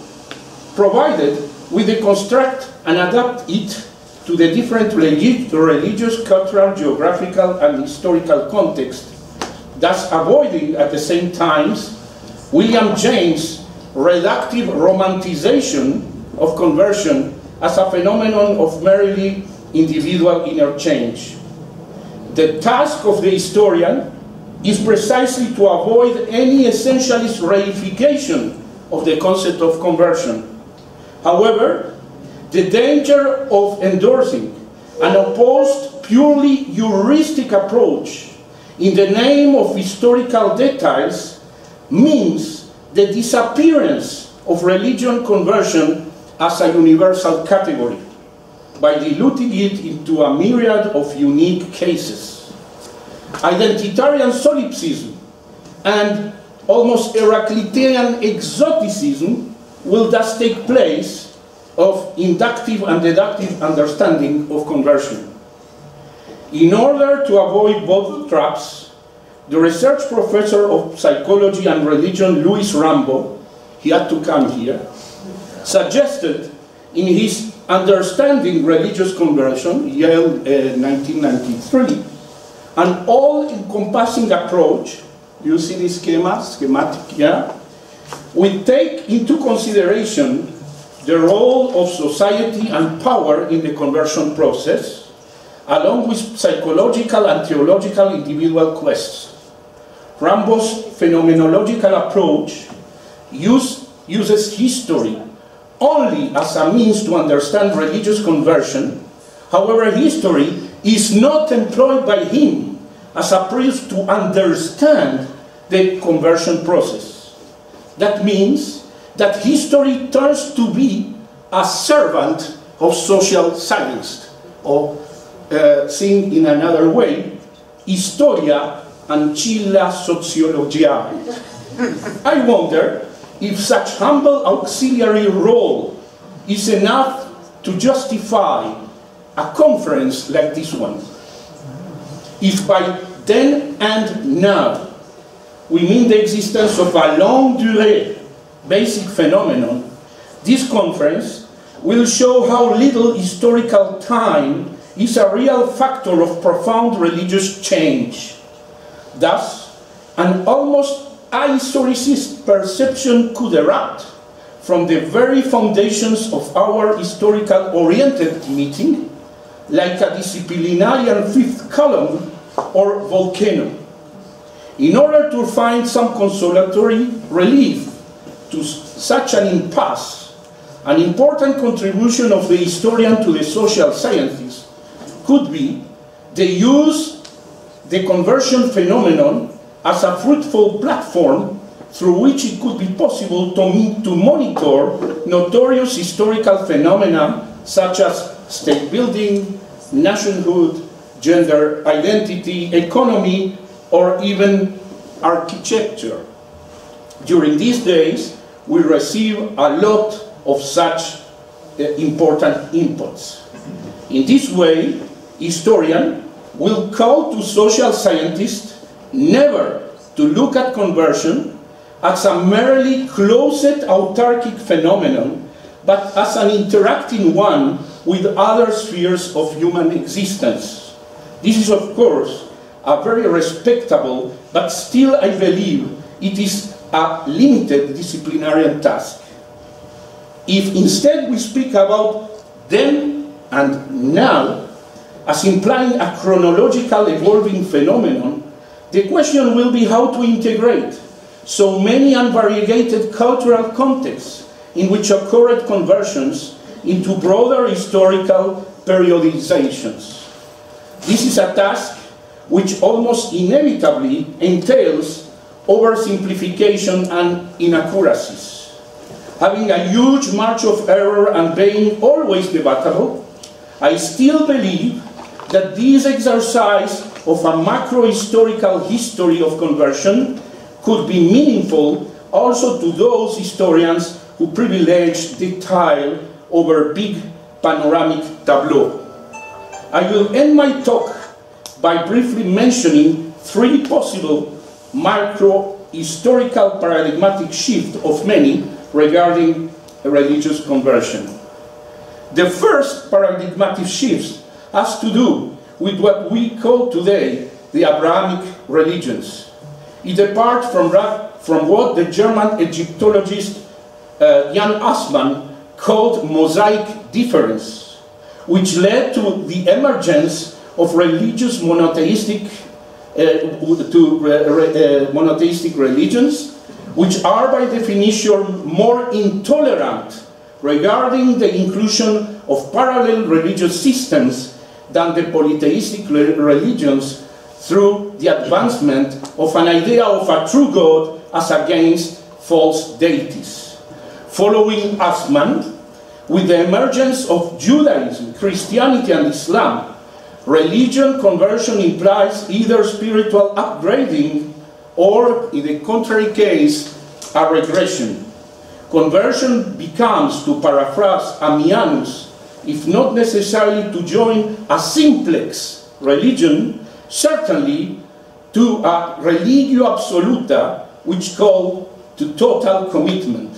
provided we deconstruct and adapt it to the different religious, cultural, geographical, and historical context, thus avoiding at the same time William James' reductive romanticization of conversion as a phenomenon of merely individual interchange. The task of the historian is precisely to avoid any essentialist reification of the concept of conversion. However, the danger of endorsing an opposed, purely heuristic approach in the name of historical details means the disappearance of religion conversion as a universal category, by diluting it into a myriad of unique cases. Identitarian solipsism and almost Heraclitean exoticism will thus take place of inductive and deductive understanding of conversion. In order to avoid both traps, the research professor of psychology and religion, Louis Rambo, he had to come here, suggested in his Understanding Religious Conversion, Yale 1993, an all-encompassing approach You see the schematic, yeah? We take into consideration the role of society and power in the conversion process, along with psychological and theological individual quests. Rambo's phenomenological approach uses history only as a means to understand religious conversion. However, history is not employed by him as a priest to understand the conversion process. That means that history turns to be a servant of social science, or seen in another way, historia ancilla sociologiae. I wonder if such humble auxiliary role is enough to justify a conference like this one. If by then and now we mean the existence of a longue durée basic phenomenon, this conference will show how little historical time is a real factor of profound religious change. Thus, an almost historicist perception could erupt from the very foundations of our historical-oriented meeting, like a disciplinarian fifth column or volcano. In order to find some consolatory relief to such an impasse, an important contribution of the historian to the social sciences could be the use the conversion phenomenon as a fruitful platform through which it could be possible to monitor notorious historical phenomena such as state building, nationhood, gender identity, economy, or even architecture. During these days, we receive a lot of such important inputs. In this way, historians will call to social scientists never to look at conversion as a merely closet autarkic phenomenon, but as an interacting one with other spheres of human existence. This is, of course, a very respectable, but still, I believe, it is a limited disciplinarian task. If instead we speak about then and now, as implying a chronological evolving phenomenon, the question will be how to integrate so many and variegated cultural contexts in which occurred conversions into broader historical periodizations. This is a task which almost inevitably entails oversimplification and inaccuracies. Having a huge margin of error and being always debatable, I still believe that this exercise of a macro-historical history of conversion could be meaningful also to those historians who privilege detail over big panoramic tableau. I will end my talk by briefly mentioning three possible macro-historical paradigmatic shifts of many regarding religious conversion. The first paradigmatic shift has to do with what we call today the Abrahamic religions. It departs from what the German Egyptologist Jan Assmann called mosaic difference, which led to the emergence of religious monotheistic monotheistic religions, which are by definition more intolerant regarding the inclusion of parallel religious systems than the polytheistic religions, through the advancement of an idea of a true God as against false deities. Following Assmann, with the emergence of Judaism, Christianity, and Islam, religion conversion implies either spiritual upgrading or, in the contrary case, a regression. Conversion becomes, to paraphrase Ammianus, if not necessarily to join a simplex religion, certainly to a religio absoluta, which calls to total commitment.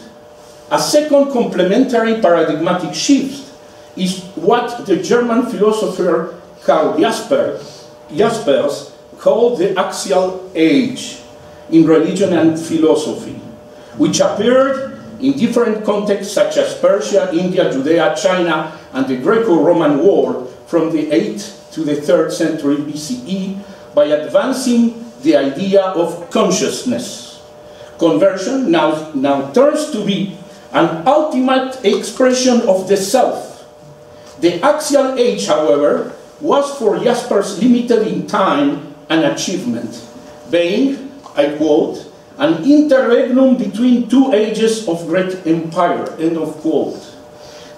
A second complementary paradigmatic shift is what the German philosopher Karl Jaspers called the Axial age. in religion and philosophy, which appeared in different contexts such as Persia, India, Judea, China, and the Greco-Roman world from the 8th to the 3rd century BCE by advancing the idea of consciousness. Conversion now turns to be an ultimate expression of the self. The axial age, however, was for Jaspers limited in time and achievement, being, I quote, an interregnum between two ages of great empire, end of quote.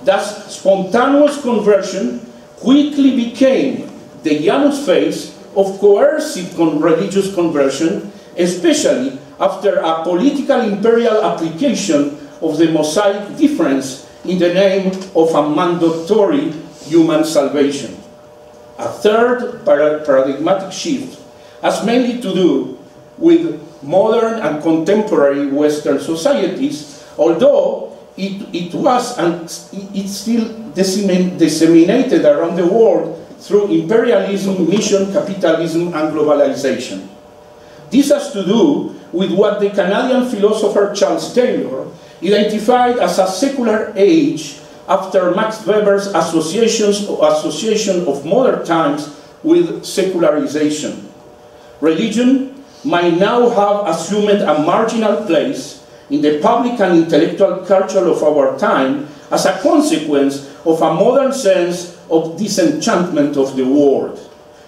Thus, spontaneous conversion quickly became the Janus phase of coercive religious conversion, especially after a political imperial application of the Mosaic difference in the name of a mandatory human salvation. A third paradigmatic shift has mainly to do with modern and contemporary Western societies, although it was and it's still disseminated around the world through imperialism, mission, capitalism, and globalization. This has to do with what the Canadian philosopher Charles Taylor identified as a secular age after Max Weber's association of modern times with secularization. Religion might now have assumed a marginal place in the public and intellectual culture of our time as a consequence of a modern sense of disenchantment of the world.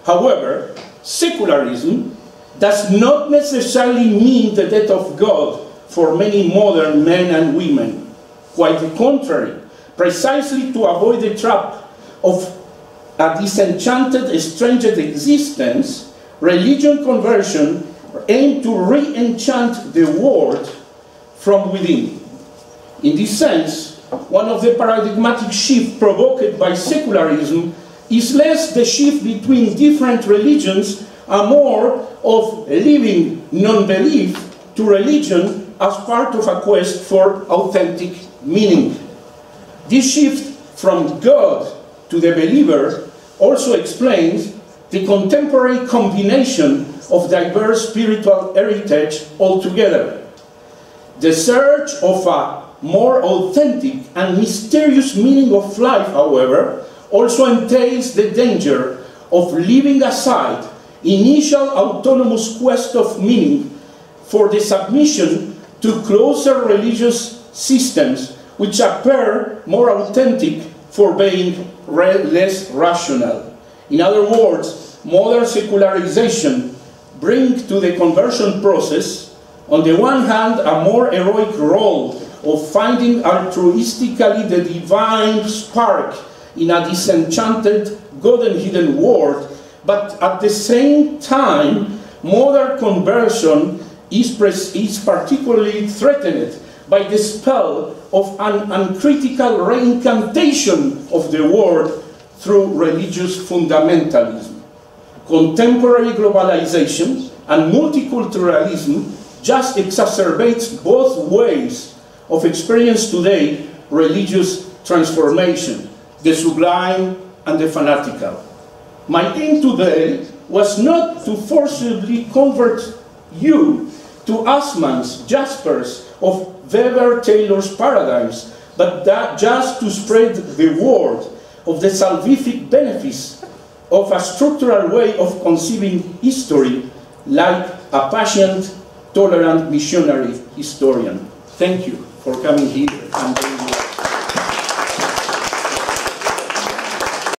However, secularism does not necessarily mean the death of God for many modern men and women. Quite the contrary, precisely to avoid the trap of a disenchanted, estranged existence, religion conversion aimed to re-enchant the world from within. In this sense, one of the paradigmatic shifts provoked by secularism is less the shift between different religions and more of living non-belief to religion as part of a quest for authentic meaning. This shift from God to the believer also explains the contemporary combination of diverse spiritual heritage altogether. The search of a more authentic and mysterious meaning of life, however, also entails the danger of leaving aside initial autonomous quest of meaning for the submission to closer religious systems which appear more authentic for being less rational. In other words, modern secularization brings to the conversion process, on the one hand, a more heroic role of finding altruistically the divine spark in a disenchanted, God and hidden world, but at the same time, modern conversion is particularly threatened by the spell of an uncritical reincantation of the world through religious fundamentalism. Contemporary globalization and multiculturalism just exacerbates both ways of experience today religious transformation, the sublime and the fanatical. My aim today was not to forcibly convert you to Assmann's, Jaspers, of Weber Taylor's paradigms, but that just to spread the word of the salvific benefits of a structural way of conceiving history like a patient, tolerant missionary historian. Thank you for coming here.